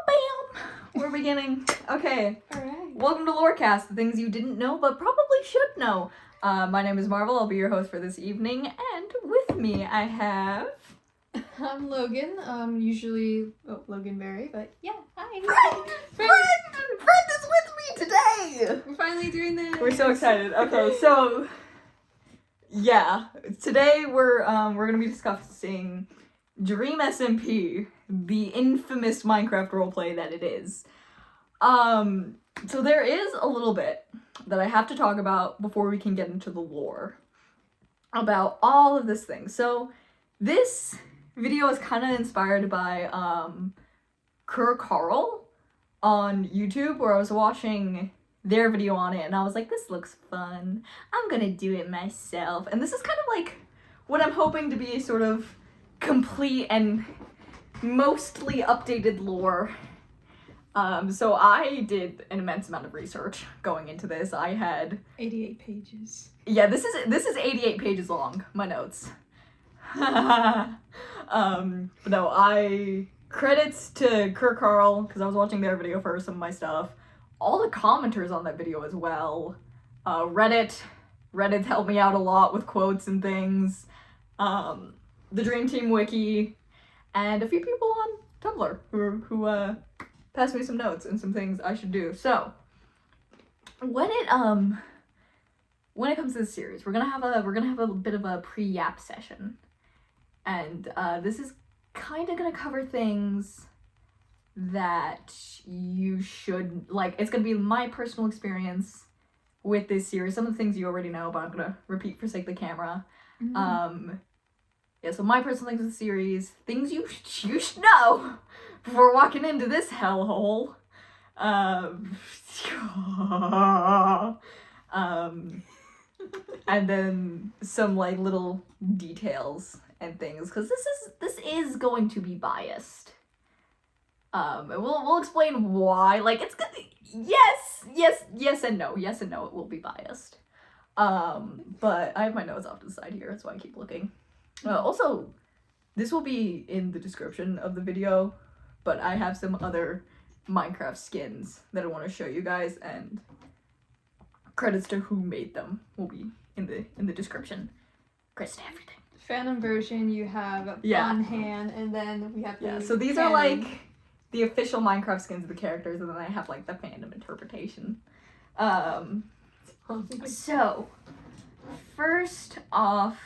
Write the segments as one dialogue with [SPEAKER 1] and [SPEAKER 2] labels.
[SPEAKER 1] Bam! We're beginning. Okay.
[SPEAKER 2] Alright.
[SPEAKER 1] Welcome to Lorecast, the things you didn't know but probably should know. My name is Marvel. I'll be your host for this evening, and with me I have...
[SPEAKER 2] I'm Logan. Usually LoganBerry, but yeah, hi.
[SPEAKER 1] Friend is with me today!
[SPEAKER 2] We're finally doing this.
[SPEAKER 1] We're so excited. Okay, so... Yeah. Today we're gonna be discussing DSMP, the infamous Minecraft roleplay that it is. So there is a little bit that I have to talk about before we can get into the lore about all of this thing. So this video is kind of inspired by Carl on YouTube, where I was watching their video on it and I was like, this looks fun, I'm gonna do it myself. And this is kind of like what I'm hoping to be a sort of complete and mostly updated lore. So I did an immense amount of research going into this. I had
[SPEAKER 2] 88 pages.
[SPEAKER 1] Yeah, this is 88 pages long, my notes. But no, I credits to Carl, because I was watching their video for some of my stuff. All the commenters on that video as well. Reddit helped me out a lot with quotes and things. The Dream Team wiki, and a few people on Tumblr who passed me some notes and some things I should do. So when it comes to this series, we're gonna have a bit of a pre-Yap session, and this is kind of gonna cover things that you should like. It's gonna be my personal experience with this series. Some of the things you already know, but I'm gonna repeat for sake of the camera. Yeah, so my personal things with the series, things you should know before walking into this hellhole. And then some like little details and things, because this is going to be biased. And we'll explain why. Like, it's gonna, yes and no, it will be biased. But I have my notes off to the side here, that's why I keep looking. Also, this will be in the description of the video, but I have some other Minecraft skins that I want to show you guys, and credits to who made them will be in the description. Credits to everything.
[SPEAKER 2] Phantom version, you have on hand, and then we have the
[SPEAKER 1] so these
[SPEAKER 2] canon.
[SPEAKER 1] are like the official Minecraft skins of the characters, and then I have like the fandom interpretation. So first off,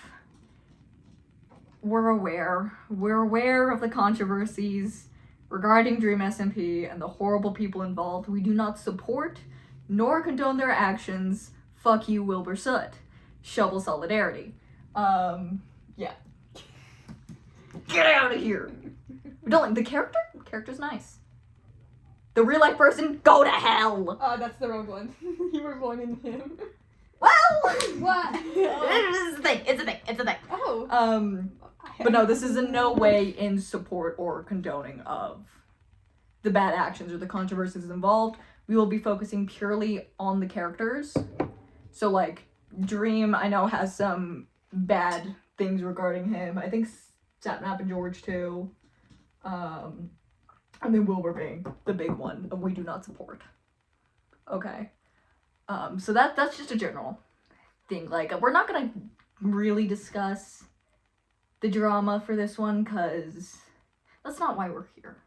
[SPEAKER 1] we're aware of the controversies regarding DreamSMP and the horrible people involved. We do not support nor condone their actions. Fuck you, Wilbur Soot. Shovel solidarity. Yeah. Get out of here. We don't like the character. The character's nice. The real life person, go to hell.
[SPEAKER 2] Oh, that's the wrong one. You were born in him.
[SPEAKER 1] Well,
[SPEAKER 2] What?
[SPEAKER 1] It's a thing.
[SPEAKER 2] Oh.
[SPEAKER 1] But no, this is in no way in support or condoning of the bad actions or the controversies involved. We will be focusing purely on the characters. So, like, Dream, I know, has some bad things regarding him. I think Sapnap and George, too. And then Wilbur being the big one of we do not support. Okay. So that's just a general thing. Like, we're not gonna really discuss the drama for this one, because that's not why we're here.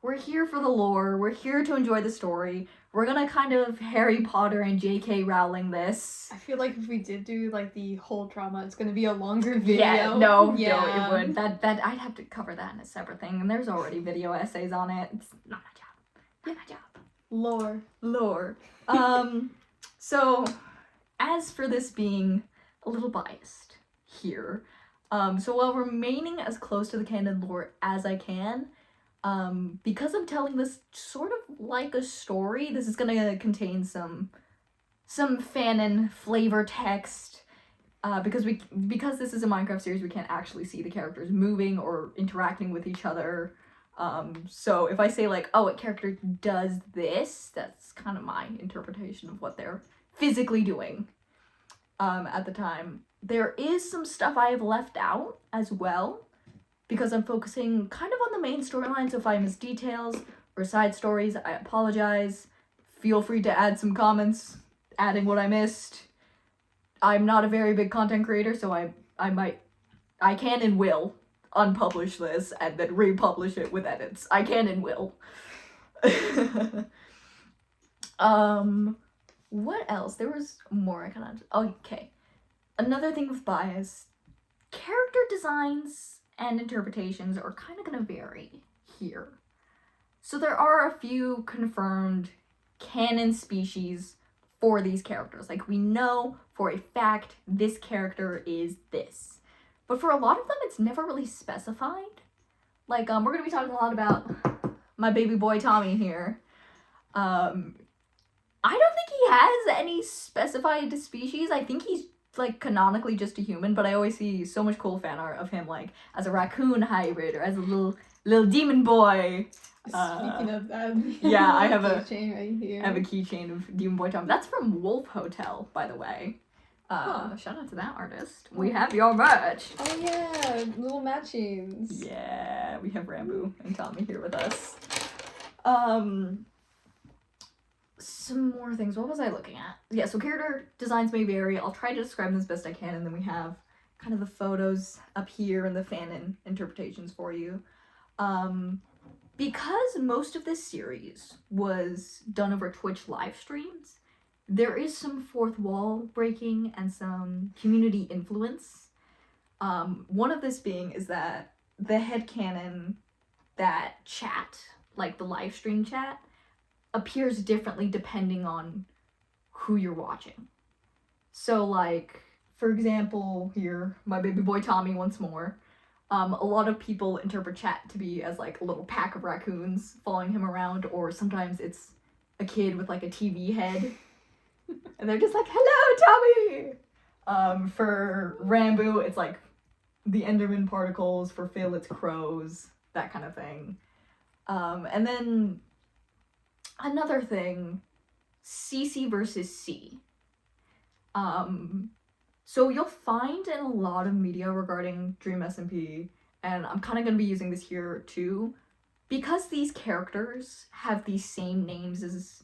[SPEAKER 1] We're here for the lore. We're here to enjoy the story. We're gonna kind of Harry Potter and J.K. Rowling this.
[SPEAKER 2] I feel like if we did do like the whole drama, it's gonna be a longer video.
[SPEAKER 1] No, it would. That I'd have to cover that in a separate thing, and there's already video essays on it. It's not my job. Lore. So as for this being a little biased here, so while remaining as close to the canon lore as I can, because I'm telling this sort of like a story, this is gonna contain some fanon flavor text, because this is a Minecraft series, we can't actually see the characters moving or interacting with each other. So if I say like, oh, a character does this, that's kind of my interpretation of what they're physically doing at the time. There is some stuff I have left out as well, because I'm focusing kind of on the main storyline, so if I miss details, or side stories, I apologize. Feel free to add some comments, adding what I missed. I'm not a very big content creator, so I can and will unpublish this and then republish it with edits. I can and will. What else? There was more I kind of... Okay. Another thing with bias, character designs and interpretations are kind of going to vary here. So there are a few confirmed canon species for these characters. Like, we know for a fact this character is this. But for a lot of them, it's never really specified. Like, we're going to be talking a lot about my baby boy Tommy here. I don't think he has any specified species. I think he's, like, canonically just a human, but I always see so much cool fan art of him, like, as a raccoon hybrid or as a little demon boy.
[SPEAKER 2] Speaking of that,
[SPEAKER 1] yeah, I have a
[SPEAKER 2] keychain right here.
[SPEAKER 1] I have a keychain of Demon Boy Tommy. That's from Wolf Hotel, by the way. Shout out to that artist. We have your merch.
[SPEAKER 2] Oh yeah, little matchings.
[SPEAKER 1] Yeah, we have Rambo and Tommy here with us. Some more things. What was I looking at? Yeah, so character designs may vary. I'll try to describe them as best I can, and then we have kind of the photos up here and the fan interpretations for you. Because most of this series was done over Twitch live streams, there is some fourth wall breaking and some community influence. One of this being is that the headcanon, that chat, like the live stream chat, appears differently depending on who you're watching. So, like, for example, here, my baby boy Tommy once more. A lot of people interpret chat to be as, like, a little pack of raccoons following him around, or sometimes it's a kid with, like, a TV head. And they're just like, hello, Tommy! For Rambo, it's, like, the Enderman particles. For Phil, it's crows. That kind of thing. And then another thing, CC versus C. So you'll find in a lot of media regarding DreamSMP, and I'm kind of going to be using this here too, because these characters have the same names as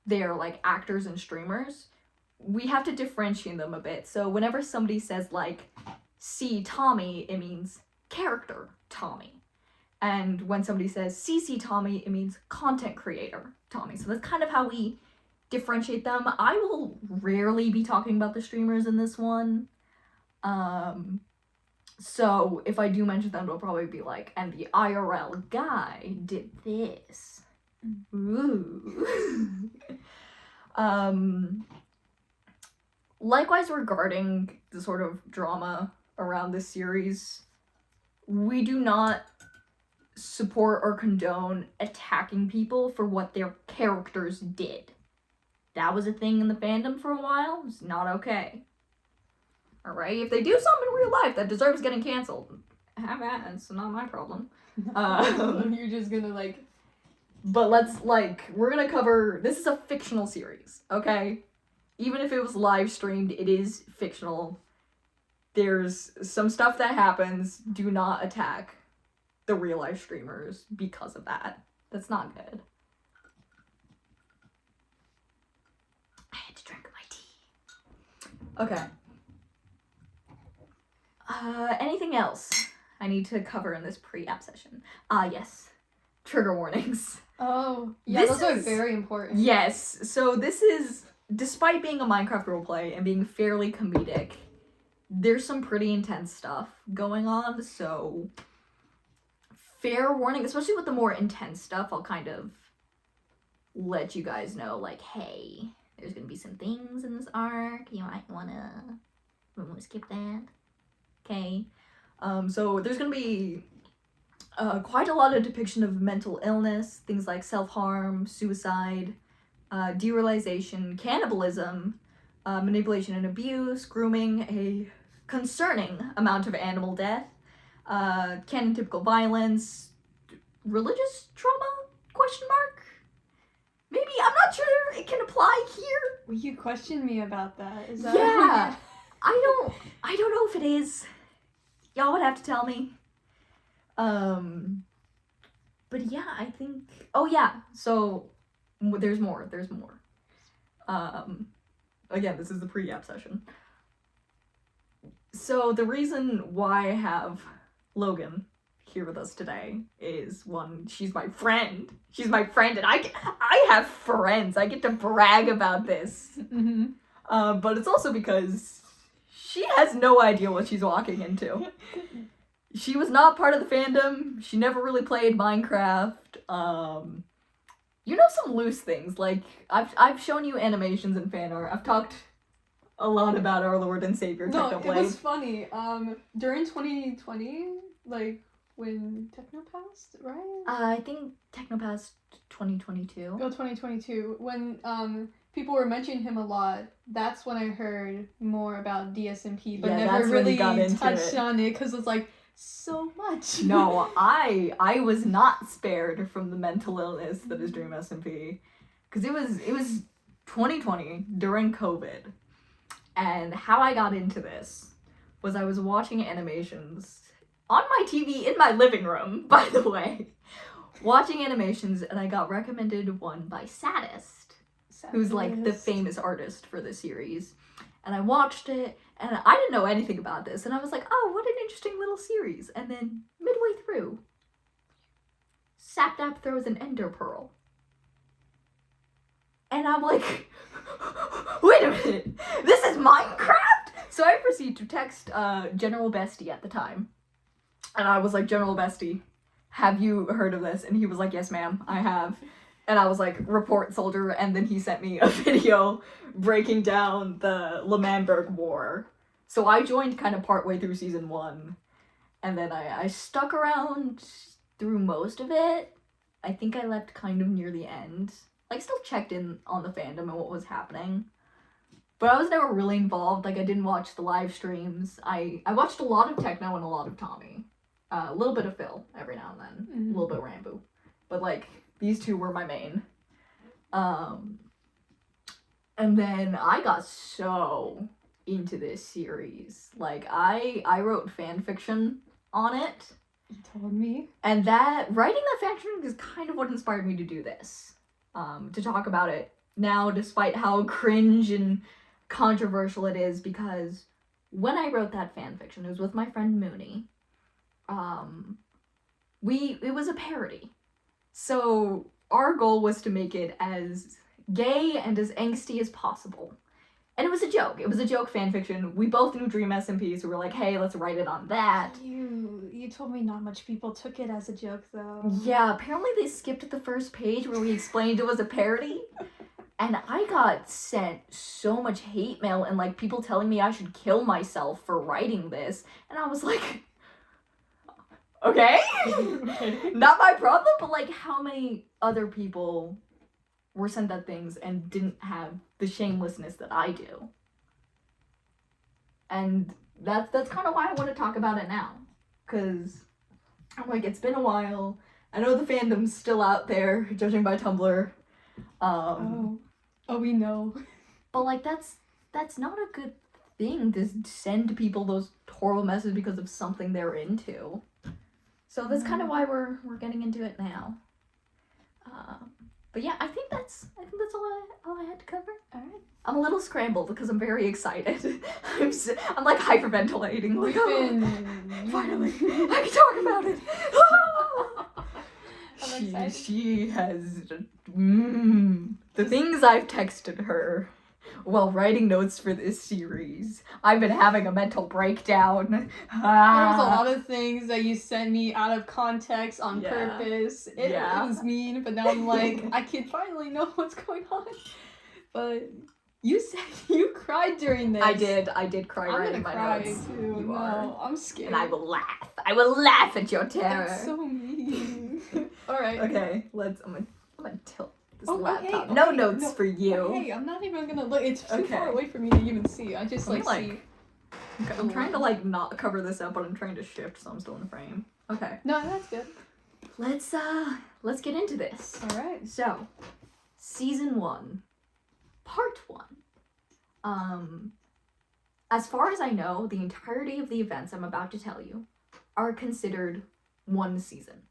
[SPEAKER 1] their, like, actors and streamers, we have to differentiate them a bit. So whenever somebody says, like, C Tommy, it means character Tommy. And when somebody says CC Tommy, it means content creator Tommy. So that's kind of how we differentiate them. I will rarely be talking about the streamers in this one. So if I do mention them, it'll probably be like, and the IRL guy did this. Ooh. Likewise, regarding the sort of drama around this series, we do not support or condone attacking people for what their characters did. That was a thing in the fandom for a while. It's not okay. Alright? If they do something in real life that deserves getting canceled, have at it. It's not my problem.
[SPEAKER 2] You're just gonna, like...
[SPEAKER 1] But let's, like, we're gonna cover... This is a fictional series, okay? Even if it was live streamed, it is fictional. There's some stuff that happens. Do not attack the real life streamers because of that. That's not good. I had to drink my tea. Okay. Anything else I need to cover in this pre-app session? Yes. Trigger warnings.
[SPEAKER 2] Oh, yeah, those are very important.
[SPEAKER 1] Yes. So this is, despite being a Minecraft roleplay and being fairly comedic, there's some pretty intense stuff going on, so fair warning, especially with the more intense stuff, I'll kind of let you guys know, like, hey, there's gonna be some things in this arc, you might wanna skip that, okay? So there's gonna be quite a lot of depiction of mental illness, things like self-harm, suicide, derealization, cannibalism, manipulation and abuse, grooming, a concerning amount of animal death, canon typical violence, religious trauma, question mark? Maybe, I'm not sure it can apply here.
[SPEAKER 2] Well, you questioned me about that. Is that
[SPEAKER 1] Yeah. I don't know if it is. Y'all would have to tell me. But yeah, I think... Oh yeah, so there's more. Again, this is the pre-Yap session. So the reason why I have Logan here with us today is, one, she's my friend. She's my friend, and I have friends. I get to brag about this.
[SPEAKER 2] Mm-hmm.
[SPEAKER 1] But it's also because she has no idea what she's walking into. She was not part of the fandom. She never really played Minecraft. You know, some loose things. Like, I've shown you animations and fan art. I've talked a lot about our Lord and Savior Technoblade.
[SPEAKER 2] No, it was funny. During 2020, like, when Techno passed, right?
[SPEAKER 1] I think Techno passed 2022.
[SPEAKER 2] Oh, 2022. When, people were mentioning him a lot, that's when I heard more about DSMP, but never really touched on it, because it's like, so much.
[SPEAKER 1] No, I was not spared from the mental illness that is Dream SMP, because it was 2020 during COVID, and how I got into this was I was watching animations on my TV in my living room, by the way, watching animations, and I got recommended one by Saddest, who's like the famous artist for the series, and I watched it. And I didn't know anything about this, and I was like, oh, what an interesting little series. And then, midway through, Sapdap throws an ender pearl. And I'm like, wait a minute, this is Minecraft? So I proceed to text General Bestie at the time. And I was like, General Bestie, have you heard of this? And he was like, yes, ma'am, I have. And I was like, report, soldier. And then he sent me a video breaking down the L'Manberg War. So I joined kind of partway through season 1. And then I stuck around through most of it. I think I left kind of near the end. Like, still checked in on the fandom and what was happening. But I was never really involved. Like, I didn't watch the live streams. I watched a lot of Techno and a lot of Tommy. A little bit of Phil every now and then.
[SPEAKER 2] Mm-hmm.
[SPEAKER 1] A little bit of Rambo. But, like, these two were my main. And then I got so into this series. Like, I wrote fan fiction on it.
[SPEAKER 2] You told me.
[SPEAKER 1] And that, writing that fan fiction is kind of what inspired me to do this. To talk about it now, despite how cringe and controversial it is, because when I wrote that fan fiction, it was with my friend Mooney. It was a parody. So our goal was to make it as gay and as angsty as possible. And it was a joke. It was a joke fanfiction. We both knew Dream SMP, so we're like, hey, let's write it on that.
[SPEAKER 2] You told me not much people took it as a joke, though.
[SPEAKER 1] Yeah, apparently they skipped the first page where we explained it was a parody. And I got sent so much hate mail and, like, people telling me I should kill myself for writing this. And I was like, okay? Not my problem, but, like, how many other people were sent that things and didn't have the shamelessness that I do? And that's kind of why I want to talk about it now. Because I'm like, it's been a while. I know the fandom's still out there, judging by Tumblr.
[SPEAKER 2] Oh, we know.
[SPEAKER 1] But, like, that's not a good thing to send people those horrible messages because of something they're into. So that's kind of why we're getting into it now. But yeah, I think that's all I had to cover. All right. I'm a little scrambled because I'm very excited. I'm like hyperventilating. Like, finally, I can talk about it.
[SPEAKER 2] I'm excited.
[SPEAKER 1] She has the things I've texted her while writing notes for this series. I've been having a mental breakdown.
[SPEAKER 2] There was a lot of things that you sent me out of context on purpose. It was mean, but now I'm like, I can finally know what's going on. But you said you cried during this.
[SPEAKER 1] I did cry writing my notes.
[SPEAKER 2] I'm gonna cry too. No, I'm scared.
[SPEAKER 1] And I will laugh at your terror.
[SPEAKER 2] That's so mean. Alright.
[SPEAKER 1] Okay, I'm gonna tilt this laptop. No notes for you.
[SPEAKER 2] Hey, I'm not even gonna look. It's too far away for me to even see. I just see.
[SPEAKER 1] Okay, I'm trying to like not cover this up, but I'm trying to shift so I'm still in the frame. Okay.
[SPEAKER 2] No, that's good.
[SPEAKER 1] Let's get into this.
[SPEAKER 2] Alright.
[SPEAKER 1] So, season 1, part 1. As far as I know, the entirety of the events I'm about to tell you are considered one season.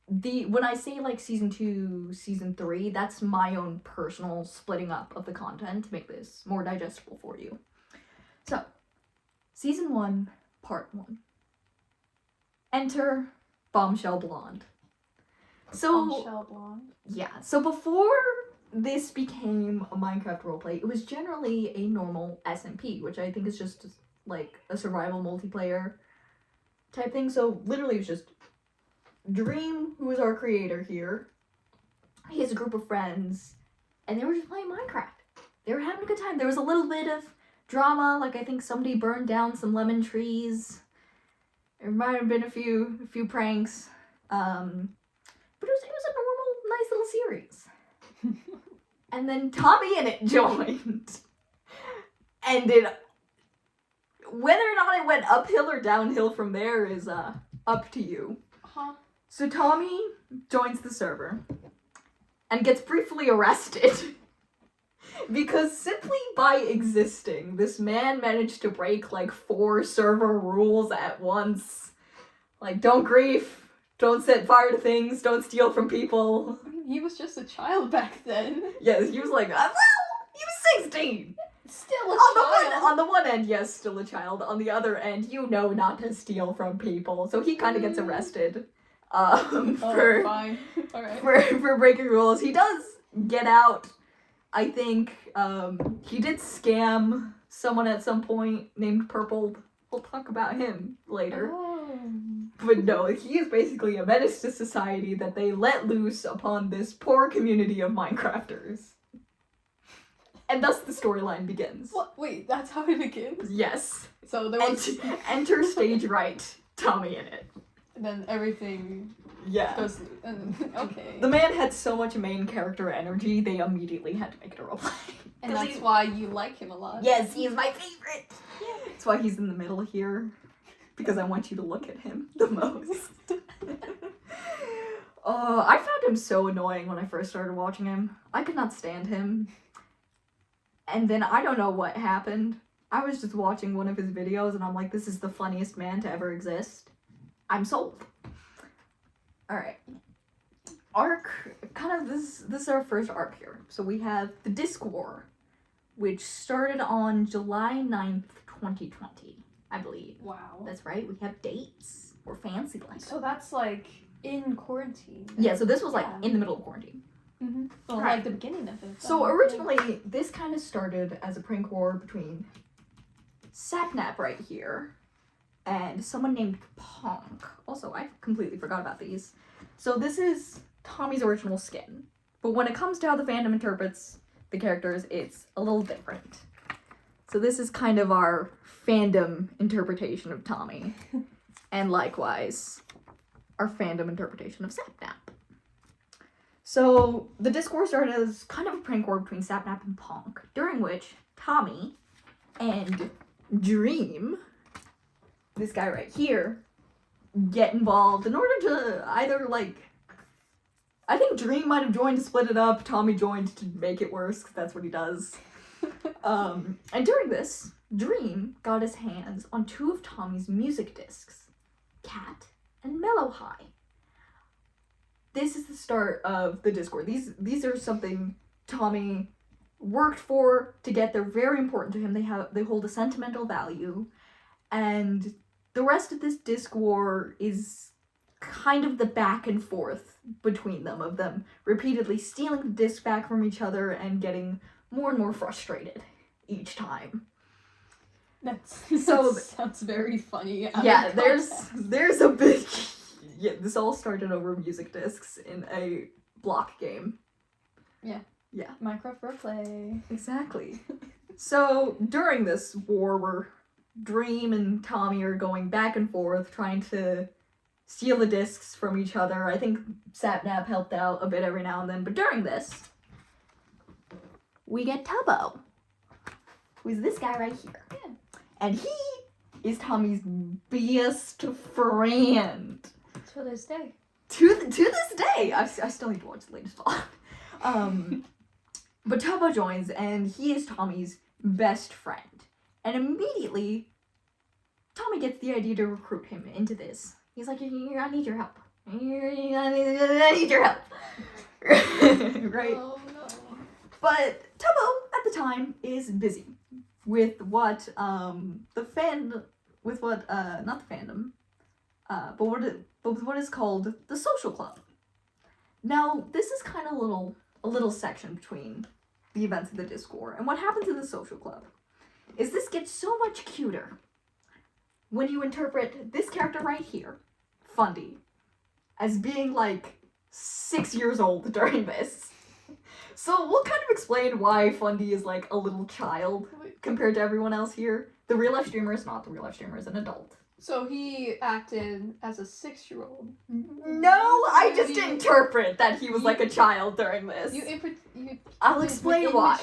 [SPEAKER 1] when I say like season 2, season 3, that's my own personal splitting up of the content to make this more digestible for you. So, season 1, part 1. Enter Bombshell Blonde. So,
[SPEAKER 2] Bombshell Blonde.
[SPEAKER 1] Yeah, so before this became a Minecraft roleplay, it was generally a normal SMP, which I think is just like a survival multiplayer type thing. So literally it was just Dream, who is our creator here, his group of friends, and they were just playing Minecraft. They were having a good time. There was a little bit of drama, like I think somebody burned down some lemon trees. There might have been a few pranks. But it was a normal, nice little series. And then Tommy and it joined. And whether or not it went uphill or downhill from there is up to you.
[SPEAKER 2] Huh?
[SPEAKER 1] So Tommy joins the server and gets briefly arrested because simply by existing, this man managed to break like 4 server rules at once. Like, don't grief, don't set fire to things, don't steal from people.
[SPEAKER 2] He was just a child back then.
[SPEAKER 1] Yes, he was like, well, he was 16.
[SPEAKER 2] Still a child.
[SPEAKER 1] On the one end, yes, still a child. On the other end, you know not to steal from people. So he kind of gets arrested. For
[SPEAKER 2] fine. All right.
[SPEAKER 1] for breaking rules. He does get out. I think he did scam someone at some point named Purple. We'll talk about him later.
[SPEAKER 2] Oh.
[SPEAKER 1] But no, he is basically a menace to society that they let loose upon this poor community of Minecrafters. And thus the storyline begins.
[SPEAKER 2] What? Wait, that's how it begins?
[SPEAKER 1] Yes.
[SPEAKER 2] So there was...
[SPEAKER 1] Enter stage right, Tommy in it.
[SPEAKER 2] And then everything goes... okay.
[SPEAKER 1] The man had so much main character energy, they immediately had to make it a roleplay.
[SPEAKER 2] And that's why you like him a lot.
[SPEAKER 1] Yes, he's my favorite! That's why he's in the middle here. Because I want you to look at him the most. I found him so annoying when I first started watching him. I could not stand him. And then I don't know what happened. I was just watching one of his videos and I'm like, this is the funniest man to ever exist. I'm sold. Alright. Arc, kind of this is our first arc here. So we have the Disc War, which started on July 9th, 2020, I believe.
[SPEAKER 2] Wow.
[SPEAKER 1] That's right, we have dates. We're fancy like that.
[SPEAKER 2] So that's like in quarantine.
[SPEAKER 1] Yeah, so this was like in the middle of quarantine.
[SPEAKER 2] Mm-hmm. Well,
[SPEAKER 1] Right.
[SPEAKER 2] like the beginning of it.
[SPEAKER 1] So originally, this kind of started as a prank war between Sapnap right here and someone named Ponk. Also, I completely forgot about these. So this is Tommy's original skin. But when it comes to how the fandom interprets the characters, it's a little different. So this is kind of our fandom interpretation of Tommy. And likewise, our fandom interpretation of Sapnap. So the Disc War started as kind of a prank war between Sapnap and Ponk, during which Tommy and Dream, this guy right here, get involved in order to either, like, I think Dream might have joined to split it up, Tommy joined to make it worse, because that's what he does. And during this, Dream got his hands on 2 of Tommy's music discs, Cat and Mellow High. This is the start of the Disc War. These are something Tommy worked for to get. They're very important to him. They hold a sentimental value, and the rest of this Disc War is kind of the back and forth between them, of them repeatedly stealing the disc back from each other and getting more and more frustrated each time.
[SPEAKER 2] That sounds very funny.
[SPEAKER 1] Yeah, there's a big... Yeah, this all started over music discs in a block game.
[SPEAKER 2] Yeah.
[SPEAKER 1] Yeah.
[SPEAKER 2] Minecraft roleplay.
[SPEAKER 1] Exactly. So, during this war where Dream and Tommy are going back and forth trying to steal the discs from each other. I think Sapnap helped out a bit every now and then, but during this, we get Tubbo, who is this guy right here.
[SPEAKER 2] Yeah.
[SPEAKER 1] And he is Tommy's best friend.
[SPEAKER 2] To this day.
[SPEAKER 1] To this day! I still need to watch the latest vlog. But Tubbo joins, and he is Tommy's best friend. And immediately, Tommy gets the idea to recruit him into this. He's like, I need your help. I need your help. Right?
[SPEAKER 2] Oh no.
[SPEAKER 1] But Tubbo, at the time, is busy with what, not the fandom, but what is called the social club. Now, this is kind of a little section between the events of the Discord, and what happens in the social club is this gets so much cuter when you interpret this character right here, Fundy, as being like 6 years old during this. So we'll kind of explain why Fundy is like a little child compared to everyone else here. The real life streamer is not. The real life streamer is an adult.
[SPEAKER 2] So he acted as a 6-year-old.
[SPEAKER 1] No, I just interpret that he was like a child during this. I'll explain why.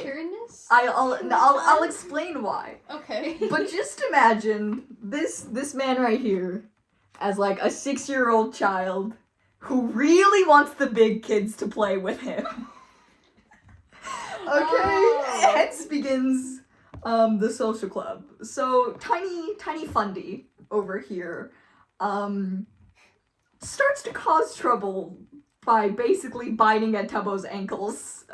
[SPEAKER 1] I'll explain why.
[SPEAKER 2] Okay.
[SPEAKER 1] But just imagine this man right here as like a 6-year-old child who really wants the big kids to play with him. Okay, hence begins the social club. So tiny Fundy over here starts to cause trouble by basically biting at Tubbo's ankles,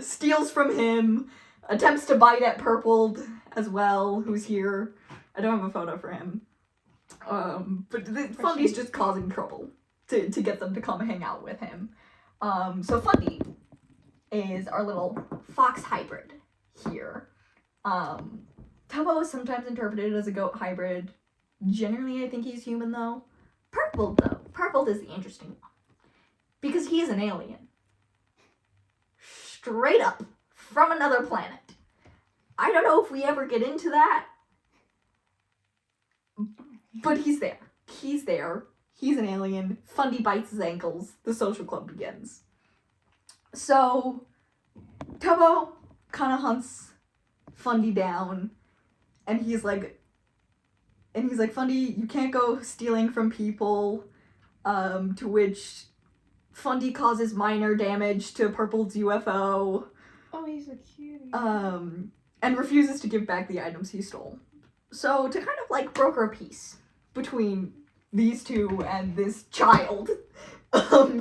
[SPEAKER 1] steals from him, attempts to bite at Purpled as well, who's here. I don't have a photo for him. But Fundy's just causing trouble to get them to come hang out with him. So Fundy is our little fox hybrid here. Tubbo is sometimes interpreted as a goat hybrid. Generally, I think he's human, though. Purpled is the interesting one. Because he's an alien. Straight up. From another planet. I don't know if we ever get into that. But he's there. He's there. He's an alien. Fundy bites his ankles. The social club begins. So, Tubbo kind of hunts Fundy down. And he's like, Fundy, you can't go stealing from people. To which Fundy causes minor damage to Purple's UFO.
[SPEAKER 2] Oh, he's a cutie.
[SPEAKER 1] And refuses to give back the items he stole. So, to kind of like broker a peace between these two and this child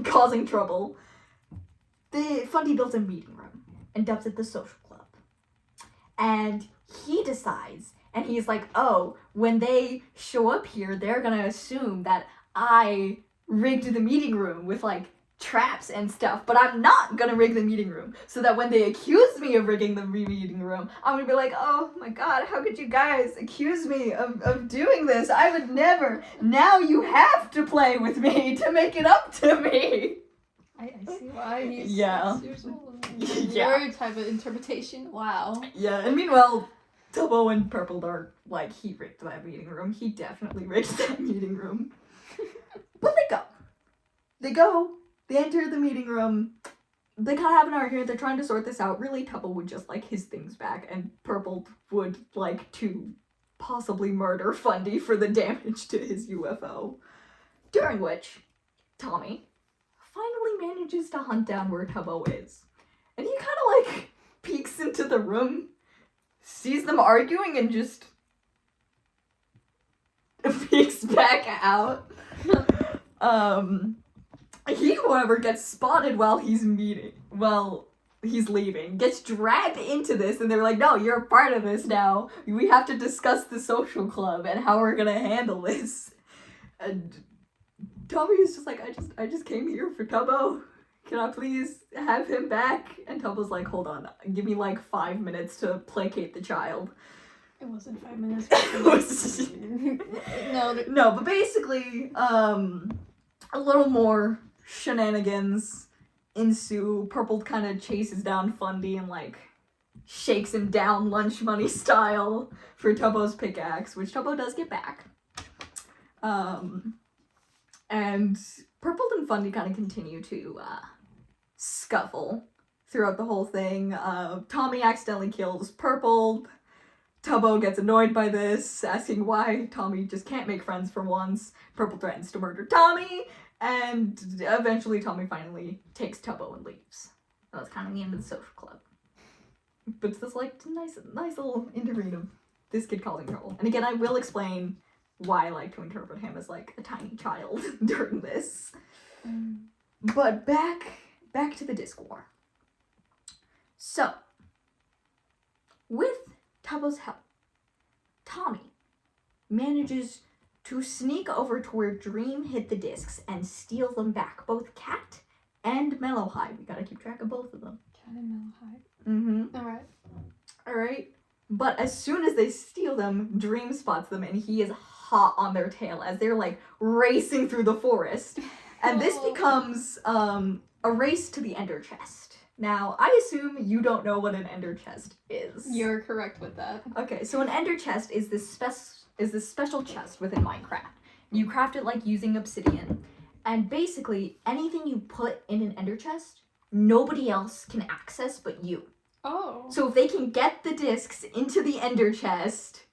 [SPEAKER 1] causing trouble, Fundy builds a meeting room and dubs it the social club. And he decides, and he's like, oh, when they show up here, they're gonna assume that I rigged the meeting room with like traps and stuff, but I'm not gonna rig the meeting room, so that when they accuse me of rigging the meeting room, I'm gonna be like, oh my god, how could you guys accuse me of doing this? I would never. Now you have to play with me to make it up to me.
[SPEAKER 2] I see why he's 6 years old.
[SPEAKER 1] Yeah.
[SPEAKER 2] Your type of interpretation. Wow.
[SPEAKER 1] Yeah, and meanwhile, Tubbo and Purple are like, he rigged that meeting room. He definitely rigged that meeting room. But they enter the meeting room. They kind of have an argument. They're trying to sort this out. Really, Tubbo would just like his things back, and Purple would like to possibly murder Fundy for the damage to his UFO. During which, Tommy finally manages to hunt down where Tubbo is. And he kind of like peeks into the room, sees them arguing, and just peeks back out. He, however, gets spotted while he's leaving, gets dragged into this, and they're like, no, you're a part of this now. We have to discuss the social club and how we're gonna handle this. And Tommy is just like, I just came here for Tubbo. Can I please have him back? And Tubbo's like, hold on, give me like 5 minutes to placate the child.
[SPEAKER 2] It wasn't 5 minutes.
[SPEAKER 1] No, but basically, a little more shenanigans ensue. Purple kind of chases down Fundy and like shakes him down lunch money style for Tubbo's pickaxe, which Tubbo does get back. And Purple and Fundy kind of continue to scuffle throughout the whole thing. Tommy accidentally kills Purple. Tubbo gets annoyed by this, asking why Tommy just can't make friends for once. Purple threatens to murder Tommy, and eventually Tommy finally takes Tubbo and leaves. That's kind of the end of the social club. But it's this like nice little interlude of this kid causing trouble. And again, I will explain why I like to interpret him as like a tiny child during this. But back to the disc war. So, with Tubbo's help, Tommy manages to sneak over to where Dream hid the discs and steal them back. Both Cat and Mellowhide. We gotta keep track of both of them.
[SPEAKER 2] Cat and Mellowhide.
[SPEAKER 1] Mm-hmm. Alright. But as soon as they steal them, Dream spots them and he is hot on their tail as they're like racing through the forest. And this becomes a race to the Ender Chest. Now, I assume you don't know what an Ender Chest is.
[SPEAKER 2] You're correct with that.
[SPEAKER 1] Okay, so an Ender Chest is this special chest within Minecraft. You craft it like using obsidian. And basically, anything you put in an Ender Chest, nobody else can access but you.
[SPEAKER 2] Oh.
[SPEAKER 1] So if they can get the discs into the Ender Chest,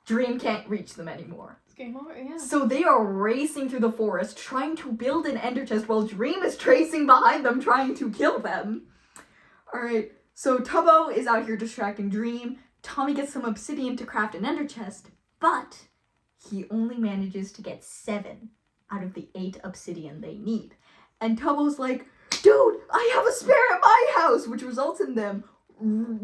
[SPEAKER 1] Dream can't reach them anymore.
[SPEAKER 2] It's game over, yeah.
[SPEAKER 1] So they are racing through the forest, trying to build an Ender Chest while Dream is tracing behind them, trying to kill them. Alright, so Tubbo is out here distracting Dream. Tommy gets some obsidian to craft an Ender Chest, but he only manages to get 7 out of the 8 obsidian they need. And Tubbo's like, dude, I have a spare at my house, which results in them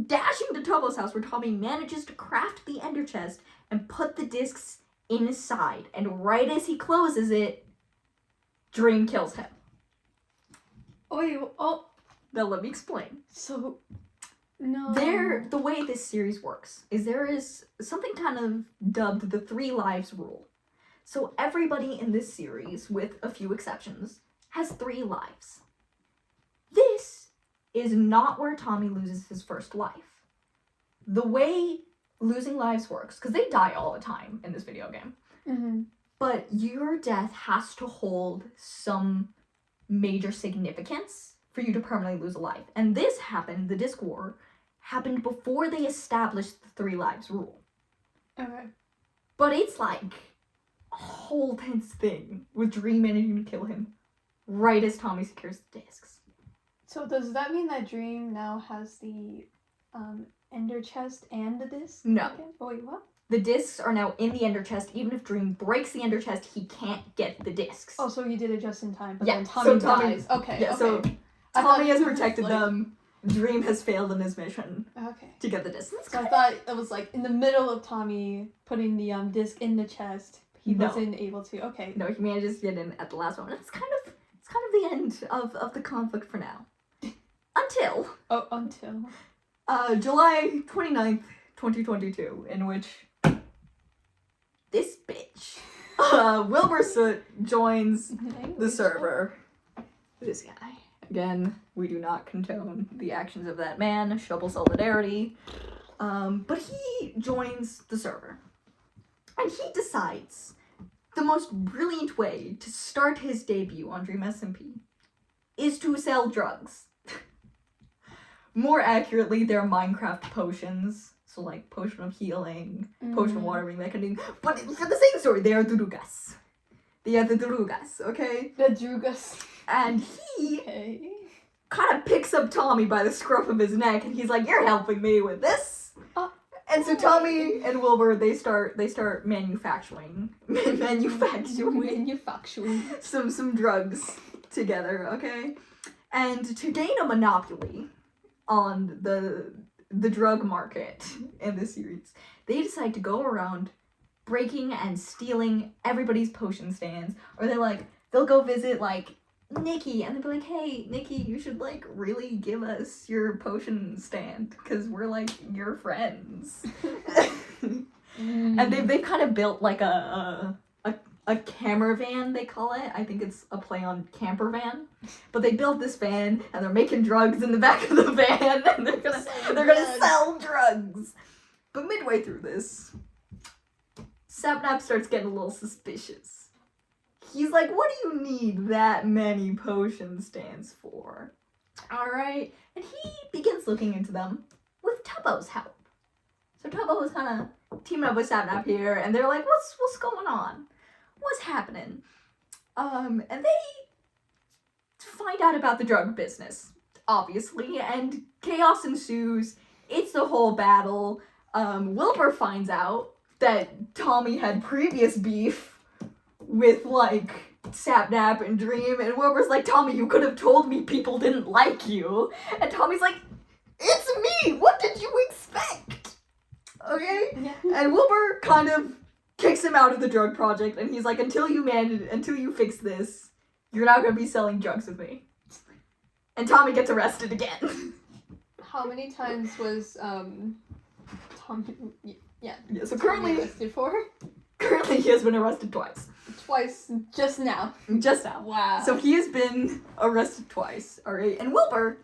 [SPEAKER 1] dashing to Tubbo's house, where Tommy manages to craft the Ender Chest and put the discs inside. And right as he closes it, Dream kills him.
[SPEAKER 2] Wait, oh.
[SPEAKER 1] Now let me explain.
[SPEAKER 2] So, no.
[SPEAKER 1] The way this series works is there is something kind of dubbed the 3 lives rule. So everybody in this series, with a few exceptions, has 3 lives. This is not where Tommy loses his first life. The way losing lives works, because they die all the time in this video game, but your death has to hold some major significance for you to permanently lose a life. And this happened, the Disc War, happened before they established the 3 lives rule.
[SPEAKER 2] Okay.
[SPEAKER 1] But it's like a whole tense thing with Dream managing to kill him right as Tommy secures the discs.
[SPEAKER 2] So does that mean that Dream now has the Ender Chest and the disc?
[SPEAKER 1] No.
[SPEAKER 2] Okay. Oh wait, what?
[SPEAKER 1] The discs are now in the Ender Chest. Even if Dream breaks the Ender Chest, he can't get the discs.
[SPEAKER 2] Oh, so he did it just in time, but
[SPEAKER 1] Yeah,
[SPEAKER 2] then Tommy
[SPEAKER 1] so
[SPEAKER 2] dies. Okay,
[SPEAKER 1] Yeah,
[SPEAKER 2] okay.
[SPEAKER 1] so Tommy has protected them. Dream has failed in his mission
[SPEAKER 2] Okay.
[SPEAKER 1] to get the discs.
[SPEAKER 2] So I thought it was like in the middle of Tommy putting the disc in the chest. He wasn't able to. Okay.
[SPEAKER 1] No, he manages to get in at the last moment. It's kind of the end of the conflict for now. Until July 29th, 2022, in which this bitch, Wilbur Soot, joins the server. This guy. Again, we do not condone the actions of that man. Shovel solidarity. But he joins the server. And he decides the most brilliant way to start his debut on DSMP is to sell drugs. More accurately, they're Minecraft potions. So like potion of healing, potion of watering, that kind of thing. But for the sake of the story, they are drugas. They are the drugas, okay?
[SPEAKER 2] The drugas.
[SPEAKER 1] And he kind of picks up Tommy by the scruff of his neck, and he's like, "You're helping me with this." And so Tommy and Wilbur, they start manufacturing some drugs together, okay? And to gain a monopoly on the drug market in this series, they decide to go around breaking and stealing everybody's potion stands, or they'll go visit like Nikki, and they'll be like, "Hey, Nikki, you should like really give us your potion stand because we're like your friends." And they've kind of built like a camper van, they call it. I think it's a play on camper van. But they built this van and they're making drugs in the back of the van, and they're gonna sell drugs. But midway through this, Sapnap starts getting a little suspicious. He's like, "What do you need that many potion stands for?" Alright? And he begins looking into them with Tubbo's help. So Tubbo was kind of teaming up with Sapnap here, and they're like, what's going on? What's happening? And they find out about the drug business, obviously, and chaos ensues. It's a whole battle. Wilbur finds out that Tommy had previous beef with, like, Sapnap and Dream, and Wilbur's like, Tommy, you could have told me people didn't like you. And Tommy's like, it's me! What did you expect? Okay?
[SPEAKER 2] Yeah.
[SPEAKER 1] And Wilbur kind of kicks him out of the drug project, and he's like, until you fix this, you're not gonna be selling drugs with me. And Tommy gets arrested again.
[SPEAKER 2] How many times was Tommy? Yeah.
[SPEAKER 1] So currently
[SPEAKER 2] arrested for?
[SPEAKER 1] Currently, he has been arrested twice.
[SPEAKER 2] Twice, just now.
[SPEAKER 1] Just now.
[SPEAKER 2] Wow.
[SPEAKER 1] So he has been arrested twice, alright? And Wilbur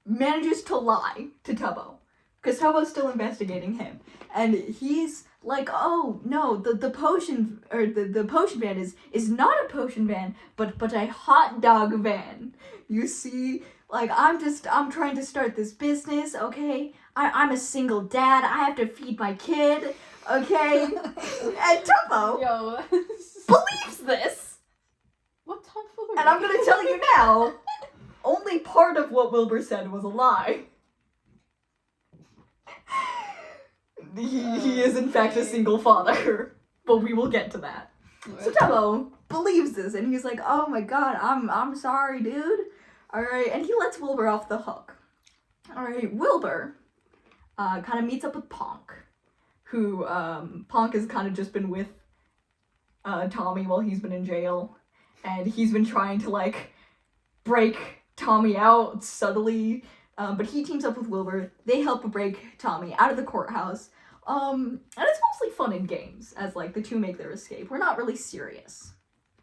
[SPEAKER 1] manages to lie to Tubbo, because Tubbo's still investigating him. And he's like, oh, no, the potion, or the potion van is not a potion van, but a hot dog van. You see, like, I'm trying to start this business, okay? I'm a single dad, I have to feed my kid, okay? And Tubbo believes this.
[SPEAKER 2] What tomfoolery?
[SPEAKER 1] And I'm gonna tell you now, only part of what Wilbur said was a lie. He is in fact a single father, but we will get to that. So Tubbo believes this, and he's like, "Oh my god, I'm sorry, dude." All right, and he lets Wilbur off the hook. All right, Wilbur kind of meets up with Ponk, who Ponk has kind of just been with Tommy while he's been in jail, and he's been trying to like break Tommy out subtly. But he teams up with Wilbur. They help break Tommy out of the courthouse. And it's mostly fun and games as like the two make their escape. We're not really serious.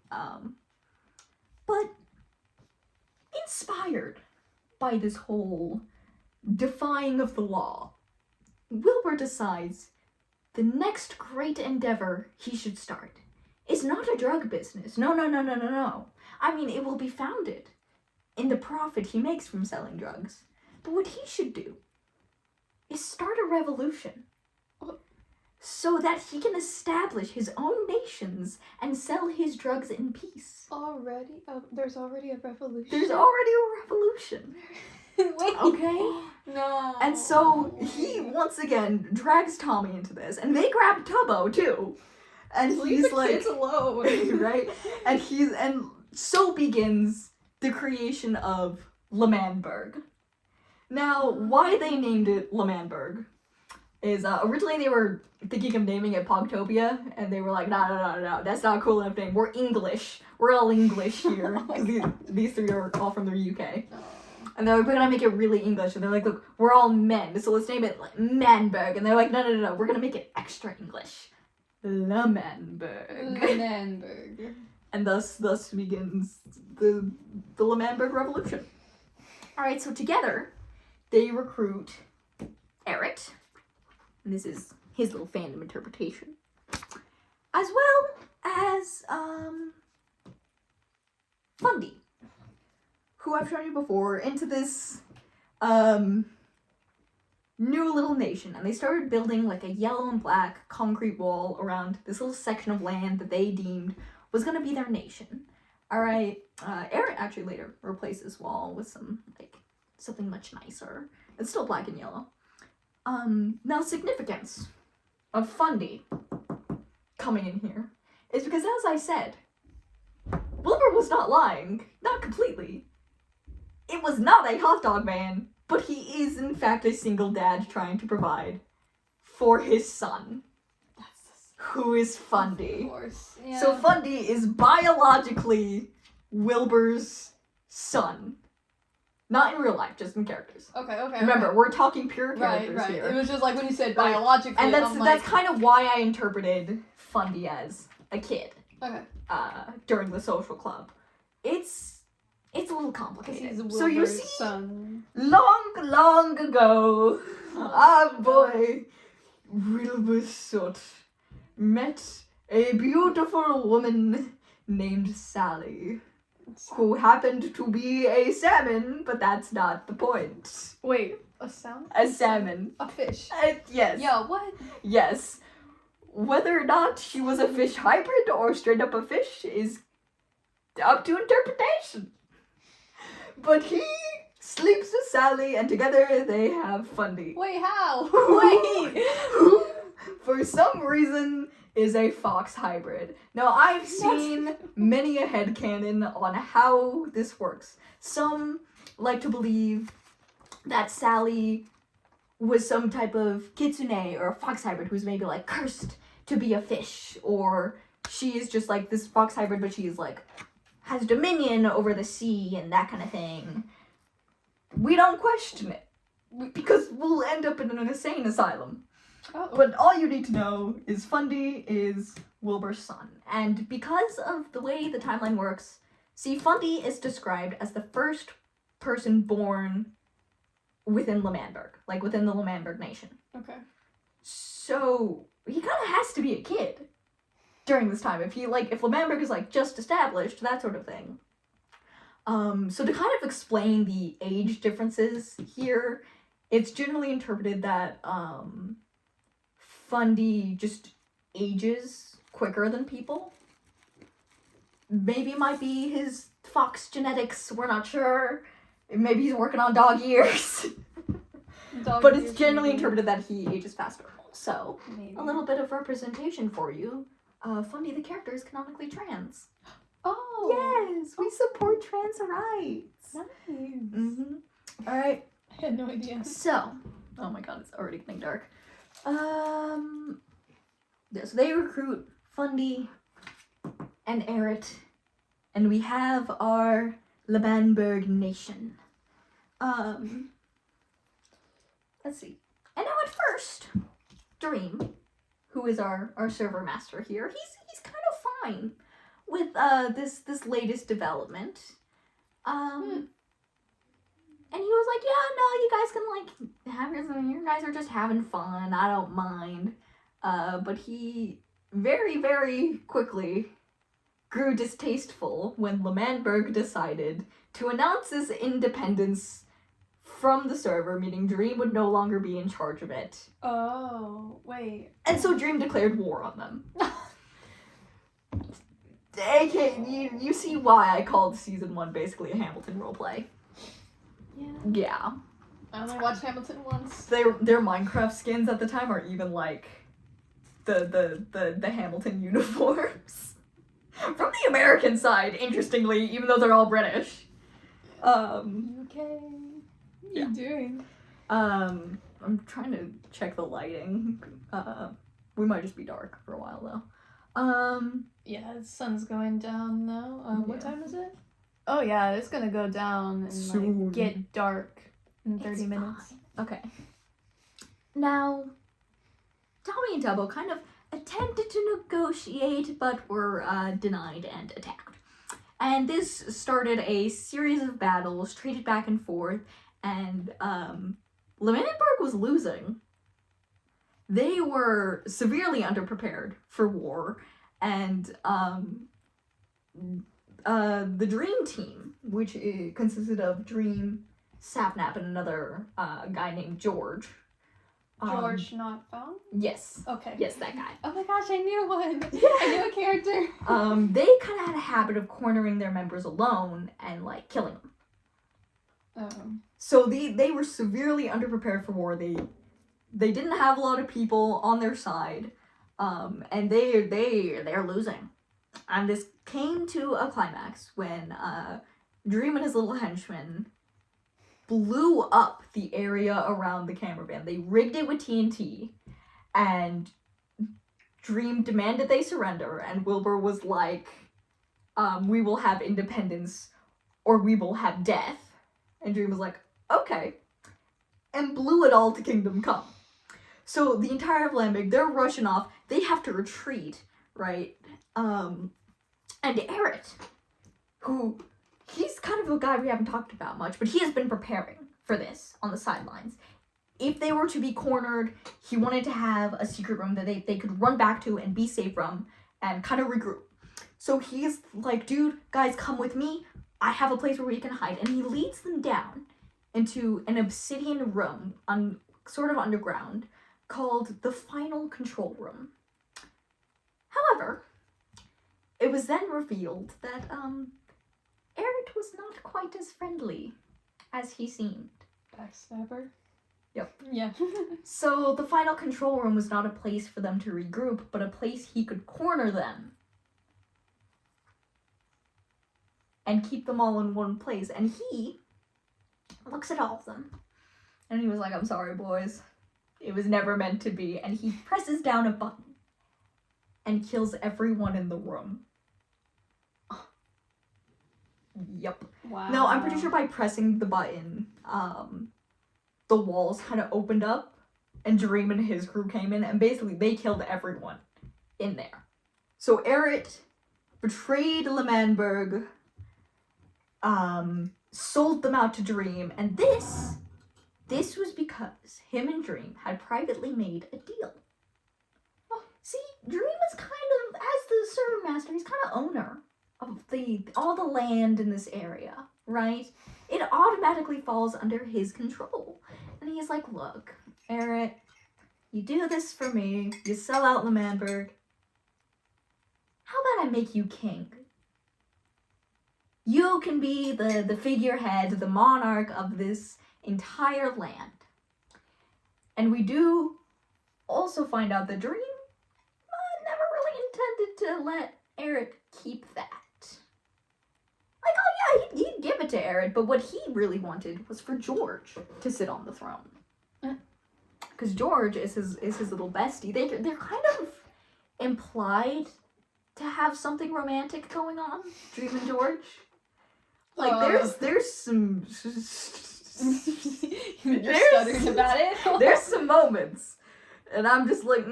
[SPEAKER 1] But inspired by this whole defying of the law, Wilbur decides the next great endeavor he should start is not a drug business. No. I mean, it will be founded in the profit he makes from selling drugs. But what he should do is start a revolution so that he can establish his own nations and sell his drugs in peace.
[SPEAKER 2] Already? There's already a revolution?
[SPEAKER 1] There's already a revolution.
[SPEAKER 2] Wait.
[SPEAKER 1] Okay?
[SPEAKER 2] No.
[SPEAKER 1] And so he, once again, drags Tommy into this, and they grab Tubbo, too. And
[SPEAKER 2] Leave
[SPEAKER 1] he's
[SPEAKER 2] the
[SPEAKER 1] like...
[SPEAKER 2] kids alone.
[SPEAKER 1] Right? And so begins the creation of L'Manberg. Now, why they named it L'Manberg is originally they were thinking of naming it Pogtopia, and they were like, no, that's not a cool enough name. We're English. We're all English here. Because these three are all from the UK. And they're like, we're gonna make it really English. And they're like, look, we're all men, so let's name it like Manberg. And they're like, no, we're gonna make it extra English. L'Manberg.
[SPEAKER 2] L'Manberg.
[SPEAKER 1] And thus begins the L'Manberg Revolution. Alright, so together, they recruit Eric, and this is his little fandom interpretation, as well as Fundy, who I've shown you before, into this new little nation. And they started building like a yellow and black concrete wall around this little section of land that they deemed was going to be their nation. Alright, Eric actually later replaced this wall with something much nicer. It's still black and yellow. Now significance of Fundy coming in here is because, as I said, Wilbur was not lying. Not completely. It was not a hot dog man, but he is in fact a single dad trying to provide for his son, who is Fundy.
[SPEAKER 2] Of course. Yeah.
[SPEAKER 1] So Fundy is biologically Wilbur's son. Not in real life, just in characters.
[SPEAKER 2] Okay.
[SPEAKER 1] Remember, we're talking pure characters
[SPEAKER 2] right.
[SPEAKER 1] here.
[SPEAKER 2] It was just like when you said biologically,
[SPEAKER 1] and that's kind of why I interpreted Fundy as a kid.
[SPEAKER 2] Okay.
[SPEAKER 1] During the social club. It's a little complicated.
[SPEAKER 2] He's
[SPEAKER 1] So you
[SPEAKER 2] Wilbur's
[SPEAKER 1] see,
[SPEAKER 2] son.
[SPEAKER 1] long ago, our boy Wilbur met a beautiful woman named Sally, who happened to be a salmon, but that's not the point.
[SPEAKER 2] Wait, a salmon?
[SPEAKER 1] A salmon.
[SPEAKER 2] A fish.
[SPEAKER 1] Yes.
[SPEAKER 2] Yeah, what?
[SPEAKER 1] Yes. Whether or not she was a fish hybrid or straight up a fish is up to interpretation. But he sleeps with Sally, and together they have Fundy.
[SPEAKER 2] Wait, how?
[SPEAKER 1] Who, for some reason, is a fox hybrid. Now, I've seen many a headcanon on how this works. Some like to believe that Sally was some type of kitsune or a fox hybrid who's maybe like cursed to be a fish, or she is just like this fox hybrid, but she is like has dominion over the sea and that kind of thing. We don't question it because we'll end up in an insane asylum. Oh. But all you need to know is Fundy is Wilbur's son. And because of the way the timeline works, see, Fundy is described as the first person born within L'Manberg, like within the L'Manberg nation. Okay. So he kind of has to be a kid during this time. If L'Manberg is like just established, that sort of thing. So to kind of explain the age differences here, it's generally interpreted that Fundy just ages quicker than people. Maybe it might be his fox genetics, we're not sure. Maybe he's working on dog years. But it's generally interpreted that he ages faster. So, a little bit of representation for you. Fundy the character is canonically trans. Oh! Yes! We support trans rights! Nice! Mm-hmm. Alright.
[SPEAKER 2] I had no idea.
[SPEAKER 1] So, oh my god, it's already getting dark. So they recruit Fundy and Eret, and we have our L'Manberg nation. Let's see. And now at first, Dream, who is our server master here, he's kind of fine with this latest development. And he was like, yeah, no, you guys can like have your thing. You guys are just having fun. I don't mind. But he very, very quickly grew distasteful when L'Manberg decided to announce his independence from the server, meaning Dream would no longer be in charge of it.
[SPEAKER 2] Oh, wait.
[SPEAKER 1] And so Dream declared war on them. Okay, you see why I called season 1 basically a Hamilton roleplay. Yeah.
[SPEAKER 2] I only watched Hamilton once.
[SPEAKER 1] Their Minecraft skins at the time are even like the Hamilton uniforms. From the American side, interestingly, even though they're all British.
[SPEAKER 2] Okay. What are you doing?
[SPEAKER 1] I'm trying to check the lighting. We might just be dark for a while though.
[SPEAKER 2] Yeah, the sun's going down now. What time is it? Oh yeah, it's gonna go down and soon. Like get dark in 30 minutes.
[SPEAKER 1] Fine. Okay. Now, Tommy and Tubbo kind of attempted to negotiate, but were denied and attacked. And this started a series of battles, traded back and forth, and L'Manberg was losing. They were severely underprepared for war, and the Dream team, which consisted of Dream, Sapnap, and another guy named George.
[SPEAKER 2] George not found?
[SPEAKER 1] Yes.
[SPEAKER 2] Okay.
[SPEAKER 1] Yes, that guy.
[SPEAKER 2] Oh my gosh, I knew one. I knew a character.
[SPEAKER 1] They kind of had a habit of cornering their members alone and like killing them. Oh. So they were severely underprepared for war. They didn't have a lot of people on their side, and they're losing. And this came to a climax when Dream and his little henchmen blew up the area around the camera van. They rigged it with TNT, and Dream demanded they surrender, and Wilbur was like, we will have independence or we will have death. And Dream was like, okay. And blew it all to Kingdom Come. So the entire L'Manberg, they're rushing off. They have to retreat, right? And Eret, who, he's kind of a guy we haven't talked about much, but he has been preparing for this on the sidelines. If they were to be cornered, he wanted to have a secret room that they could run back to and be safe from and kind of regroup. So he's like, dude, guys, come with me. I have a place where we can hide. And he leads them down into an obsidian room, sort of underground, called the Final Control Room. However, it was then revealed that Eret was not quite as friendly as he seemed.
[SPEAKER 2] Backstabber?
[SPEAKER 1] Yep.
[SPEAKER 2] Yeah.
[SPEAKER 1] So the final control room was not a place for them to regroup, but a place he could corner them. And keep them all in one place. And he looks at all of them. And he was like, I'm sorry, boys. It was never meant to be. And he presses down a button. And kills everyone in the room. Yep.
[SPEAKER 2] Wow.
[SPEAKER 1] No, I'm pretty sure by pressing the button, the walls kind of opened up. And Dream and his crew came in. And basically, they killed everyone in there. So Eret betrayed L'Manberg. Sold them out to Dream, and this was because him and Dream had privately made a deal. Oh, see, Dream is kind of, as the server master, he's kind of owner of all the land in this area, right? It automatically falls under his control. And he's like, look, Eret, you do this for me, you sell out L'Manberg. How about I make you king? You can be the figurehead, the monarch of this entire land. And we do also find out that Dream never really intended to let Eret keep that. Like, oh yeah, he'd give it to Eret, but what he really wanted was for George to sit on the throne. Because George is his little bestie. They're kind of implied to have something romantic going on, Dream and George. Like, there's some...
[SPEAKER 2] You're stuttering about it?
[SPEAKER 1] There's some moments. And I'm just like,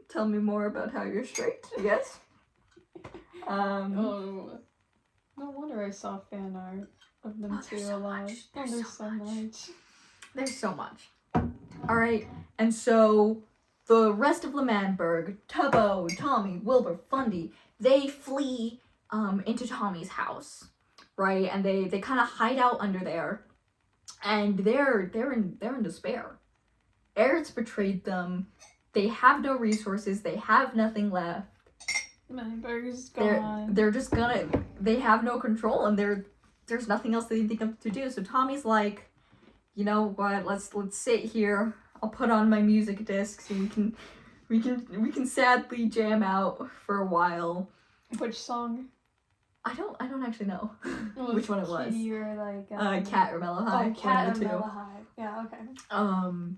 [SPEAKER 1] tell me more about how you're straight, yes?
[SPEAKER 2] No wonder I saw fan art of them two a lot. There's so much.
[SPEAKER 1] There's so much. Alright, and so the rest of L'Manberg, Tubbo, Tommy, Wilbur, Fundy, they flee into Tommy's house. Right, and they kind of hide out under there, and they're in despair. Eret's betrayed them. They have no resources. They have nothing left.
[SPEAKER 2] L'Manberg's gone.
[SPEAKER 1] They're just gonna. They have no control, and there's nothing else they think of to do. So Tommy's like, you know what? Let's sit here. I'll put on my music discs, and we can sadly jam out for a while.
[SPEAKER 2] Which song?
[SPEAKER 1] I don't actually know which one it was.
[SPEAKER 2] Kitty or like
[SPEAKER 1] Cat or Mellow High.
[SPEAKER 2] Oh, Cat or Mellow High. Yeah, okay.
[SPEAKER 1] And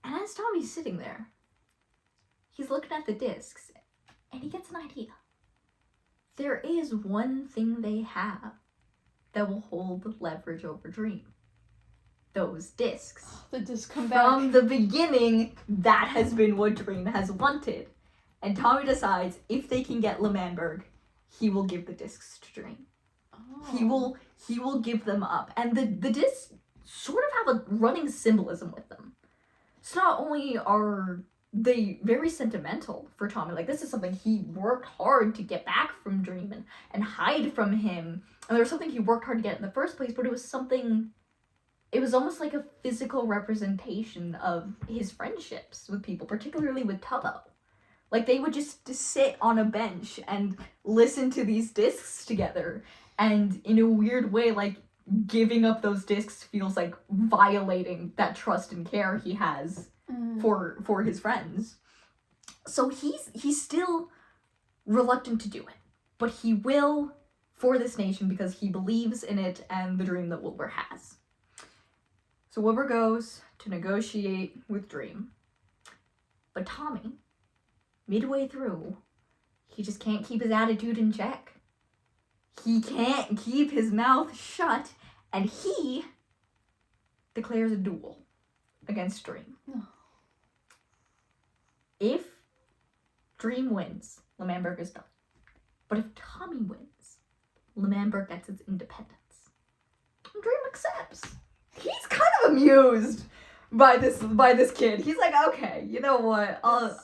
[SPEAKER 1] as Tommy's sitting there, he's looking at the discs, and he gets an idea. There is one thing they have that will hold leverage over Dream. Those discs.
[SPEAKER 2] The disc come back.
[SPEAKER 1] From the beginning, that has been what Dream has wanted. And Tommy decides if they can get L'Manberg, he will give the discs to Dream. Oh. He will give them up. And the discs sort of have a running symbolism with them. So not only are they very sentimental for Tommy, like this is something he worked hard to get back from Dream and hide from him. And there was something he worked hard to get in the first place, but it was almost like a physical representation of his friendships with people, particularly with Tubbo. Like, they would just sit on a bench and listen to these discs together. And in a weird way, like, giving up those discs feels like violating that trust and care he has for his friends. So he's still reluctant to do it. But he will for this nation because he believes in it and the dream that Wilbur has. So Wilbur goes to negotiate with Dream. But Tommy, midway through, he just can't keep his attitude in check. He can't keep his mouth shut, and he declares a duel against Dream.
[SPEAKER 2] No.
[SPEAKER 1] If Dream wins, L'Manberg is done. But if Tommy wins, L'Manberg gets its independence. And Dream accepts. He's kind of amused by this kid. He's like, okay, you know what? I'll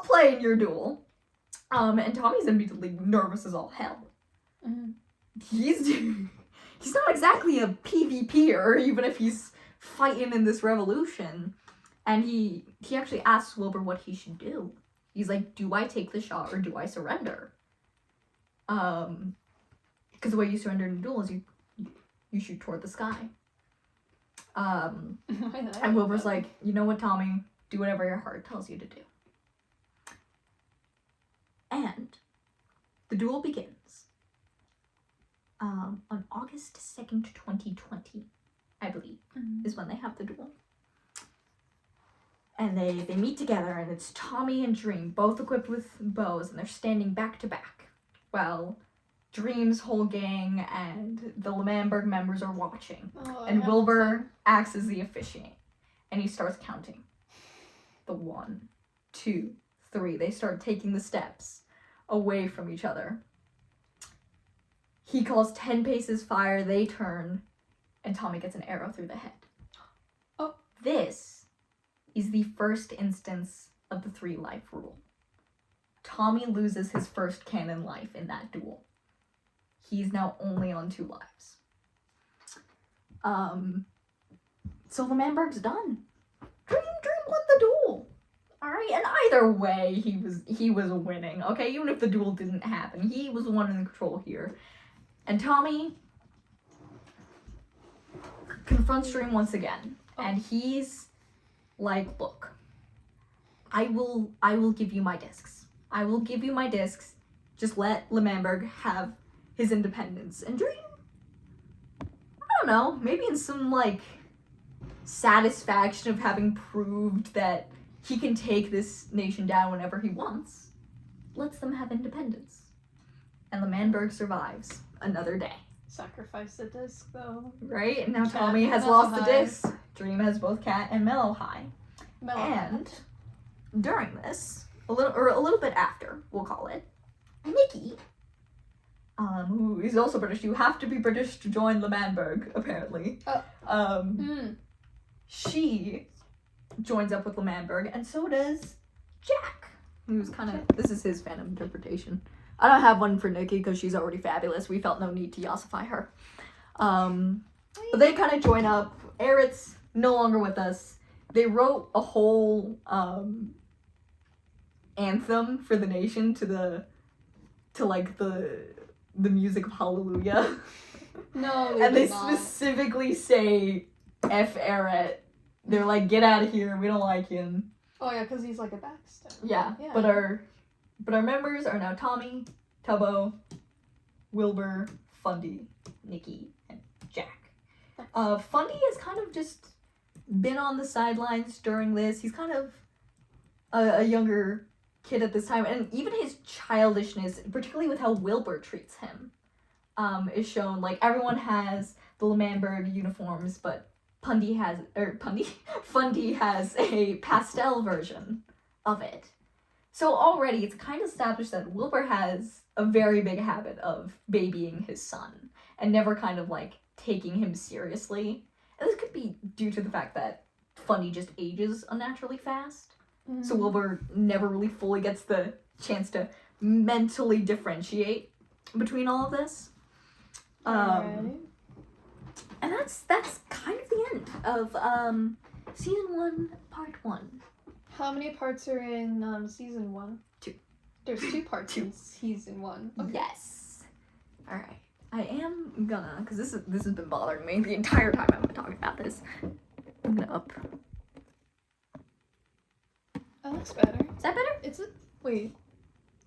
[SPEAKER 1] play in your duel. And Tommy's immediately nervous as all hell.
[SPEAKER 2] Mm-hmm.
[SPEAKER 1] He's not exactly a PvPer, even if he's fighting in this revolution. And he actually asks Wilbur what he should do. He's like, do I take the shot or do I surrender? Because the way you surrender in a duel is you shoot toward the sky. And Wilbur's like, you know what, Tommy? Do whatever your heart tells you to do. And the duel begins on August 2nd, 2020, I believe, is when they have the duel. And they meet together, and it's Tommy and Dream, both equipped with bows, and they're standing back to back, while Dream's whole gang and the LoganBerry members are watching. And Wilbur acts as the officiant, and he starts counting. The 1, 2, 3. They start taking the steps away from each other. He calls 10 paces fire, they turn, and Tommy gets an arrow through the head.
[SPEAKER 2] Oh.
[SPEAKER 1] This is the first instance of the 3 life rule. Tommy loses his first canon life in that duel. He's now only on 2 lives. So LoganBerry's done. Dream won the duel. Alright, and either way, he was winning, okay? Even if the duel didn't happen, he was the one in control here. And Tommy confronts Dream once again, and he's like, look, I will give you my discs. I will give you my discs. Just let LoganBerry have his independence. And Dream, I don't know, maybe in some, like, satisfaction of having proved that he can take this nation down whenever he wants, lets them have independence. And LoganBerry survives another day.
[SPEAKER 2] Sacrifice the disc, though.
[SPEAKER 1] Right? And now
[SPEAKER 2] Cat
[SPEAKER 1] Tommy has
[SPEAKER 2] Mellow
[SPEAKER 1] lost the
[SPEAKER 2] High.
[SPEAKER 1] discs. Dream has both Cat and Mellow High.
[SPEAKER 2] Mellow
[SPEAKER 1] And during this, a little bit after, we'll call it, Nikki, who is also British. You have to be British to join LoganBerry, apparently. She joins up with LoganBerry, and so does Jack, who's kind of, this is his fan interpretation. I don't have one for Nikki because she's already fabulous. We felt no need to yassify her. But they kind of join up. Eret's no longer with us. They wrote a whole anthem for the nation to the music of Hallelujah.
[SPEAKER 2] No,
[SPEAKER 1] And they
[SPEAKER 2] did not.
[SPEAKER 1] specifically say F Eret. They're like, get out of here, we don't like him.
[SPEAKER 2] Oh yeah, because he's like a backstabber.
[SPEAKER 1] Yeah. But our members are now Tommy, Tubbo, Wilbur, Fundy, Nikki, and Jack. Fundy has kind of just been on the sidelines during this. He's kind of a younger kid at this time, and even his childishness, particularly with how Wilbur treats him, is shown. Like, everyone has the LoganBerry uniforms, but Fundy has a pastel version of it. So already it's kind of established that Wilbur has a very big habit of babying his son and never kind of like taking him seriously. And this could be due to the fact that Fundy just ages unnaturally fast.
[SPEAKER 2] Mm-hmm.
[SPEAKER 1] So Wilbur never really fully gets the chance to mentally differentiate between all of this.
[SPEAKER 2] Alright.
[SPEAKER 1] And that's kind of the end of season 1, part 1.
[SPEAKER 2] How many parts are in season 1?
[SPEAKER 1] 2.
[SPEAKER 2] There's 2 parts in season 1. Okay.
[SPEAKER 1] Yes. All right. I am gonna, because this has been bothering me the entire time I've been talking about this. I'm gonna up.
[SPEAKER 2] That looks better.
[SPEAKER 1] Is that better?
[SPEAKER 2] It's a wait.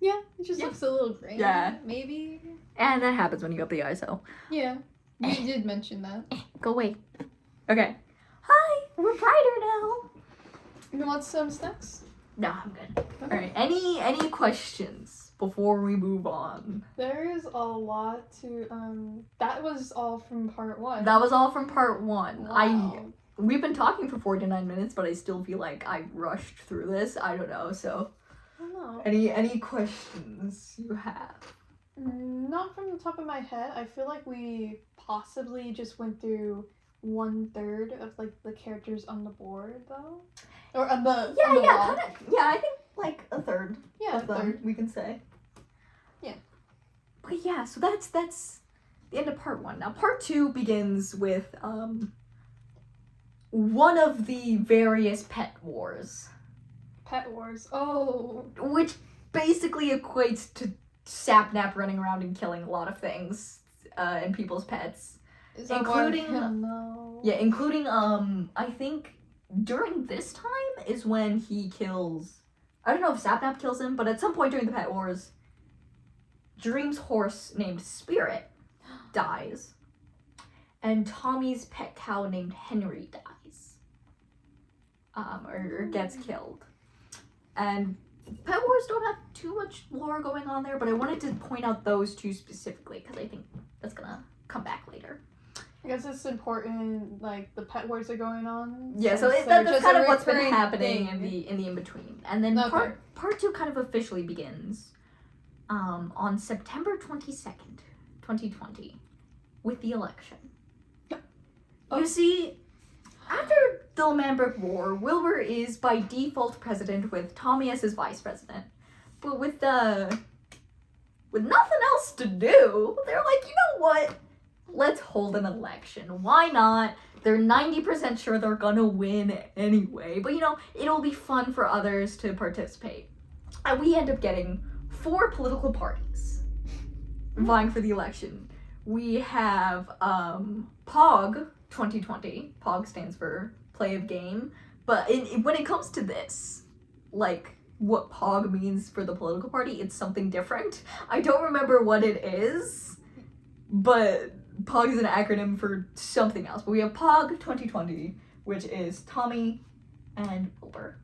[SPEAKER 2] Yeah, it just
[SPEAKER 1] Yeah.
[SPEAKER 2] looks a little grainy.
[SPEAKER 1] Yeah.
[SPEAKER 2] Maybe.
[SPEAKER 1] And that happens when you up the ISO.
[SPEAKER 2] Yeah. You did mention that.
[SPEAKER 1] Go away. Okay. Hi, we're brighter now.
[SPEAKER 2] You want some snacks?
[SPEAKER 1] No, I'm good.
[SPEAKER 2] Okay.
[SPEAKER 1] All right. Any questions before we move on?
[SPEAKER 2] There is a lot to that was all from part 1.
[SPEAKER 1] That was all from part 1.
[SPEAKER 2] Wow.
[SPEAKER 1] We've been talking for 49 minutes, but I still feel like I rushed through this. I don't know. So,
[SPEAKER 2] I don't know.
[SPEAKER 1] any questions you have?
[SPEAKER 2] Not from the top of my head. I feel like we possibly just went through 1/3 of like the characters on the board though, or on the on the wall.
[SPEAKER 1] Yeah, I think like a third.
[SPEAKER 2] Yeah,
[SPEAKER 1] of them,
[SPEAKER 2] 1/3.
[SPEAKER 1] we can say.
[SPEAKER 2] Yeah.
[SPEAKER 1] But yeah, so that's the end of part 1. Now part 2 begins with one of the various pet wars,
[SPEAKER 2] Pet wars. Oh.
[SPEAKER 1] which basically equates to Sapnap running around and killing a lot of things and people's pets.
[SPEAKER 2] Is that
[SPEAKER 1] including
[SPEAKER 2] why? No.
[SPEAKER 1] Yeah, including I think during this time is when he kills. I don't know if Sapnap kills him, but at some point during the Pet Wars, Dream's horse named Spirit dies, and Tommy's pet cow named Henry dies, or gets killed. And Pet Wars don't have too much lore going on there, but I wanted to point out those two specifically because I think that's gonna come back later.
[SPEAKER 2] I guess it's important, like, the Pet Wars are going on.
[SPEAKER 1] Yeah, so that's kind of what's been happening in the in-between. And then part 2 kind of officially begins on September 22nd, 2020, with the election.
[SPEAKER 2] Oh.
[SPEAKER 1] You see, after the Lemberg War, Wilbur is by default president with Tommy as his vice president. But with nothing else to do, they're like, you know what? Let's hold an election. Why not? They're 90% sure they're gonna win anyway. But, you know, it'll be fun for others to participate. And we end up getting 4 political parties vying for the election. We have POG 2020. POG stands for Play of Game. But when it comes to this, like, what POG means for the political party, it's something different. I don't remember what it is, but POG is an acronym for something else. But we have POG 2020, which is Tommy and Wilbur.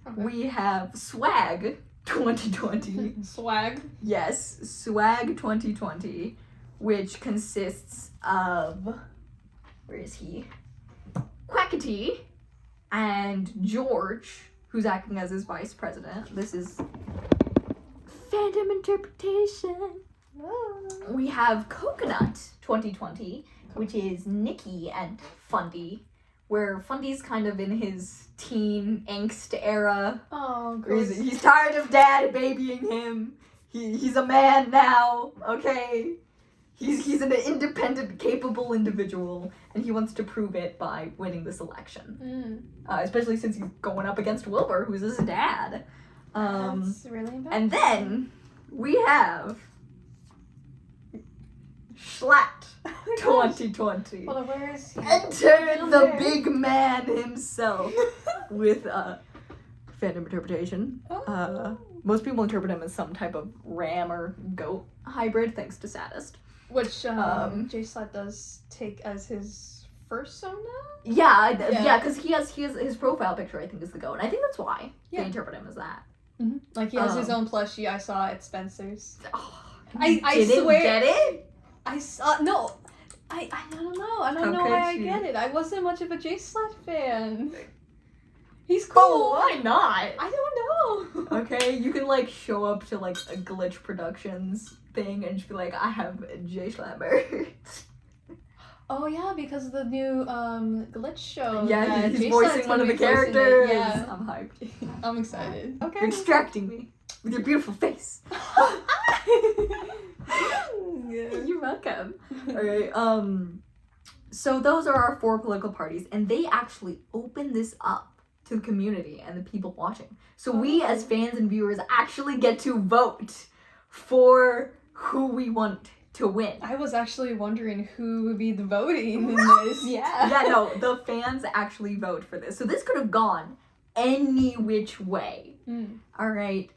[SPEAKER 1] Okay. We have SWAG 2020.
[SPEAKER 2] Swag?
[SPEAKER 1] Yes, SWAG 2020, which consists of, where is he? Quackity and George, who's acting as his vice president. This is fandom interpretation. We have Coconut 2020, which is Nikki and Fundy, where Fundy's kind of in his teen angst era.
[SPEAKER 2] Oh, gross.
[SPEAKER 1] He's tired of dad babying him. He's a man now, okay? He's an independent, capable individual, and he wants to prove it by winning this election. Especially since he's going up against Wilbur, who's his dad.
[SPEAKER 2] That's really bad.
[SPEAKER 1] And then we have Schlatt 2020.
[SPEAKER 2] Hold on, where is he?
[SPEAKER 1] Enter the big man himself with fandom interpretation. Most people interpret him as some type of ram or goat hybrid, thanks to Saddest.
[SPEAKER 2] Which J Slat does take as his first sona?
[SPEAKER 1] Yeah, because he has his profile picture, I think, is the goat. And I think that's why they interpret him as that.
[SPEAKER 2] Mm-hmm. Like, he has his own plushie I saw at Spencer's.
[SPEAKER 1] Oh,
[SPEAKER 2] I
[SPEAKER 1] didn't
[SPEAKER 2] swear.
[SPEAKER 1] Get it?
[SPEAKER 2] I saw, no. I don't know. I don't know why I get it. I wasn't much of a J Slat fan. He's cool.
[SPEAKER 1] Oh, why not?
[SPEAKER 2] I don't know.
[SPEAKER 1] Okay, you can, like, show up to, like, a Glitch Productions thing and just be like, I have J Slammer.
[SPEAKER 2] Oh, yeah, because of the new Glitch show.
[SPEAKER 1] Yeah, he's voicing one of the characters.
[SPEAKER 2] Yeah.
[SPEAKER 1] I'm hyped.
[SPEAKER 2] I'm excited. Okay.
[SPEAKER 1] You're distracting me with your beautiful face. You're welcome. Alright, so those are our 4 political parties, and they actually open this up to the community and the people watching. So we as fans and viewers actually get to vote for who we want to win.
[SPEAKER 2] I was actually wondering who would be the voting in this.
[SPEAKER 1] Yeah, no, the fans actually vote for this. So this could have gone any which way. Alright.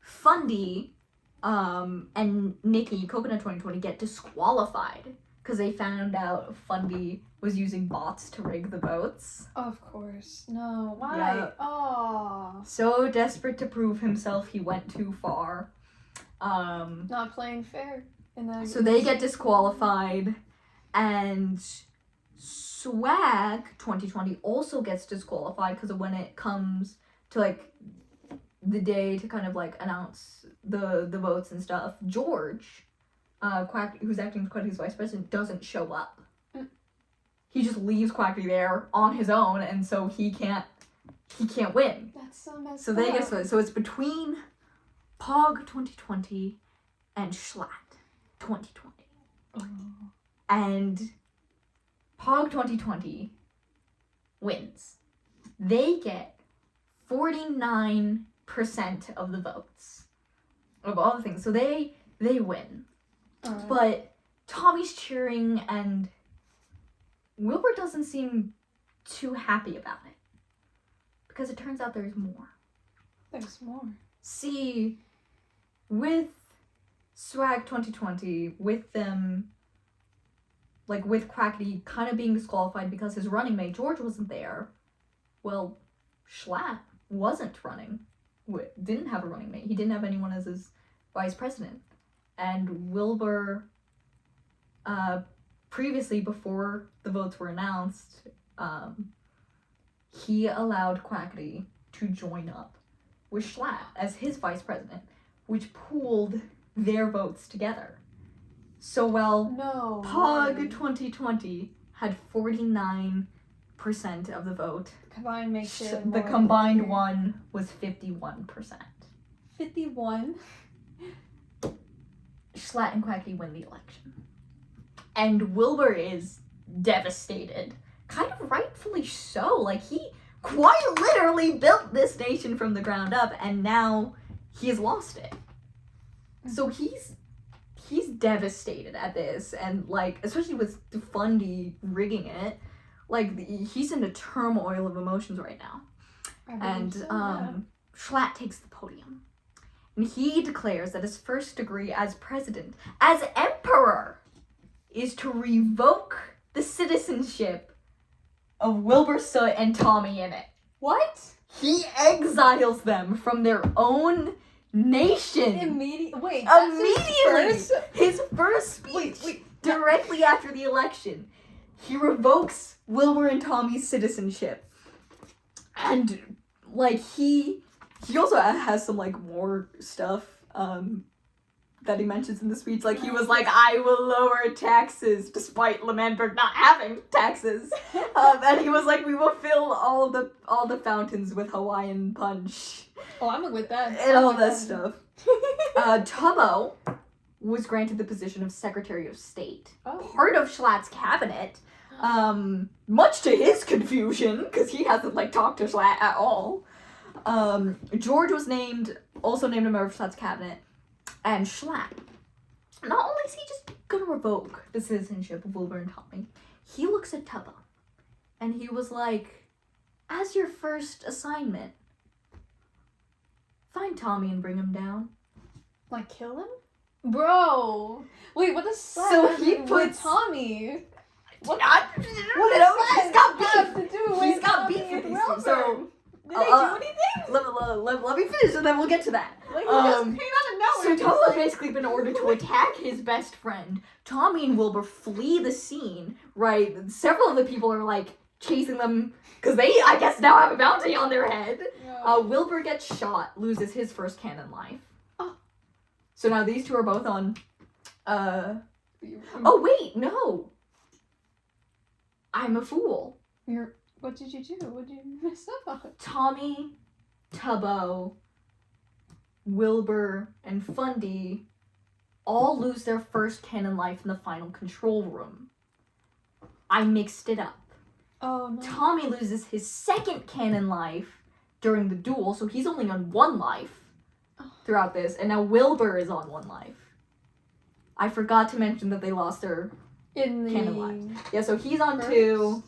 [SPEAKER 1] Fundy and Nikki, Coconut 2020, get disqualified because they found out Fundy was using bots to rig the votes.
[SPEAKER 2] Of course. No. Why?
[SPEAKER 1] Yeah.
[SPEAKER 2] Oh.
[SPEAKER 1] So desperate to prove himself, he went too far.
[SPEAKER 2] Not playing fair.
[SPEAKER 1] So they get disqualified, and Swag 2020 also gets disqualified because of when it comes to, like, the day to kind of, like, announce the votes and stuff. George, Quack, who's acting as Quacky's vice president, doesn't show up. He just leaves Quacky there on his own, and so he can't win.
[SPEAKER 2] That's so messed
[SPEAKER 1] up. They get so it's between POG 2020 and Schlatt 2020. And POG 2020 wins. They get 49% of the votes of all the things. So they win. But Tommy's cheering and Wilbur doesn't seem too happy about it. Because it turns out there's more.
[SPEAKER 2] There's more.
[SPEAKER 1] See, with Swag 2020, with them, like with Quackity kind of being disqualified because his running mate, George, wasn't there, well, Schlatt wasn't running. Didn't have a running mate. He didn't have anyone as his vice president. And Wilbur, previously, before the votes were announced, he allowed Quackity to join up with Schlatt as his vice president, which pooled their votes together. So Pog 2020 had 49% of the vote.
[SPEAKER 2] Combined makes it
[SPEAKER 1] the combined one was 51%.
[SPEAKER 2] 51?
[SPEAKER 1] Schlatt and Quackity win the election. And Wilbur is devastated. Kind of rightfully so. Like, he quite literally built this nation from the ground up, and now he has lost it. So he's devastated at this, and, like, especially with Fundy rigging it, like, he's in a turmoil of emotions right now. Schlatt takes the podium. And he declares that his first degree as president, as emperor, is to revoke the citizenship of Wilbur Soot and Tommy Innit.
[SPEAKER 2] What?
[SPEAKER 1] He exiles them from their own nation.
[SPEAKER 2] Immediately.
[SPEAKER 1] His first speech directly after the election. He revokes Wilbur and Tommy's citizenship. And, like, he also has some, like, more stuff, that he mentions in the speech. Like, he was like, I will lower taxes, despite L'Manberg not having taxes. And he was like, we will fill all the fountains with Hawaiian punch.
[SPEAKER 2] Oh, I'm with that.
[SPEAKER 1] And all that stuff. Tubbo was granted the position of Secretary of State. Part of Schlatt's cabinet. Much to his confusion, because he hasn't, like, talked to Schlatt at all. George was also named a member of Schlatt's cabinet. And Schlatt, not only is he just gonna revoke the citizenship of Wilbur and Tommy, he looks at Tubbo. And he was like, as your first assignment, find Tommy and bring him down.
[SPEAKER 2] Like, kill him? Bro! Wait, what does
[SPEAKER 1] So he puts
[SPEAKER 2] Tommy?
[SPEAKER 1] What does he's got beef. He's got beef with these two. So
[SPEAKER 2] did they do anything?
[SPEAKER 1] Let me finish and then we'll get to that.
[SPEAKER 2] Like, he just came out of nowhere.
[SPEAKER 1] So Tubbo's basically been ordered to attack his best friend. Tommy and Wilbur flee the scene, right? Several of the people are, like, chasing them because they, I guess, now have a bounty on their head.
[SPEAKER 2] Yeah.
[SPEAKER 1] Wilbur gets shot, loses his first canon life. Oh. So now these two are both on, oh, wait, no. I'm a fool.
[SPEAKER 2] What did you do? What did you mess up on?
[SPEAKER 1] Tommy, Tubbo, Wilbur, and Fundy all lose their first canon life in the final control room. I mixed it up.
[SPEAKER 2] Oh, no.
[SPEAKER 1] Tommy loses his second canon life during the duel, so he's only on 1 life throughout this, and now Wilbur is on 1 life. I forgot to mention that they lost their canon lives. Yeah, so he's on 2.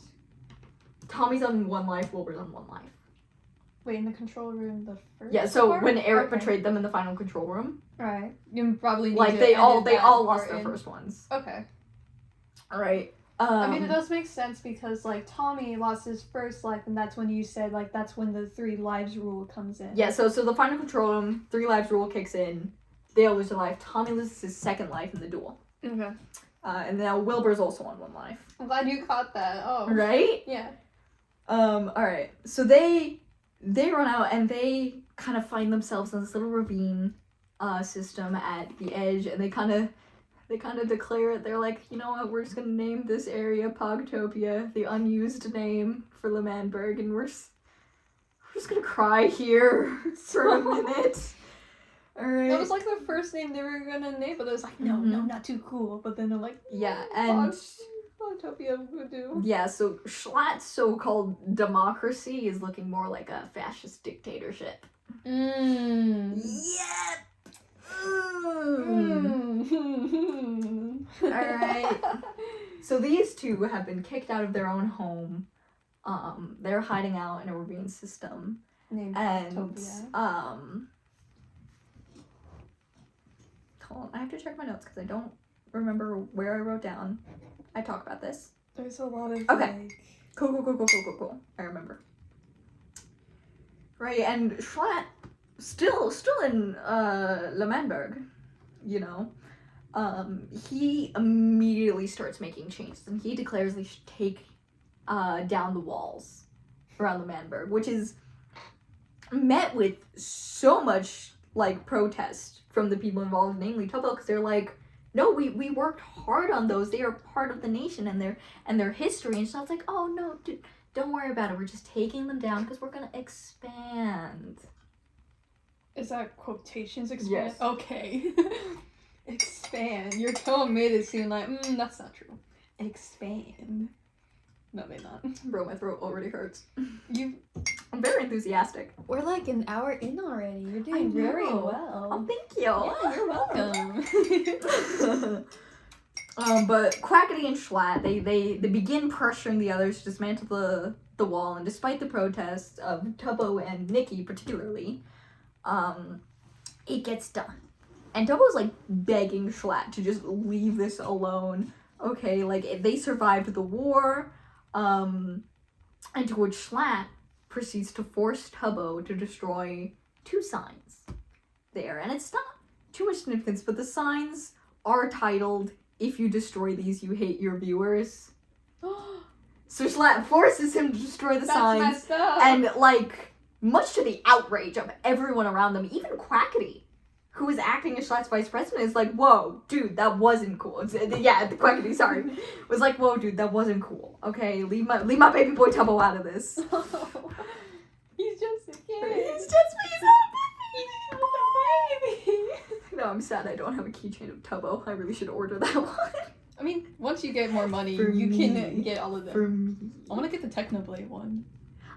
[SPEAKER 1] Tommy's on 1 life, Wilbur's on 1 life.
[SPEAKER 2] Wait, in the control room, the first
[SPEAKER 1] Yeah, so
[SPEAKER 2] part?
[SPEAKER 1] when Eric betrayed them in the final control room.
[SPEAKER 2] Right. You probably need
[SPEAKER 1] like,
[SPEAKER 2] to
[SPEAKER 1] they all
[SPEAKER 2] edit
[SPEAKER 1] lost their
[SPEAKER 2] in.
[SPEAKER 1] first ones.
[SPEAKER 2] Okay.
[SPEAKER 1] Alright.
[SPEAKER 2] I mean, it does make sense because, like, Tommy lost his first life, and that's when you said, like, that's when the 3 lives rule comes in.
[SPEAKER 1] Yeah, so the final control room, 3 lives rule kicks in. They all lose their life. Tommy loses his second life in the duel.
[SPEAKER 2] Okay.
[SPEAKER 1] And now Wilbur's also on 1 life.
[SPEAKER 2] I'm glad you caught that. Oh.
[SPEAKER 1] Right?
[SPEAKER 2] Yeah.
[SPEAKER 1] Alright. So they run out and they kind of find themselves in this little ravine system at the edge, and they kind of declare it. They're like, you know what, we're just gonna name this area Pogtopia, the unused name for L'Manberg, and we're just gonna cry here for a minute. Alright.
[SPEAKER 2] That was like the first name they were gonna name, but it was like, no, not too cool. But then they're like,
[SPEAKER 1] yeah, and
[SPEAKER 2] Pogtopia would do.
[SPEAKER 1] Yeah, so Schlatt's so-called democracy is looking more like a fascist dictatorship. Yep. Alright. So these two have been kicked out of their own home. They're hiding out in a ravine system.
[SPEAKER 2] Named
[SPEAKER 1] and
[SPEAKER 2] Topia.
[SPEAKER 1] hold on, I have to check my notes because I don't remember where I wrote down. I talk about this.
[SPEAKER 2] There's a lot of
[SPEAKER 1] Okay. Cool. I remember. Right, and Schlatt still in Lemanberg, you know. He immediately starts making changes, and he declares they should take down the walls around Lemanberg, which is met with so much like protest from the people involved, namely Tubbo, because they're like, no, we worked hard on those. They are part of the nation and their history. And so it's like, oh no, dude, don't worry about it. We're just taking them down because we're gonna expand.
[SPEAKER 2] Is that quotations expand?
[SPEAKER 1] Yes.
[SPEAKER 2] Okay. Expand. Your tone made it seem like, that's not true. Expand. No, maybe not.
[SPEAKER 1] Bro, my throat already hurts.
[SPEAKER 2] I'm
[SPEAKER 1] very enthusiastic.
[SPEAKER 2] We're like an hour in already. You're
[SPEAKER 1] I
[SPEAKER 2] doing very
[SPEAKER 1] know.
[SPEAKER 2] well.
[SPEAKER 1] Oh, thank you.
[SPEAKER 2] Yeah, you're welcome.
[SPEAKER 1] But Quackity and Schlatt, they begin pressuring the others to dismantle the wall, and despite the protests of Tubbo and Nikki particularly, it gets done. And Tubbo's like begging Schlatt to just leave this alone. Okay, like they survived the war, and to which Schlatt proceeds to force Tubbo to destroy 2 signs there. And it's not too much significance, but the signs are titled, "If you destroy these, you hate your viewers." So Schlatt forces him to destroy the signs.
[SPEAKER 2] Messed up.
[SPEAKER 1] And, like, much to the outrage of everyone around them, even Quackity, who is acting as Schlatt's vice president, is like, whoa, dude, that wasn't cool. Quackity, sorry, was like, whoa, dude, that wasn't cool. Okay, leave my baby boy Tubbo out of this.
[SPEAKER 2] He's just a kid.
[SPEAKER 1] He's just a
[SPEAKER 2] baby.
[SPEAKER 1] No, I'm sad I don't have a keychain of Tubbo. I really should order that one.
[SPEAKER 2] I mean, once you get more money,
[SPEAKER 1] For
[SPEAKER 2] you
[SPEAKER 1] me.
[SPEAKER 2] can get all of them.
[SPEAKER 1] For me.
[SPEAKER 2] I want to get the Technoblade one.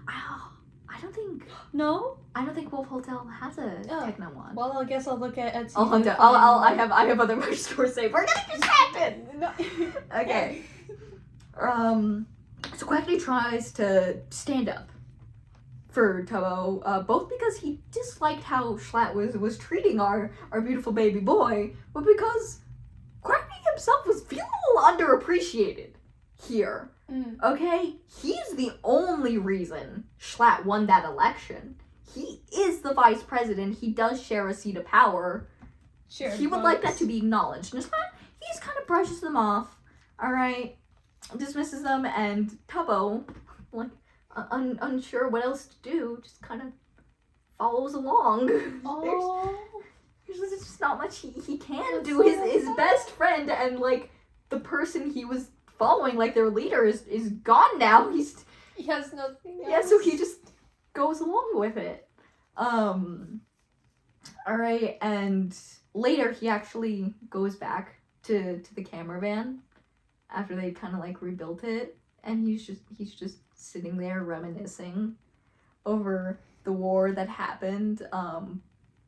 [SPEAKER 1] I don't think...
[SPEAKER 2] No?
[SPEAKER 1] I don't think Wolf Hotel has a Techno one.
[SPEAKER 2] Well, I guess I'll look at Etsy.
[SPEAKER 1] I'll hunt it. I have other merch stores say, we're getting distracted!
[SPEAKER 2] No.
[SPEAKER 1] Okay. So Quackity tries to stand up for Tubbo, both because he disliked how Schlatt was treating our beautiful baby boy, but because Quackity himself was feeling a little underappreciated here. Okay? He's the only reason Schlatt won that election. He is the vice president. He does share a seat of power.
[SPEAKER 2] Sure.
[SPEAKER 1] He would like that to be acknowledged. And Schlatt, he just kind of brushes them off. Alright? Dismisses them, and Tubbo, like, unsure what else to do, just kind of follows along.
[SPEAKER 2] Oh.
[SPEAKER 1] There's just not much he can
[SPEAKER 2] That's
[SPEAKER 1] do.
[SPEAKER 2] so
[SPEAKER 1] His
[SPEAKER 2] sad.
[SPEAKER 1] best friend and, like, the person he was following, like, their leader is gone now.
[SPEAKER 2] He has nothing else.
[SPEAKER 1] Yeah, so he just goes along with it. Alright, and later he actually goes back to the camera van after they kind of, like, rebuilt it, and he's just sitting there reminiscing over the war that happened,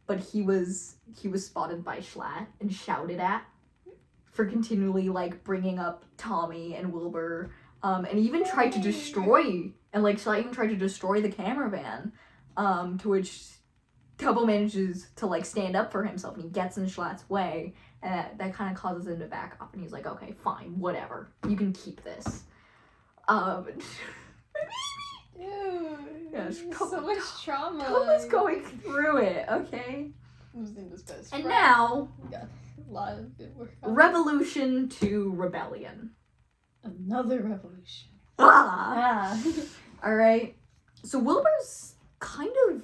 [SPEAKER 1] but he was spotted by Schlatt and shouted at for continually, like, bringing up Tommy and Wilbur, and even tried to destroy, and, like, Schlatt even tried to destroy the camera van, to which Tubbo manages to, like, stand up for himself, and he gets in Schlatt's way, and that kind of causes him to back off, and he's like, okay, fine, whatever, you can keep this.
[SPEAKER 2] Dude,
[SPEAKER 1] Yeah,
[SPEAKER 2] so much trauma.
[SPEAKER 1] Tubbo's going through it, okay?
[SPEAKER 2] Losing his best
[SPEAKER 1] And
[SPEAKER 2] friend.
[SPEAKER 1] now,
[SPEAKER 2] Yeah, a lot of it worked out.
[SPEAKER 1] revolution to rebellion.
[SPEAKER 2] Another revolution.
[SPEAKER 1] Ah! Alright, so Wilbur's kind of...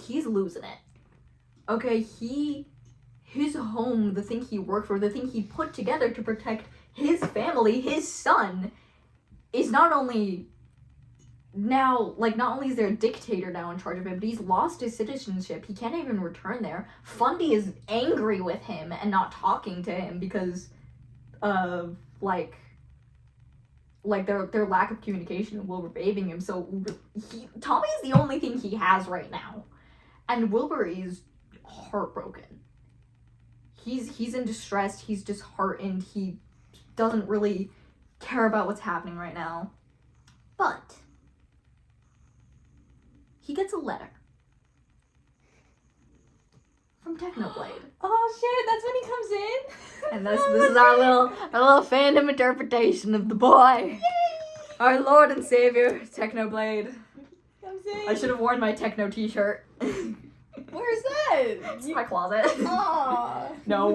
[SPEAKER 1] He's losing it. Okay, his home, the thing he worked for, the thing he put together to protect his family, his son, is not only is there a dictator now in charge of him, but he's lost his citizenship. He can't even return there. Fundy is angry with him and not talking to him because of, like their lack of communication and Wilbur bathing him. So Tommy is the only thing he has right now. And Wilbur is heartbroken. he's in distress, he's disheartened, he doesn't really care about what's happening right now. But he gets a letter from Technoblade.
[SPEAKER 2] Oh shit, that's when he comes in?
[SPEAKER 1] And this is our little fandom interpretation of the boy. Yay! Our Lord and Savior, Technoblade. I should have worn my Techno t-shirt.
[SPEAKER 2] Where's that?
[SPEAKER 1] It's in my closet.
[SPEAKER 2] Aww.
[SPEAKER 1] No,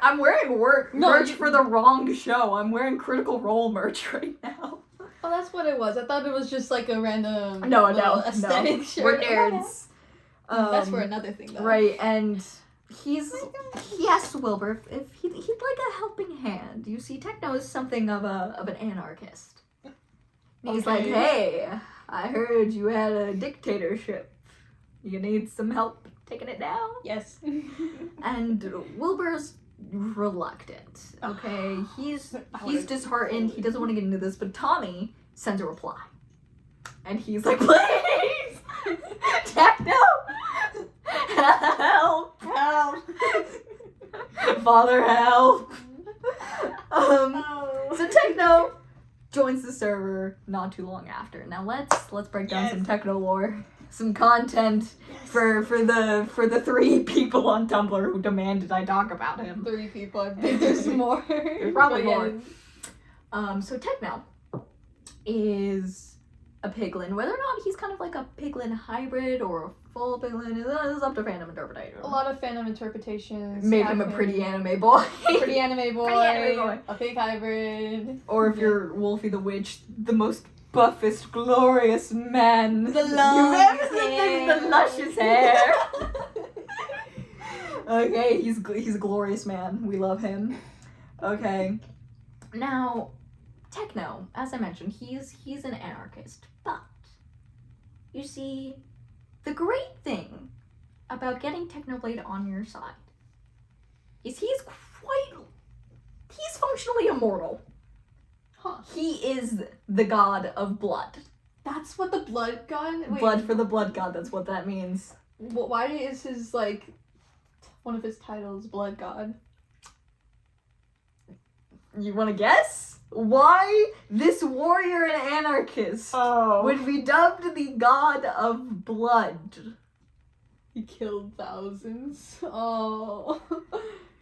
[SPEAKER 1] I'm wearing merch for the wrong show. I'm wearing Critical Role merch right now.
[SPEAKER 2] Oh, that's what it was. I thought it was just like a random aesthetic shirt.
[SPEAKER 1] We're nerds.
[SPEAKER 2] That's for another thing though.
[SPEAKER 1] Right, and he asks Wilbur if he'd like a helping hand. You see, Techno is something of an anarchist. And he's like, hey, I heard you had a dictatorship. You need some help taking it down?
[SPEAKER 2] Yes.
[SPEAKER 1] And Wilbur's reluctant. Okay, he's disheartened. He doesn't want to get into this, but Tommy sends a reply, and he's like, "Please, Techno, help, Father, help." So Techno joins the server not too long after. Now let's break down some Techno lore. Some content for the 3 people on Tumblr who demanded I talk about him.
[SPEAKER 2] 3 people. I think there's more.
[SPEAKER 1] There's probably more. So Techno is a piglin. Whether or not he's kind of like a piglin hybrid or a full piglin is up to fandom interpretation.
[SPEAKER 2] A lot of fandom interpretations.
[SPEAKER 1] Made him a pretty anime boy.
[SPEAKER 2] Pretty anime boy. A pig hybrid.
[SPEAKER 1] Or if you're Wolfie the Witch, the most buffest, glorious man
[SPEAKER 2] the
[SPEAKER 1] you've ever seen. The luscious hair. Okay, he's a glorious man. We love him. Okay, now Techno, as I mentioned, he's an anarchist, but you see, the great thing about getting Technoblade on your side is he's functionally immortal.
[SPEAKER 2] Huh.
[SPEAKER 1] He is the god of blood.
[SPEAKER 2] That's what the blood god? Wait.
[SPEAKER 1] Blood for the blood god, that's what that means.
[SPEAKER 2] Why is his, like, one of his titles blood god?
[SPEAKER 1] You wanna guess? Why this warrior and anarchist would be dubbed the god of blood?
[SPEAKER 2] He killed thousands. Oh.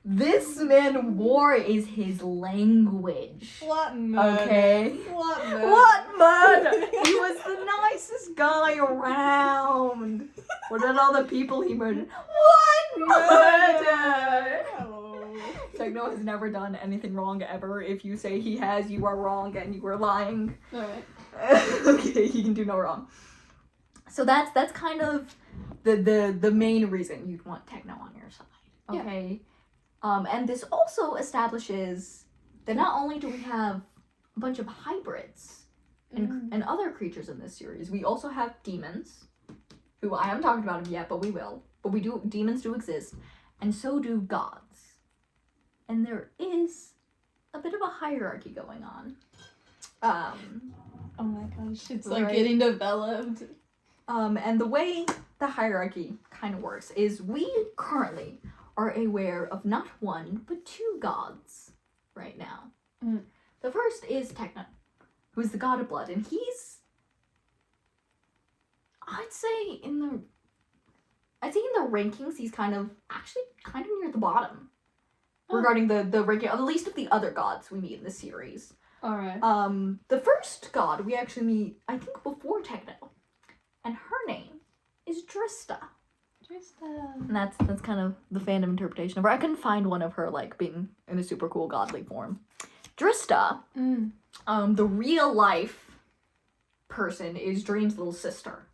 [SPEAKER 1] This man, war is his language.
[SPEAKER 2] What man?
[SPEAKER 1] Okay?
[SPEAKER 2] What man?
[SPEAKER 1] What man? He was the nicest guy around. What about all the people he murdered? What murder?
[SPEAKER 2] Oh.
[SPEAKER 1] Techno has never done anything wrong ever. If you say he has, you are wrong and you are lying.
[SPEAKER 2] Alright.
[SPEAKER 1] Okay, he can do no wrong. So that's kind of the main reason you'd want Techno on your side. Okay? Yeah. And this also establishes that not only do we have a bunch of hybrids and other creatures in this series, we also have demons, who I haven't talked about them yet, but we will. But demons do exist, and so do gods. And there is a bit of a hierarchy going on.
[SPEAKER 2] Oh my gosh, it's like getting developed.
[SPEAKER 1] And the way the hierarchy kind of works is we currently are aware of not 1, but 2 gods right now. The first is Techno, who is the god of blood, and he's, I'd say in the rankings, he's kind of near the bottom regarding the ranking, at least of the other gods we meet in the series.
[SPEAKER 2] Alright.
[SPEAKER 1] The first god we actually meet, I think, before Techno, and her name is Drista. And that's kind of the fandom interpretation of her. I couldn't find one of her, like, being in a super cool godly form. Drista, the real life person is Dream's little sister.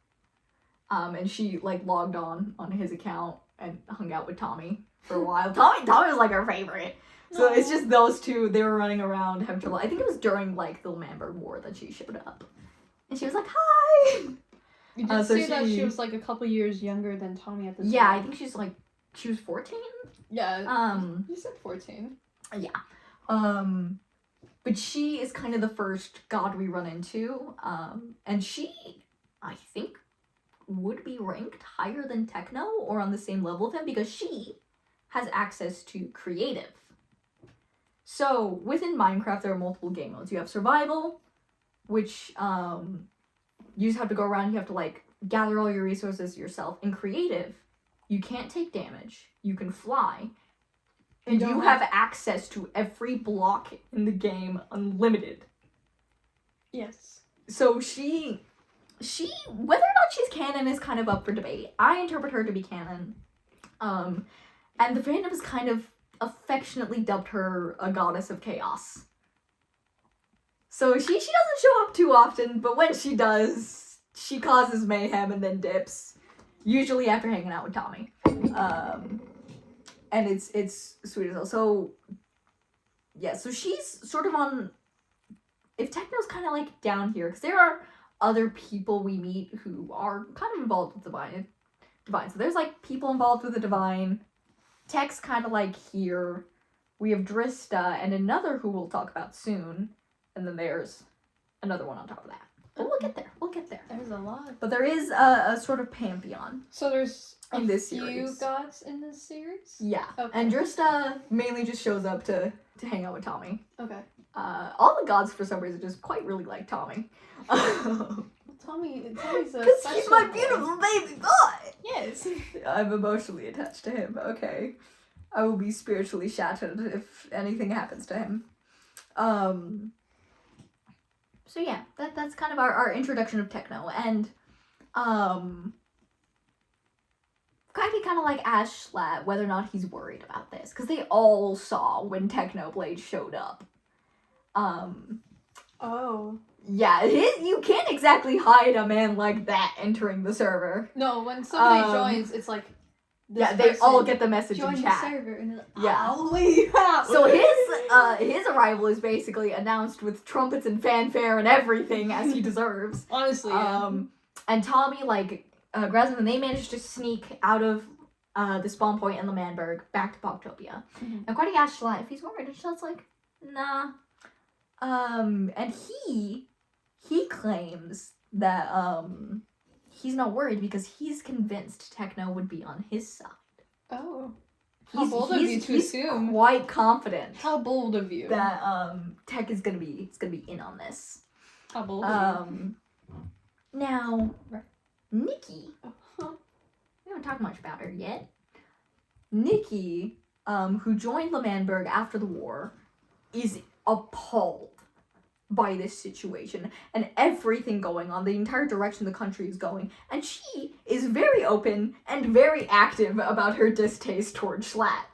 [SPEAKER 1] And she, like, logged on his account and hung out with Tommy for a while. Tommy was, like, her favorite. So it's just those two, they were running around having trouble. I think it was during, like, the Lamberg War that she showed up. And she was like, hi!
[SPEAKER 2] You did say that she was like a couple years younger than Tommy at this point.
[SPEAKER 1] Yeah, I think she was 14?
[SPEAKER 2] Yeah. You said 14.
[SPEAKER 1] Yeah. But she is kind of the first god we run into. And she, I think, would be ranked higher than Techno or on the same level with him because she has access to creative. So within Minecraft, there are multiple game modes. You have survival, which you just have to go around, you have to like gather all your resources yourself. In creative, you can't take damage, you can fly, and you have access to every block in the game unlimited.
[SPEAKER 2] Yes.
[SPEAKER 1] So she whether or not she's canon is kind of up for debate. I interpret her to be canon. And the fandom has kind of affectionately dubbed her a goddess of chaos. So she doesn't show up too often, but when she does, she causes mayhem and then dips. Usually after hanging out with Tommy. And it's sweet as hell. So yeah, so she's sort of on, if Techno's kind of like down here, because there are other people we meet who are kind of involved with Divine. So there's like people involved with the Divine. Tech's kind of like here. We have Drista and another who we'll talk about soon. And then there's another one on top of that. But we'll get there.
[SPEAKER 2] There's a lot.
[SPEAKER 1] But there is a sort of pantheon.
[SPEAKER 2] So there's
[SPEAKER 1] in this
[SPEAKER 2] few
[SPEAKER 1] series.
[SPEAKER 2] gods in this series?
[SPEAKER 1] Yeah.
[SPEAKER 2] Okay.
[SPEAKER 1] And Drista mainly just shows up to hang out with Tommy.
[SPEAKER 2] Okay.
[SPEAKER 1] All the gods for some reason just quite really like Tommy.
[SPEAKER 2] Tommy's a
[SPEAKER 1] Because he's my beautiful baby boy!
[SPEAKER 2] Yes.
[SPEAKER 1] I'm emotionally attached to him, okay. I will be spiritually shattered if anything happens to him. So yeah, that's kind of our introduction of Techno, and kind of like asked Schlatt whether or not he's worried about this, because they all saw when Technoblade showed up.
[SPEAKER 2] Oh.
[SPEAKER 1] Yeah, you can't exactly hide a man like that entering the server.
[SPEAKER 2] No, when somebody joins, it's like,
[SPEAKER 1] yeah, they all get the message in
[SPEAKER 2] join
[SPEAKER 1] chat.
[SPEAKER 2] the server, and like,
[SPEAKER 1] yeah.
[SPEAKER 2] I'll leave.
[SPEAKER 1] So his arrival is basically announced with trumpets and fanfare and everything, as he deserves.
[SPEAKER 2] Honestly, yeah.
[SPEAKER 1] And Tommy, like, grabs him, and they manage to sneak out of the spawn point in Lemanberg back to Pogtopia.
[SPEAKER 2] Mm-hmm.
[SPEAKER 1] And Quetty asks Schlatt if he's worried, and Schlatt's like, nah. And he claims that he's not worried because he's convinced Techno would be on his side.
[SPEAKER 2] Oh. How bold of you to assume.
[SPEAKER 1] He's quite confident.
[SPEAKER 2] How bold of you.
[SPEAKER 1] That Tech is gonna be in on this.
[SPEAKER 2] How bold of you.
[SPEAKER 1] Now, Nikki. We don't talk much about her yet. Nikki, who joined Lemanberg after the war, is appalled by this situation and everything going on, the entire direction the country is going, and she is very open and very active about her distaste toward Schlatt.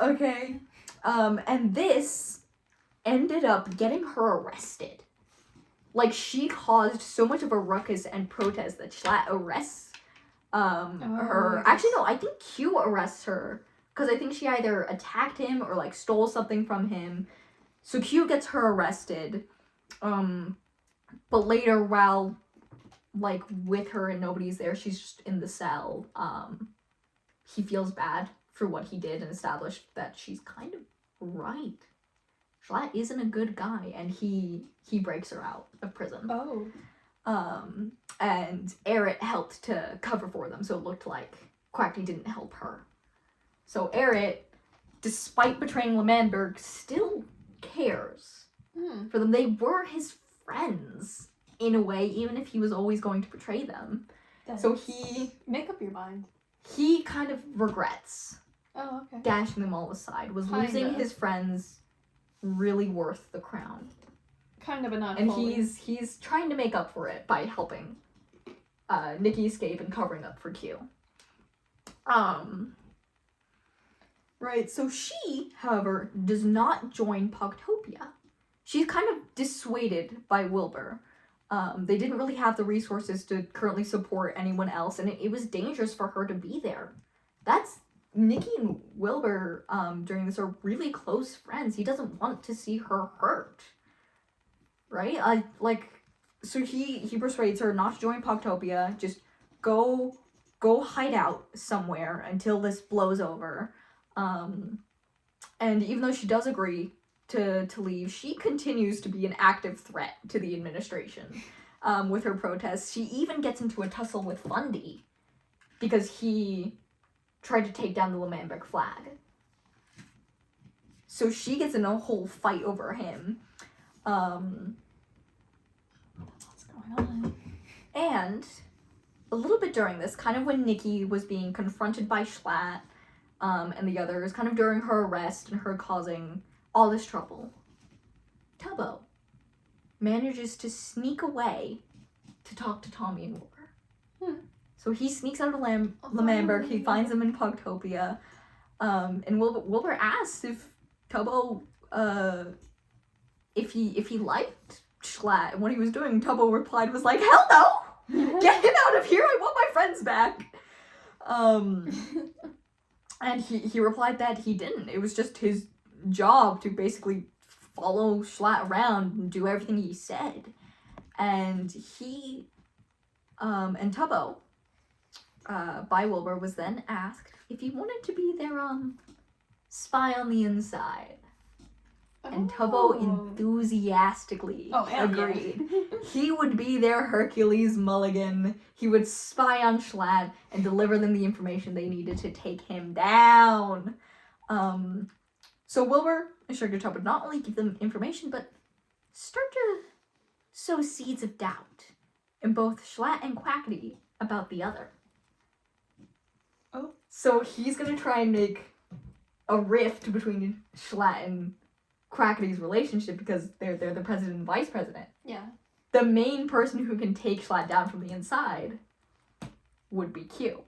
[SPEAKER 1] Okay? And this ended up getting her arrested. Like, she caused so much of a ruckus and protest that Schlatt arrests her. Actually, no, I think Q arrests her, because I think she either attacked him or, like, stole something from him. So Q gets her arrested, but later, while, like, with her and nobody's there, she's just in the cell, he feels bad for what he did and established that she's kind of right. Schlatt isn't a good guy, and he breaks her out of prison.
[SPEAKER 2] Oh.
[SPEAKER 1] And Eret helped to cover for them, so it looked like Quackly didn't help her. So Eret, despite betraying Lemanberg, still cares for them. They were his friends in a way, even if he was always going to betray them. So he
[SPEAKER 2] make up your mind.
[SPEAKER 1] He kind of regrets dashing them all aside. Was losing his friends really worth the crown?
[SPEAKER 2] Kind of, but not
[SPEAKER 1] and
[SPEAKER 2] fully.
[SPEAKER 1] He's trying to make up for it by helping Nikki escape and covering up for Q. Right, so she, however, does not join Pogtopia. She's kind of dissuaded by Wilbur. They didn't really have the resources to currently support anyone else, and it was dangerous for her to be there. Nikki and Wilbur, during this, are really close friends. He doesn't want to see her hurt. Right? So he persuades her not to join Pogtopia, just go hide out somewhere until this blows over. And even though she does agree to leave, she continues to be an active threat to the administration with her protests. She even gets into a tussle with Fundy because he tried to take down the LoganBerry flag. So she gets in a whole fight over him.
[SPEAKER 2] What's going on?
[SPEAKER 1] And a little bit during this, kind of when Nikki was being confronted by Schlatt and the others, kind of during her arrest and her causing all this trouble, Tubbo manages to sneak away to talk to Tommy and Wilbur. So he sneaks out of LoganBerry, he finds him in Pogtopia, and Wilbur asks if Tubbo, if he liked Schlatt and what he was doing. Tubbo replied, was like, hell no! Get him out of here, I want my friends back! And he replied that he didn't. It was just his job to basically follow Schlatt around and do everything he said. And he, and Tubbo, by Wilbur, was then asked if he wanted to be their, spy on the inside. And Tubbo enthusiastically agreed.
[SPEAKER 2] Yeah.
[SPEAKER 1] He would be their Hercules Mulligan. He would spy on Schlatt and deliver them the information they needed to take him down. So Wilbur instructed Tubbo to not only give them information, but start to sow seeds of doubt in both Schlatt and Quackity about the other.
[SPEAKER 2] Oh.
[SPEAKER 1] So he's gonna try and make a rift between Schlatt and Quackity's relationship because they're the president and vice president.
[SPEAKER 2] Yeah.
[SPEAKER 1] The main person who can take Schlatt down from the inside would be Q.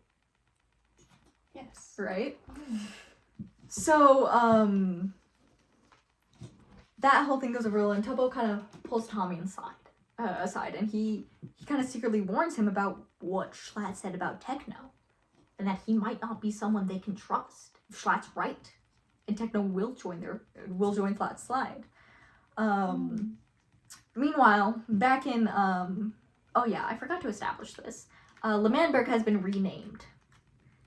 [SPEAKER 2] Yes.
[SPEAKER 1] Right? So, that whole thing goes over and Tubbo kind of pulls Tommy aside, and he kind of secretly warns him about what Schlatt said about Techno, and that he might not be someone they can trust. If Schlatt's right, and Techno will join Schlatt's slide. Meanwhile, back in oh yeah, I forgot to establish this. LoganBerry has been renamed.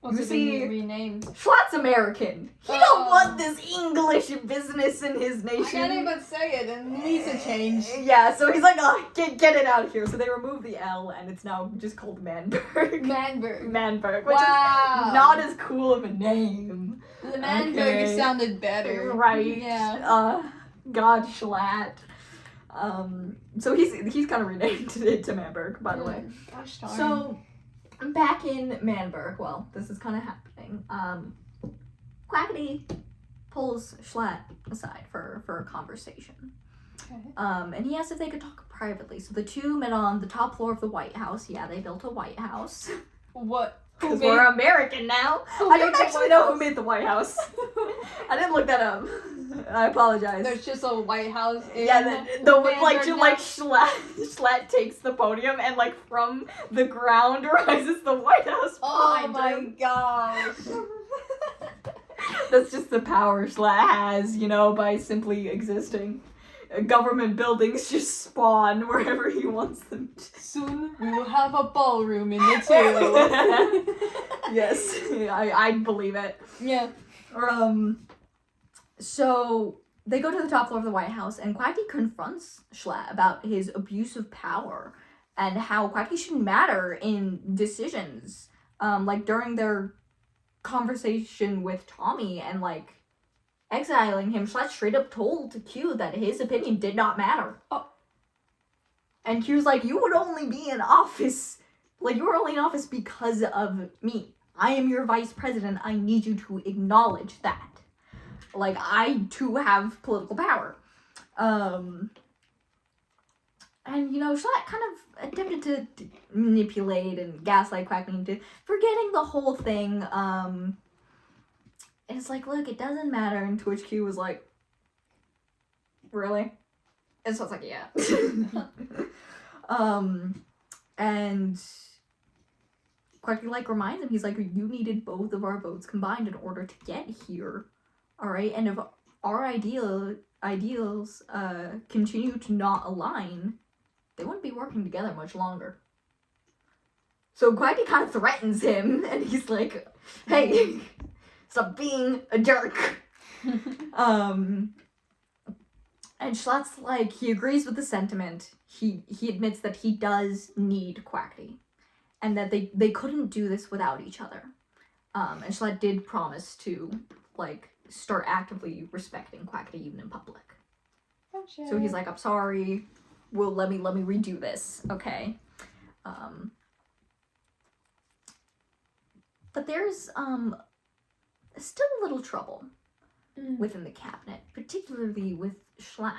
[SPEAKER 2] What's it been renamed?
[SPEAKER 1] Schlatt's American. He don't want this English business in his nation.
[SPEAKER 2] I can't even say it, and it needs a change.
[SPEAKER 1] Yeah, so he's like, oh, get it out of here. So they removed the L, and it's now just called Manberg. Manberg, which is not as cool of a name.
[SPEAKER 2] The Manberg sounded better.
[SPEAKER 1] Right.
[SPEAKER 2] Yeah.
[SPEAKER 1] God Schlatt. So he's kind of renamed to Manberg, by the way.
[SPEAKER 2] Gosh darn.
[SPEAKER 1] So back in Manberg, well, this is kind of happening. Quackity pulls Schlatt aside for a conversation.
[SPEAKER 2] Okay.
[SPEAKER 1] And he asked if they could talk privately. So the two met on the top floor of the White House. Yeah, they built a White House.
[SPEAKER 2] What?
[SPEAKER 1] Because we're American now. I don't actually know who made the White House. I didn't look that up. I apologize.
[SPEAKER 2] There's just a White House in
[SPEAKER 1] Schlatt takes the podium and like from the ground rises the White House behind him.
[SPEAKER 2] Gosh.
[SPEAKER 1] That's just the power Schlatt has, by simply existing. Government buildings just spawn wherever he wants them to.
[SPEAKER 2] Soon we will have a ballroom in it too.
[SPEAKER 1] Yes, I believe it.
[SPEAKER 2] Yeah.
[SPEAKER 1] So they go to the top floor of the White House, and Quacky confronts Schlatt about his abuse of power and how Quacky shouldn't matter in decisions. Like during their conversation with Tommy and like exiling him, Schlatt straight up told Q that his opinion did not matter.
[SPEAKER 2] Oh.
[SPEAKER 1] And Q's like, you would only be in office, you were only in office because of me. I am your vice president. I need you to acknowledge that. I too have political power. And, Schlatt kind of attempted to manipulate and gaslight Quackity into forgetting the whole thing. And it's like, look, it doesn't matter. And to which Q was like, really? And so it's like, yeah. And Quacky, reminds him, he's like, you needed both of our votes combined in order to get here. All right, and if our ideals continue to not align, they wouldn't be working together much longer. So Quacky kind of threatens him, and he's like, hey, stop being a jerk. And Schlatt's like, he agrees with the sentiment. He admits that he does need Quacky, and that they couldn't do this without each other. And Schlatt did promise to, like, start actively respecting Quackity even in public.
[SPEAKER 2] Oh, shit.
[SPEAKER 1] So he's like, I'm sorry, let me redo this, okay? But there's, still a little trouble within the cabinet, particularly with Schlatt.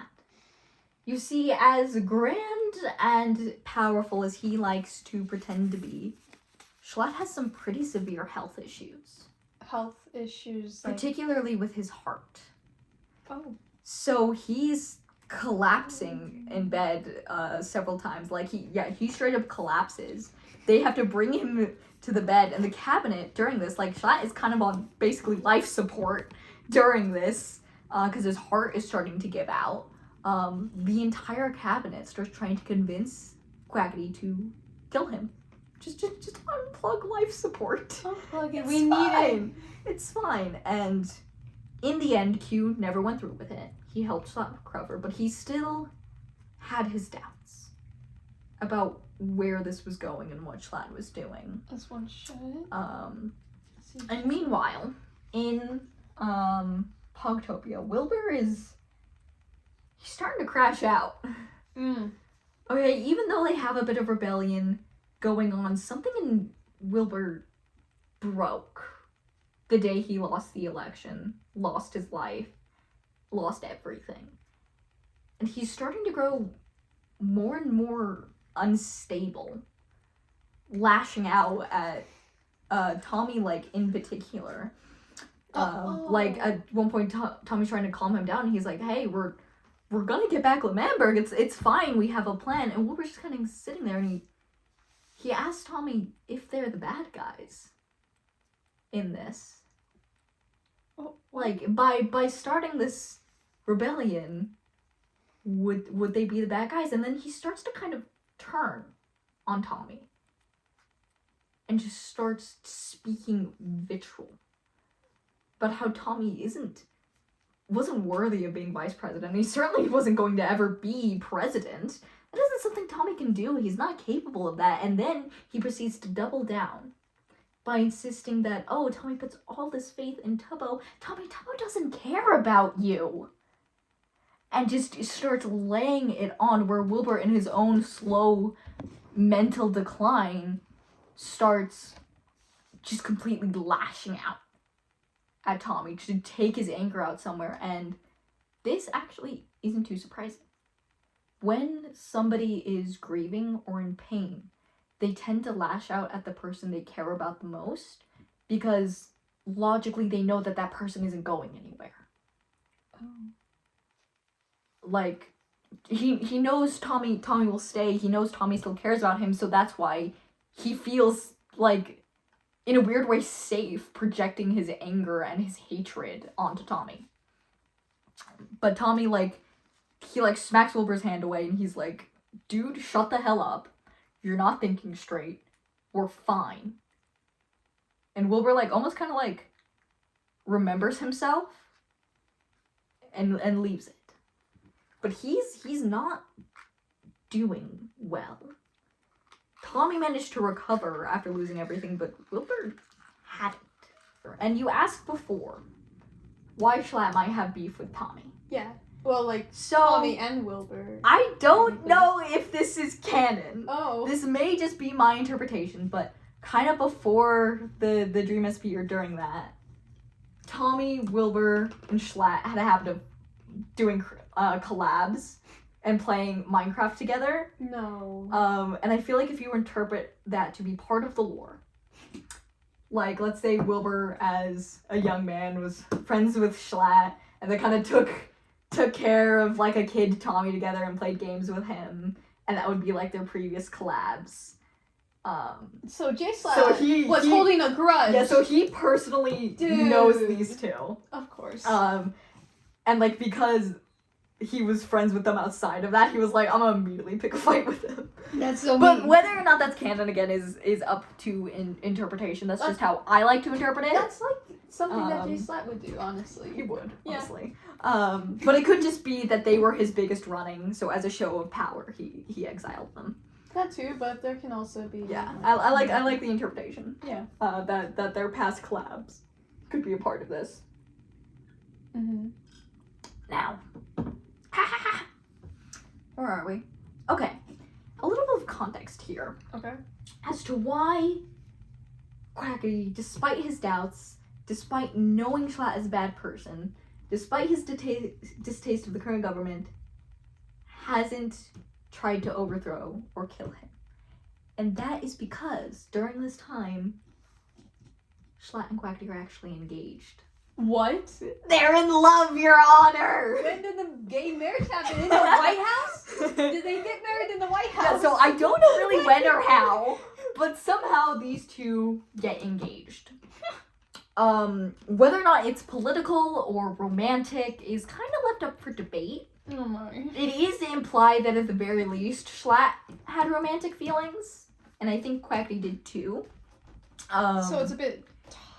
[SPEAKER 1] You see, as grand and powerful as he likes to pretend to be, Schlatt has some pretty severe health issues.
[SPEAKER 2] Health issues?
[SPEAKER 1] Particularly with his heart.
[SPEAKER 2] Oh.
[SPEAKER 1] So he's collapsing in bed several times. Like, he straight up collapses. They have to bring him to the bed, and the cabinet during this, like, Schlatt is kind of on basically life support during this, because his heart is starting to give out. The entire cabinet starts trying to convince Quackity to kill him. Just unplug life support.
[SPEAKER 2] Unplug it.
[SPEAKER 1] We need it. It's fine. And in the end, Q never went through with it. He helped Schlatt recover, but he still had his doubts about where this was going and what Schlatt was doing.
[SPEAKER 2] As one should.
[SPEAKER 1] And meanwhile, in Pogtopia, Wilbur he's starting to crash out. Okay, even though they have a bit of rebellion going on, something in Wilbur broke the day he lost the election, lost his life, lost everything. And he's starting to grow more and more unstable, lashing out at Tommy, like, in particular. Like, at one point, Tommy's trying to calm him down, and he's like, hey, we're gonna get back L'Manberg, it's fine, we have a plan. And Wilbur's just kind of sitting there, and he asks Tommy if they're the bad guys in this. Like, by starting this rebellion, would they be the bad guys? And then he starts to kind of turn on Tommy and just starts speaking vitriol about how Tommy wasn't worthy of being vice president. He certainly wasn't going to ever be president. That isn't something Tommy can do. He's not capable of that. And then he proceeds to double down by insisting that, oh, Tommy puts all this faith in Tubbo. Tommy doesn't care about you. And just starts laying it on, where Wilbur, in his own slow mental decline, starts just completely lashing out at Tommy to take his anger out somewhere. And this actually isn't too surprising. When somebody is grieving or in pain, they tend to lash out at the person they care about the most, because logically they know that that person isn't going anywhere. Like, he knows Tommy will stay. He knows Tommy still cares about him, so that's why he feels, like, in a weird way, safe projecting his anger and his hatred onto Tommy. But Tommy, like, he, like, smacks Wilbur's hand away, and he's like, dude, shut the hell up. You're not thinking straight. We're fine. And Wilbur, like, almost kind of, like, remembers himself and leaves it. But he's not doing well. Tommy managed to recover after losing everything, but Wilbur hadn't. And you asked before why Schlatt might have beef with Tommy.
[SPEAKER 2] Yeah. Well, like,
[SPEAKER 1] so,
[SPEAKER 2] Tommy and Wilbur.
[SPEAKER 1] I don't know if this is canon.
[SPEAKER 2] Oh.
[SPEAKER 1] This may just be my interpretation, but kind of before the Dream SP or during that, Tommy, Wilbur, and Schlatt had a habit of doing collabs and playing Minecraft together.
[SPEAKER 2] No.
[SPEAKER 1] And I feel like if you interpret that to be part of the lore, like, let's say Wilbur as a young man was friends with Schlatt, and they kind of took care of, like, a kid Tommy together and played games with him, and that would be, like, their previous collabs.
[SPEAKER 2] So J Schlatt was holding a grudge.
[SPEAKER 1] Yeah, so he personally knows these two.
[SPEAKER 2] Of course.
[SPEAKER 1] And, like, because he was friends with them outside of that, he was like, I'm gonna immediately pick a fight with him.
[SPEAKER 2] That's so
[SPEAKER 1] But
[SPEAKER 2] mean.
[SPEAKER 1] whether or not that's canon, again, is up to interpretation. That's just how I like to interpret it.
[SPEAKER 2] That's, like, something that J Schlatt would do, honestly.
[SPEAKER 1] He would,
[SPEAKER 2] yeah.
[SPEAKER 1] honestly. But it could just be that they were his biggest running, so as a show of power, he exiled them.
[SPEAKER 2] That too, but there can also be.
[SPEAKER 1] Yeah, I like the interpretation.
[SPEAKER 2] Yeah.
[SPEAKER 1] That their past collabs could be a part of this.
[SPEAKER 2] Mhm.
[SPEAKER 1] Now, where are we? Okay, a little bit of context here.
[SPEAKER 2] Okay.
[SPEAKER 1] As to why Quacky, despite his doubts, despite knowing Schlatt is a bad person, despite his distaste of the current government, hasn't tried to overthrow or kill him. And that is because during this time, Schlatt and Quacky are actually engaged.
[SPEAKER 2] What?
[SPEAKER 1] They're in love, Your Honor!
[SPEAKER 2] When did the gay marriage happen? In the White House? Did they get married in the White House?
[SPEAKER 1] Yeah, so I don't know really when or how, but somehow these two get engaged. Whether or not it's political or romantic is kind of left up for debate.
[SPEAKER 2] Oh my.
[SPEAKER 1] It is implied that at the very least, Schlatt had romantic feelings, and I think Quacky did too.
[SPEAKER 2] So it's a bit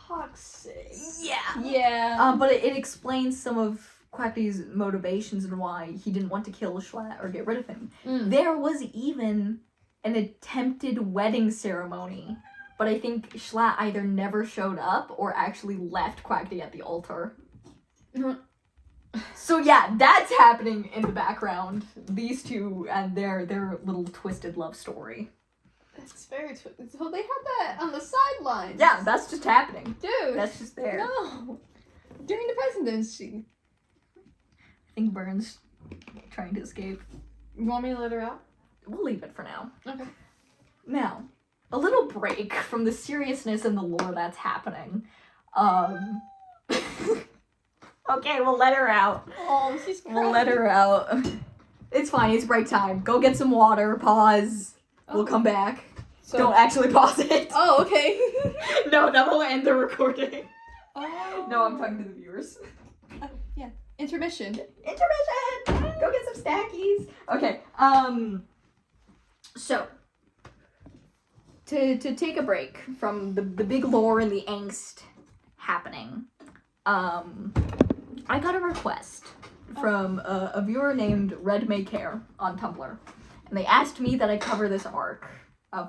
[SPEAKER 2] toxic.
[SPEAKER 1] Yeah.
[SPEAKER 2] Yeah.
[SPEAKER 1] But it explains some of Quacky's motivations and why he didn't want to kill Schlatt or get rid of him. There was even an attempted wedding ceremony, but I think Schlatt either never showed up or actually left Quacky at the altar. So yeah, that's happening in the background. These two and their little twisted love story.
[SPEAKER 2] That's very so they had that on the sidelines.
[SPEAKER 1] Yeah, that's just happening.
[SPEAKER 2] Dude.
[SPEAKER 1] That's just there.
[SPEAKER 2] No. During the presidency.
[SPEAKER 1] I think Burns trying to escape.
[SPEAKER 2] You want me to let her out?
[SPEAKER 1] We'll leave it for now.
[SPEAKER 2] Okay.
[SPEAKER 1] Now, a little break from the seriousness and the lore that's happening. Okay, we'll let her out.
[SPEAKER 2] Oh, she's crying.
[SPEAKER 1] We'll let her out. It's fine, it's break time. Go get some water, pause. We'll come back.
[SPEAKER 2] So,
[SPEAKER 1] Don't actually pause it.
[SPEAKER 2] Oh, okay.
[SPEAKER 1] No, that will end the recording.
[SPEAKER 2] Oh.
[SPEAKER 1] No, I'm talking to the viewers.
[SPEAKER 2] Yeah. Intermission.
[SPEAKER 1] Intermission! Go get some stackies. Okay, so, to take a break from the big lore and the angst happening, I got a request from a viewer named Red May Care on Tumblr, and they asked me that I cover this arc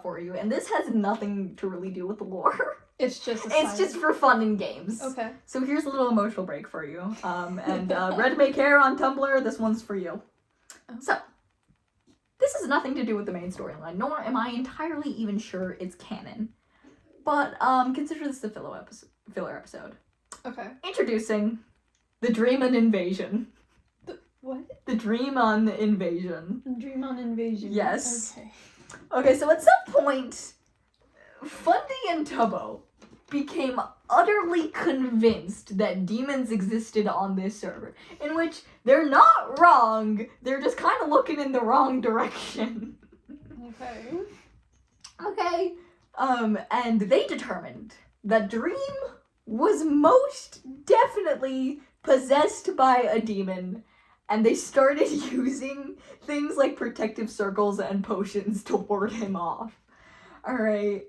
[SPEAKER 1] for you, and this has nothing to really do with the lore.
[SPEAKER 2] It's just
[SPEAKER 1] It's just for fun and games.
[SPEAKER 2] Okay.
[SPEAKER 1] So here's a little emotional break for you. And Red May Care on Tumblr, this one's for you.
[SPEAKER 2] Oh.
[SPEAKER 1] So, this has nothing to do with the main storyline, nor am I entirely even sure it's canon. But consider this the filler episode.
[SPEAKER 2] Okay.
[SPEAKER 1] Introducing the Dreamon Invasion.
[SPEAKER 2] What?
[SPEAKER 1] The Dreamon Invasion.
[SPEAKER 2] Dreamon Invasion.
[SPEAKER 1] Yes.
[SPEAKER 2] Okay.
[SPEAKER 1] Okay, so at some point, Fundy and Tubbo became utterly convinced that demons existed on this server, in which they're not wrong, they're just kind of looking in the wrong direction.
[SPEAKER 2] Okay.
[SPEAKER 1] Okay, and they determined that Dream was most definitely possessed by a demon, and they started using things like protective circles and potions to ward him off. Alright.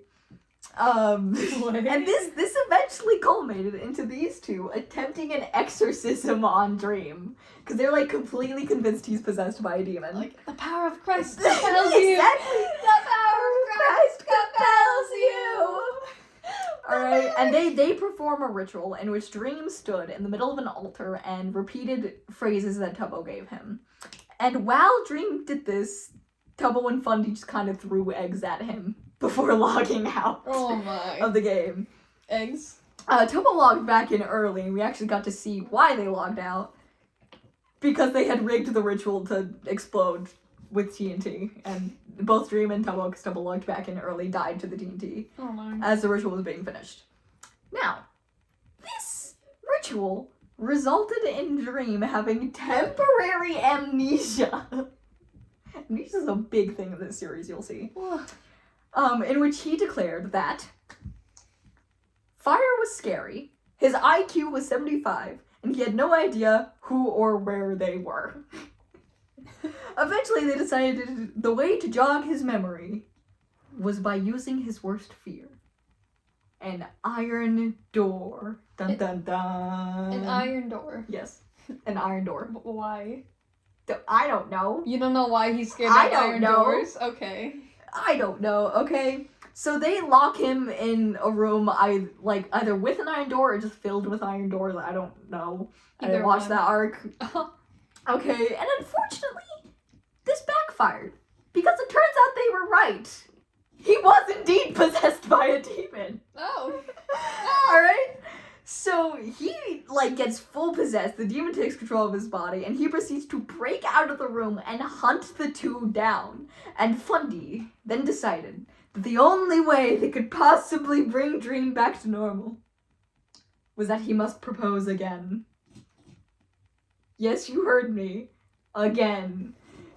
[SPEAKER 1] And this eventually culminated into these two attempting an exorcism on Dream. Because they're like completely convinced he's possessed by a demon.
[SPEAKER 2] Like, the power of Christ compels you!
[SPEAKER 1] Exactly! The power of Christ compels you! Alright, and they perform a ritual in which Dream stood in the middle of an altar and repeated phrases that Tubbo gave him. And while Dream did this, Tubbo and Fundy just kind of threw eggs at him before logging out of the game.
[SPEAKER 2] Eggs?
[SPEAKER 1] Tubbo logged back in early, and we actually got to see why they logged out. Because they had rigged the ritual to explode with TNT, and both Dream and Tubbo, because Tubbo logged back in early, died to the TNT as the ritual was being finished. Now, this ritual resulted in Dream having temporary amnesia. Amnesia is a big thing in this series, you'll see. In which he declared that fire was scary, his IQ was 75, and he had no idea who or where they were. Eventually, they decided the way to jog his memory was by using his worst fear. An iron door. Dun dun dun.
[SPEAKER 2] An iron door?
[SPEAKER 1] Yes, an iron door.
[SPEAKER 2] Why?
[SPEAKER 1] I don't know.
[SPEAKER 2] You don't know why he's scared
[SPEAKER 1] I
[SPEAKER 2] of
[SPEAKER 1] don't
[SPEAKER 2] iron
[SPEAKER 1] know.
[SPEAKER 2] doors? Okay.
[SPEAKER 1] I don't know, okay? So they lock him in a room, either with an iron door or just filled with iron doors. I don't know. I didn't watch that arc. Okay, and unfortunately, this backfired. Because it turns out they were right. He was indeed possessed by a demon.
[SPEAKER 2] Oh.
[SPEAKER 1] Alright? So he, gets full possessed. The demon takes control of his body, and he proceeds to break out of the room and hunt the two down. And Fundy then decided that the only way they could possibly bring Dream back to normal was that he must propose again. Yes, you heard me. Again.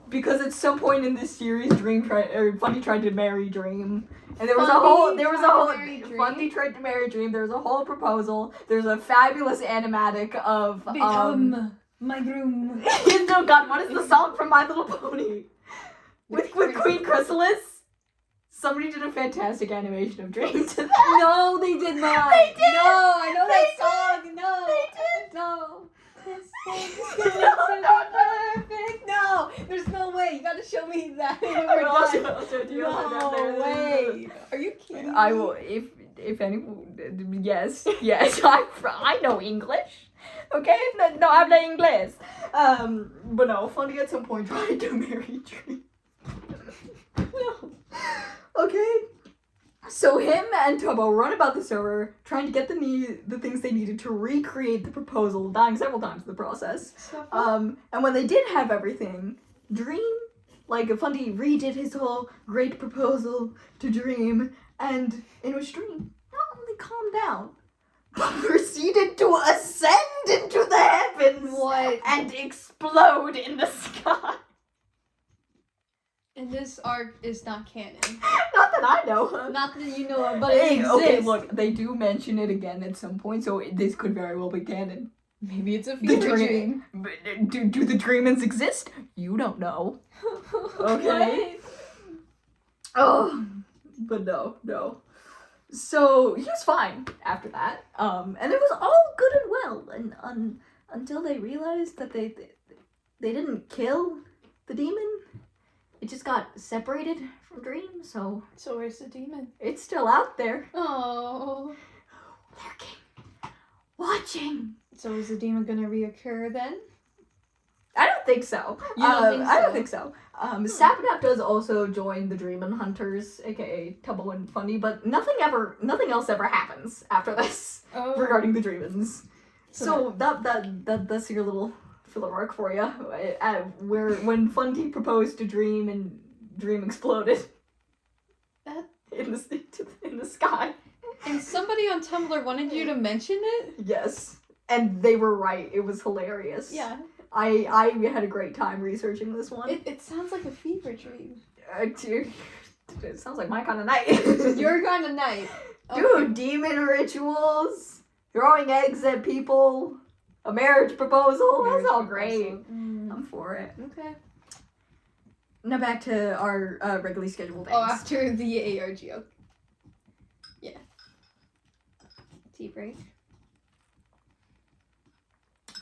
[SPEAKER 1] Because at some point in this series, Fundy tried to marry Dream, and Fundy tried to marry Dream. There was a whole proposal. There's a fabulous animatic of
[SPEAKER 2] Become my groom.
[SPEAKER 1] Oh God, what is the song from My Little Pony? With Queen Chrysalis. Somebody did a fantastic animation of Dream to that.
[SPEAKER 2] No, they did not.
[SPEAKER 1] They did.
[SPEAKER 2] No, I know that song.
[SPEAKER 1] Did.
[SPEAKER 2] No,
[SPEAKER 1] they did.
[SPEAKER 2] No.
[SPEAKER 1] No.
[SPEAKER 2] Perfect. No, there's no way. You gotta show me that.
[SPEAKER 1] I'll show it to you.
[SPEAKER 2] No way. Are you kidding me?
[SPEAKER 1] I will, if anyone, yes, I know English. Okay, no habla inglés. But no, Fundy at some point tried to marry Dream. No. Okay. So him and Tobo run about the server, trying to get the things they needed to recreate the proposal, dying several times in the process. And when they did have everything, Dream, Fundy redid his whole great proposal to Dream, and in which Dream not only calmed down, but proceeded to ascend into the heavens.
[SPEAKER 2] What?
[SPEAKER 1] And explode in the sky.
[SPEAKER 2] And this arc is not canon.
[SPEAKER 1] Not that I know of.
[SPEAKER 2] Not that you know of, but it exists.
[SPEAKER 1] Okay, look, they do mention it again at some point, so this could very well be canon.
[SPEAKER 2] Maybe it's a fever dream.
[SPEAKER 1] Do the Dreamons exist? You don't know. Okay? Oh, but no. So, he was fine after that. And it was all good and well, and until they realized that they didn't kill the demon. It just got separated from Dream, so...
[SPEAKER 2] So where's the demon?
[SPEAKER 1] It's still out there.
[SPEAKER 2] Oh.
[SPEAKER 1] Lurking. Watching.
[SPEAKER 2] So is the demon gonna reoccur then?
[SPEAKER 1] I don't think so.
[SPEAKER 2] You don't think so?
[SPEAKER 1] I don't think so. Sapnap does also join the Dreamon Hunters, aka Tubbo and Fundy, but nothing else ever happens after this regarding the Dreamons. So that's your little filler arc for you, where when Fundy proposed to Dream and Dream exploded in the sky.
[SPEAKER 2] And somebody on Tumblr wanted you to mention it?
[SPEAKER 1] Yes, and they were right. It was hilarious.
[SPEAKER 2] Yeah.
[SPEAKER 1] I had a great time researching this one.
[SPEAKER 2] It sounds like a fever dream.
[SPEAKER 1] It sounds like my kind of night.
[SPEAKER 2] Your kind of night. Okay.
[SPEAKER 1] Dude, demon rituals, throwing eggs at people. A marriage proposal. That's all great. I'm for it.
[SPEAKER 2] Okay.
[SPEAKER 1] Now back to our regularly scheduled things.
[SPEAKER 2] Oh, after the ARG. Yeah. Tea break.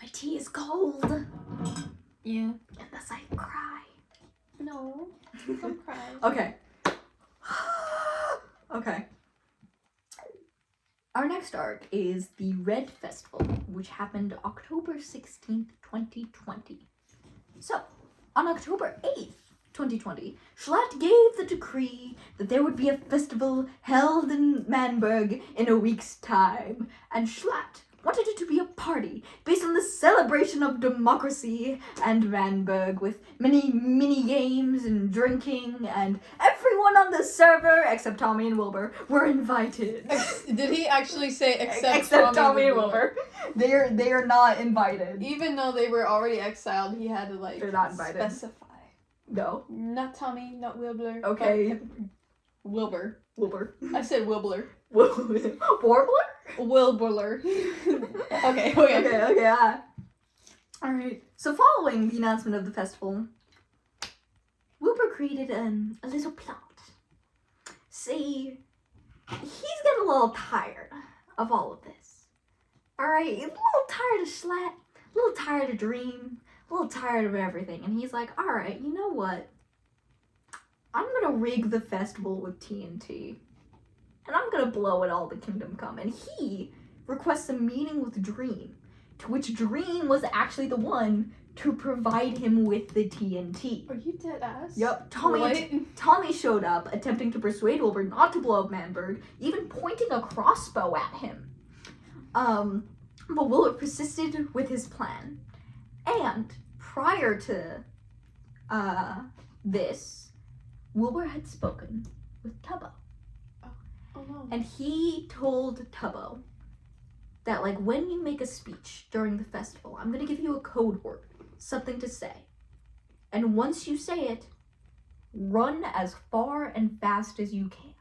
[SPEAKER 1] My tea is cold.
[SPEAKER 2] Yeah.
[SPEAKER 1] And thus I cry.
[SPEAKER 2] No. Don't cry.
[SPEAKER 1] Okay. Okay. Our next arc is the Red Festival, which happened October 16th, 2020. So, on October 8th, 2020, Schlatt gave the decree that there would be a festival held in Manburg in a week's time, and Schlatt wanted it to be a party based on the celebration of democracy and Manburg, with many mini-games and drinking, and everyone on the server, except Tommy and Wilbur, were invited.
[SPEAKER 2] Did he actually say
[SPEAKER 1] except Tommy and Wilbur? They are not invited.
[SPEAKER 2] Even though they were already exiled, he had to
[SPEAKER 1] They're not invited.
[SPEAKER 2] specify.
[SPEAKER 1] No.
[SPEAKER 2] Not Tommy, not Wilbur.
[SPEAKER 1] Okay.
[SPEAKER 2] Wilbur.
[SPEAKER 1] Wilbur.
[SPEAKER 2] I said Wilbur.
[SPEAKER 1] Warbler?
[SPEAKER 2] Wilbur. Okay.
[SPEAKER 1] Alright. So following the announcement of the festival, Wilbur created a little plot. See, he's getting a little tired of all of this. Alright, he's a little tired of Schlatt, a little tired of Dream, a little tired of everything. And he's like, alright, you know what? I'm gonna rig the festival with TNT. And I'm gonna blow it all the kingdom come. And he requests a meeting with Dream, to which Dream was actually the one to provide him with the TNT.
[SPEAKER 2] Are you dead ass?
[SPEAKER 1] Yep. Tommy showed up, attempting to persuade Wilbur not to blow up Manberg, even pointing a crossbow at him. But Wilbur persisted with his plan. And prior to this, Wilbur had spoken with Tubbo.
[SPEAKER 2] Oh no.
[SPEAKER 1] And he told Tubbo that, like, when you make a speech during the festival, I'm gonna give you a code word, something to say. And once you say it, run as far and fast as you can.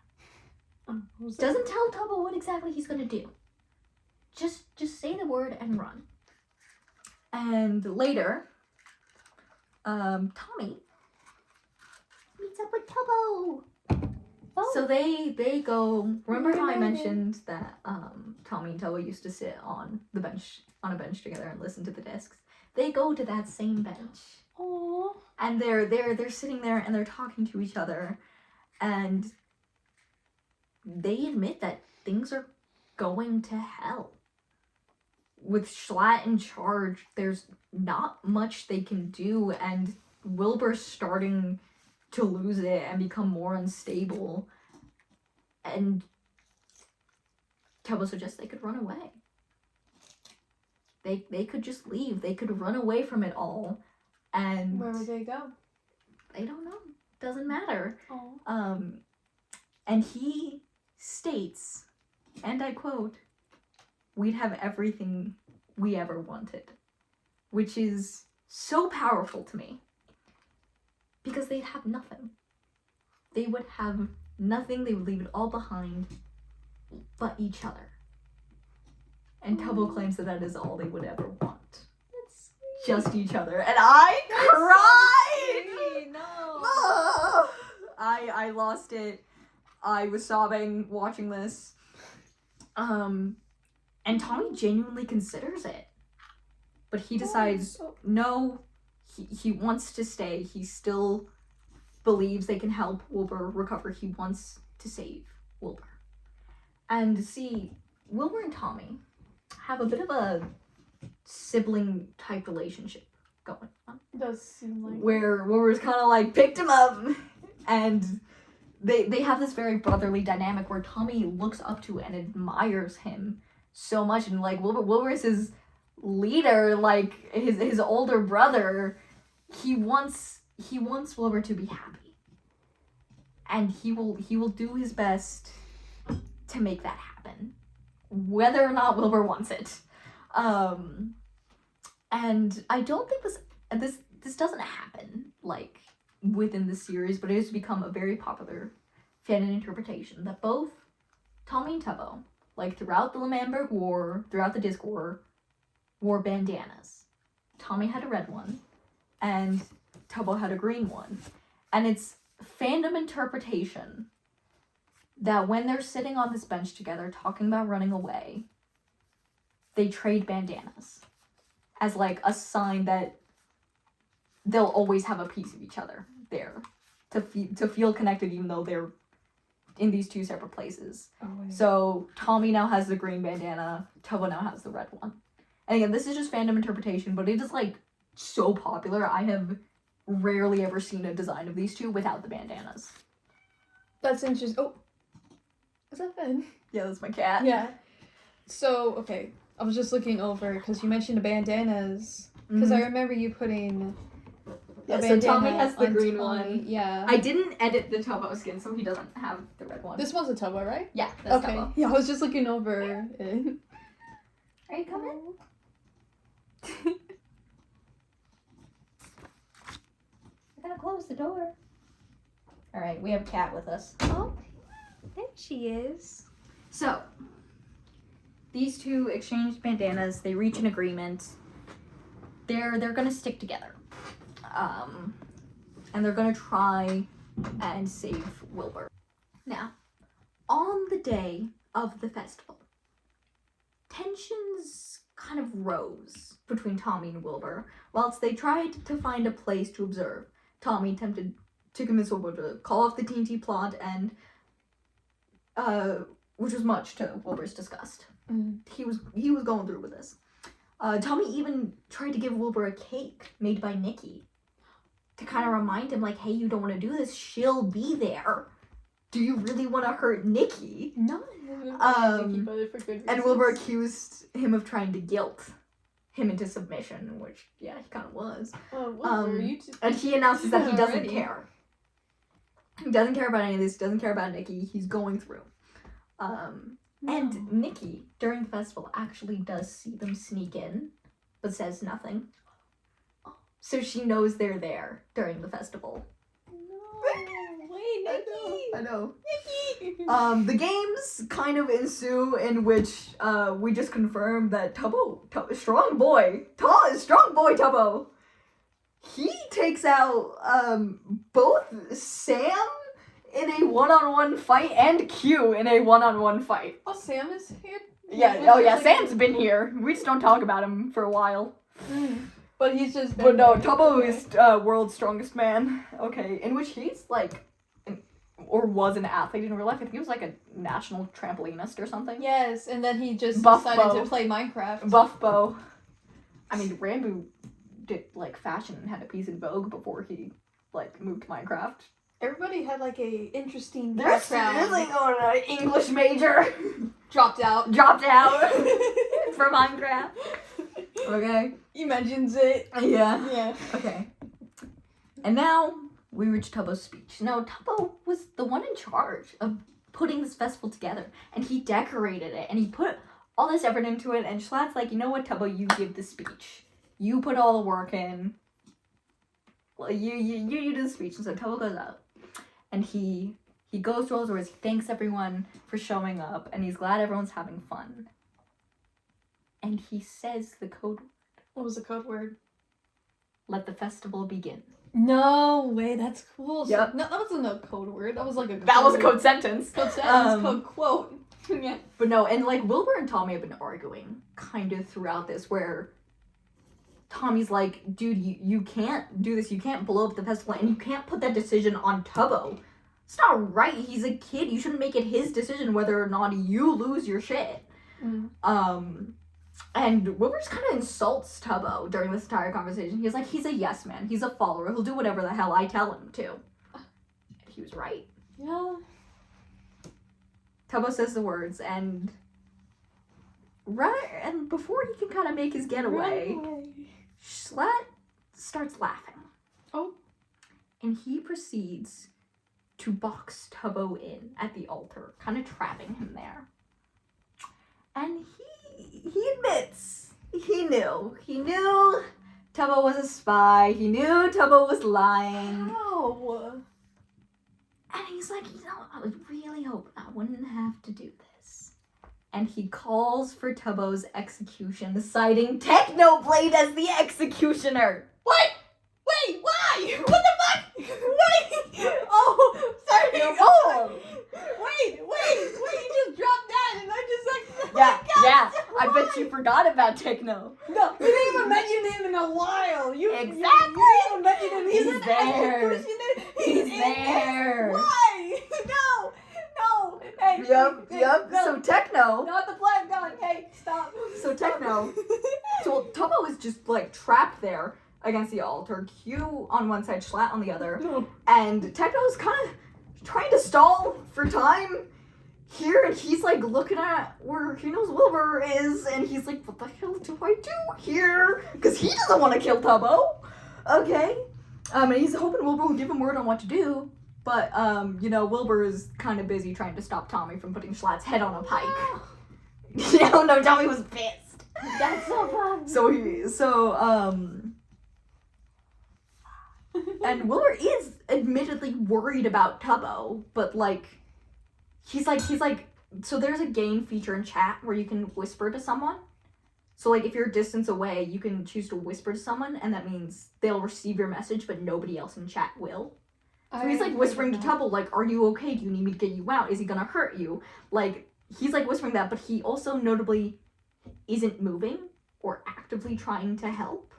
[SPEAKER 1] Doesn't tell Tubbo what exactly he's gonna do. Just say the word and run. And later, Tommy meets up with Tubbo. Oh. So they go. Remember how I mentioned that Tommy and Tubbo used to sit on a bench together and listen to the discs? They go to that same bench.
[SPEAKER 2] Aww.
[SPEAKER 1] And they're sitting there and they're talking to each other, and they admit that things are going to hell. With Schlatt in charge, there's not much they can do, and Wilbur's starting to lose it and become more unstable. And Tubbo suggests they could run away. They could just leave. They could run away from it all. And
[SPEAKER 2] where would they go?
[SPEAKER 1] I don't know. Doesn't matter.
[SPEAKER 2] Aww.
[SPEAKER 1] And he states, and I quote, "We'd have everything we ever wanted," which is so powerful to me. Because they'd have nothing. They would have nothing. They would leave it all behind but each other. And Tubbo claims that is all they would ever want.
[SPEAKER 2] That's sweet.
[SPEAKER 1] Just each other. And I cried!
[SPEAKER 2] So sweet. No.
[SPEAKER 1] I lost it. I was sobbing watching this. And Tommy genuinely considers it. But he decides, no, he wants to stay. He still believes they can help Wilbur recover. He wants to save Wilbur. And see, Wilbur and Tommy have a bit of a sibling type relationship going on.
[SPEAKER 2] It does seem like
[SPEAKER 1] where Wilbur's kind of like picked him up, and they have this very brotherly dynamic where Tommy looks up to and admires him so much, and like Wilbur is his leader, like his older brother. He wants Wilbur to be happy, and he will do his best to make that happen, whether or not Wilbur wants it. And I don't think this doesn't happen like within the series, but it has become a very popular fan interpretation that both Tommy and Tubbo, like throughout the L'Manberg War, throughout the Disc War, wore bandanas. Tommy had a red one, and Tubbo had a green one. And it's fandom interpretation that when they're sitting on this bench together talking about running away, they trade bandanas as like a sign that they'll always have a piece of each other there to feel connected, even though they're in these two separate places. So Tommy now has the green bandana, Tubbo now has the red one. And again, this is just fandom interpretation, but it is like so popular. I have rarely ever seen a design of these two without the bandanas.
[SPEAKER 2] That's interesting. Oh, is that Ben?
[SPEAKER 1] Yeah, that's my cat.
[SPEAKER 2] Yeah. So, okay, I was just looking over because you mentioned the bandanas. Because I remember you putting.
[SPEAKER 1] So Tommy has the green
[SPEAKER 2] Tommy.
[SPEAKER 1] one.
[SPEAKER 2] Yeah.
[SPEAKER 1] I didn't edit the Tubbo skin, so he doesn't have the red one.
[SPEAKER 2] This one's a Tubbo, right?
[SPEAKER 1] Yeah, that's
[SPEAKER 2] okay.
[SPEAKER 1] Tubbo.
[SPEAKER 2] Yeah, I was just looking over it.
[SPEAKER 1] Are you coming? I gotta close the door. Alright, we have a cat with us.
[SPEAKER 2] Oh, there she is.
[SPEAKER 1] So, these two exchanged bandanas, they reach an agreement. They're gonna stick together. And they're gonna try and save Wilbur. Now, on the day of the festival, tensions kind of rose between Tommy and Wilbur, whilst they tried to find a place to observe. Tommy attempted to convince Wilbur to call off the TNT plot, and which was much to Wilbur's disgust. He was going through with this. Tommy even tried to give Wilbur a cake made by Nikki to kind of remind him, like, hey, you don't want to do this. She'll be there. Do you really want to hurt Nikki?
[SPEAKER 2] No. Nikki, but for good reasons.
[SPEAKER 1] And Wilbur accused him of trying to guilt him into submission, which, yeah, he kind of was. And he announces that he doesn't care. He doesn't care about any of this. He doesn't care about Nikki. He's going through. And Nikki, during the festival, actually does see them sneak in, but says nothing. So she knows they're there during the festival.
[SPEAKER 2] No, wait, Nikki!
[SPEAKER 1] I know.
[SPEAKER 2] Nikki!
[SPEAKER 1] The games kind of ensue in which we just confirm that strong boy Tubbo, he takes out both Sam in a one-on-one fight and Q in a one-on-one fight.
[SPEAKER 2] Oh, Sam is here?
[SPEAKER 1] Yeah, Sam's been here. We just don't talk about him for a while.
[SPEAKER 2] But he's just
[SPEAKER 1] But no, Tubbo is world's strongest man. Okay, in which he's like, or was an athlete in real life. I think he was like a national trampolinist or something.
[SPEAKER 2] Yes, and then he just
[SPEAKER 1] Buff
[SPEAKER 2] decided
[SPEAKER 1] Bo.
[SPEAKER 2] to play Minecraft.
[SPEAKER 1] Buff Bo. I mean, Rambo did like fashion and had a piece in Vogue before he like moved to Minecraft.
[SPEAKER 2] Everybody had like a interesting
[SPEAKER 1] There's
[SPEAKER 2] background.
[SPEAKER 1] like an English major.
[SPEAKER 2] Dropped out
[SPEAKER 1] For Minecraft. Okay.
[SPEAKER 2] He mentions it.
[SPEAKER 1] Yeah. Okay. And now we reach Tubbo's speech. No, Tubbo was the one in charge of putting this festival together, and he decorated it, and he put all this effort into it. And Schlatt's like, you know what, Tubbo, you give the speech. You put all the work in. Well, you do the speech. And so Tubbo goes up. And he goes through all his words. He thanks everyone for showing up. And he's glad everyone's having fun. And he says the code word.
[SPEAKER 2] What was the code word?
[SPEAKER 1] Let the festival begin.
[SPEAKER 2] No way, that's cool.
[SPEAKER 1] Yep.
[SPEAKER 2] No, that wasn't a code word. That was like a code.
[SPEAKER 1] That was a code sentence.
[SPEAKER 2] Code sentence, code quote. Yeah.
[SPEAKER 1] But no, and like Wilbur and Tommy have been arguing kind of throughout this, where Tommy's like, dude, you can't do this. You can't blow up the festival, and you can't put that decision on Tubbo. It's not right. He's a kid. You shouldn't make it his decision whether or not you lose your shit. And Wilbur just kind of insults Tubbo during this entire conversation. He's like, he's a yes man. He's a follower. He'll do whatever the hell I tell him to. And he was right.
[SPEAKER 2] Yeah.
[SPEAKER 1] Tubbo says the words, and before he can kind of make his getaway, Schlatt starts laughing. Oh. And he proceeds to box Tubbo in at the altar, kind of trapping him there. And he admits he knew Tubbo was a spy. He knew Tubbo was lying.
[SPEAKER 2] How?
[SPEAKER 1] And he's like, I was really hoping I wouldn't have to do this. And he calls for Tubbo's execution, citing Technoblade as the executioner.
[SPEAKER 2] What? Wait, why? What the fuck? Wait! Oh, sorry.
[SPEAKER 1] You're wrong.
[SPEAKER 2] Wait, you just dropped that and I just like...
[SPEAKER 1] Yeah, I bet you forgot about Techno.
[SPEAKER 2] No, you didn't even mention him in a while.
[SPEAKER 1] Exactly.
[SPEAKER 2] You didn't even mention him.
[SPEAKER 1] He's there. He's there.
[SPEAKER 2] Why? No. Hey.
[SPEAKER 1] Yep.
[SPEAKER 2] No.
[SPEAKER 1] So Techno.
[SPEAKER 2] Not the flag gun. Hey, stop.
[SPEAKER 1] So Techno. So Tubbo is just like trapped there against the altar. Q on one side, Schlatt on the other.
[SPEAKER 2] No.
[SPEAKER 1] And Techno's kind of trying to stall for time here, and he's like looking at where he knows Wilbur is, and he's like, what the hell do I do here? Because he doesn't want to kill Tubbo. Okay. And he's hoping Wilbur will give him word on what to do. But, Wilbur is kind of busy trying to stop Tommy from putting Schlatt's head on a pike. No, Tommy was pissed.
[SPEAKER 2] That's so fun.
[SPEAKER 1] And Wilbur is admittedly worried about Tubbo, but he's like, so there's a game feature in chat where you can whisper to someone. So like if you're a distance away, you can choose to whisper to someone, and that means they'll receive your message, but nobody else in chat will. So he's like whispering to Tubbo, like, are you okay? Do you need me to get you out? Is he gonna hurt you? Like, he's like whispering that, but he also notably isn't moving or actively trying to help.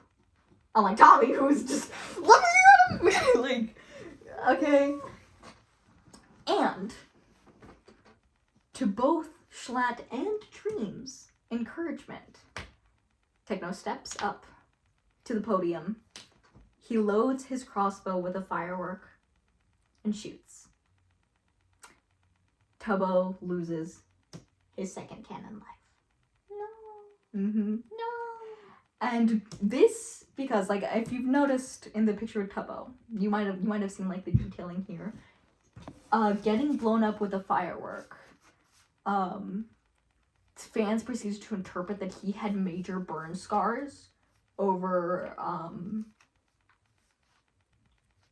[SPEAKER 1] Unlike Tommy, who's just looking at him. Okay. And to both Schlatt and Dream's encouragement, Techno steps up to the podium. He loads his crossbow with a firework and shoots. Tubbo loses his second canon life.
[SPEAKER 2] No.
[SPEAKER 1] Mm-hmm.
[SPEAKER 2] No.
[SPEAKER 1] And this, because like if you've noticed in the picture of Tubbo, you might have seen like the detailing here. Getting blown up with a firework. Fans proceeded to interpret that he had major burn scars over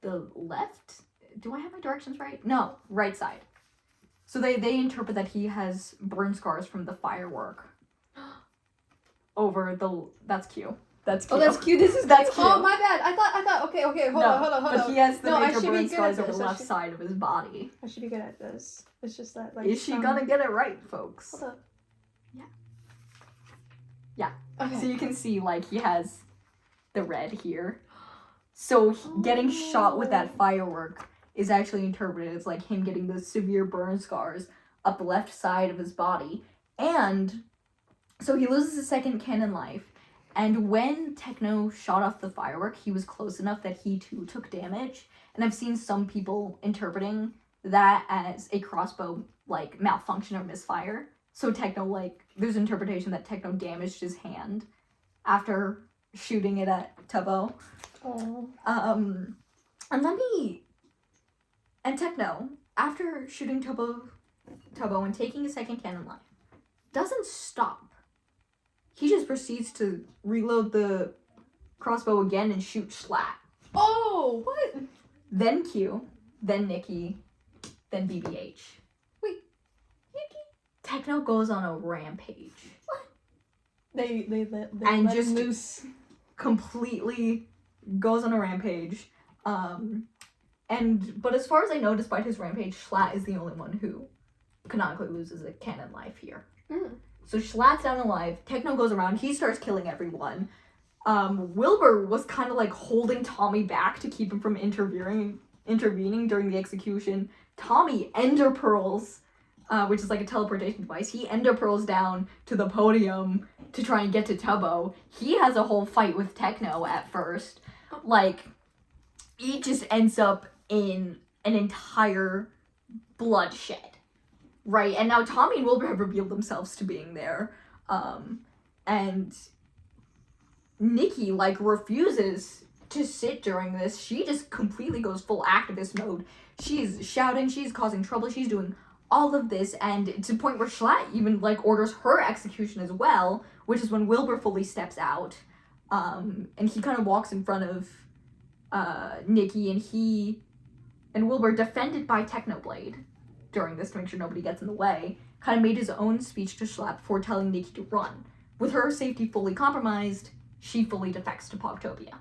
[SPEAKER 1] the left. Do I have my directions right? No, right side. So they interpret that he has burn scars from the firework over the. That's Q. That's Q.
[SPEAKER 2] Oh, that's cute. This is
[SPEAKER 1] that's
[SPEAKER 2] cute.
[SPEAKER 1] cute.
[SPEAKER 2] Oh, my bad. I thought. Okay. Hold on.
[SPEAKER 1] But he has the major burn scars over
[SPEAKER 2] this.
[SPEAKER 1] the left side of his body.
[SPEAKER 2] I should be good at this. It's just that like.
[SPEAKER 1] Is she gonna get it right, folks?
[SPEAKER 2] Hold up.
[SPEAKER 1] Yeah.
[SPEAKER 2] Okay.
[SPEAKER 1] So you can see like he has the red here. So getting shot with that firework is actually interpreted as like him getting those severe burn scars up the left side of his body. And so he loses his second canon life. And when Techno shot off the firework, he was close enough that he too took damage. And I've seen some people interpreting that as a crossbow like malfunction or misfire. So Techno, like, there's interpretation that Techno damaged his hand after shooting it at Tubbo.
[SPEAKER 2] Oh.
[SPEAKER 1] And Techno, after shooting Tubbo and taking his second cannon life, doesn't stop. He just proceeds to reload the crossbow again and shoot Schlatt.
[SPEAKER 2] Oh, what?
[SPEAKER 1] Then Q, then Nikki, then BBH. Techno goes on a rampage.
[SPEAKER 2] What? They
[SPEAKER 1] and
[SPEAKER 2] let
[SPEAKER 1] just
[SPEAKER 2] him loose.
[SPEAKER 1] Completely goes on a rampage. But as far as I know, despite his rampage, Schlatt is the only one who canonically loses a canon life here.
[SPEAKER 2] Mm.
[SPEAKER 1] So Schlatt's down alive. Techno goes around. He starts killing everyone. Wilbur was kind of like holding Tommy back to keep him from intervening during the execution. Tommy ender pearls. Which is like a teleportation device. He ender pearls down to the podium to try and get to Tubbo. He has a whole fight with Techno at first. Like, it just ends up in an entire bloodshed. Right? And now Tommy and Wilbur have revealed themselves to being there. And Nikki, like, refuses to sit during this. She just completely goes full activist mode. She's shouting, she's causing trouble, she's doing all of this, and to the point where Schlatt even like orders her execution as well, which is when Wilbur fully steps out, and he kind of walks in front of Nikki, and Wilbur, defended by Technoblade during this to make sure nobody gets in the way, kind of made his own speech to Schlatt before telling Nikki to run. With her safety fully compromised, she fully defects to Pogtopia.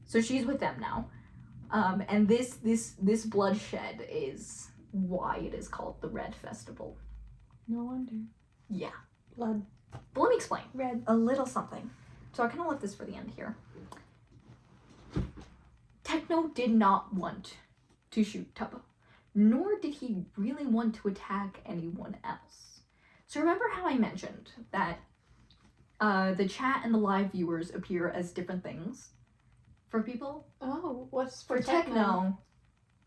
[SPEAKER 1] So she's with them now, and this bloodshed is why it is called the Red Festival.
[SPEAKER 2] No wonder.
[SPEAKER 1] Yeah.
[SPEAKER 2] Blood.
[SPEAKER 1] But let me explain.
[SPEAKER 2] Red.
[SPEAKER 1] A little something. So I kind of left this for the end here. Techno did not want to shoot Tubbo, nor did he really want to attack anyone else. So remember how I mentioned that the chat and the live viewers appear as different things for people?
[SPEAKER 2] Oh, what's
[SPEAKER 1] for Techno?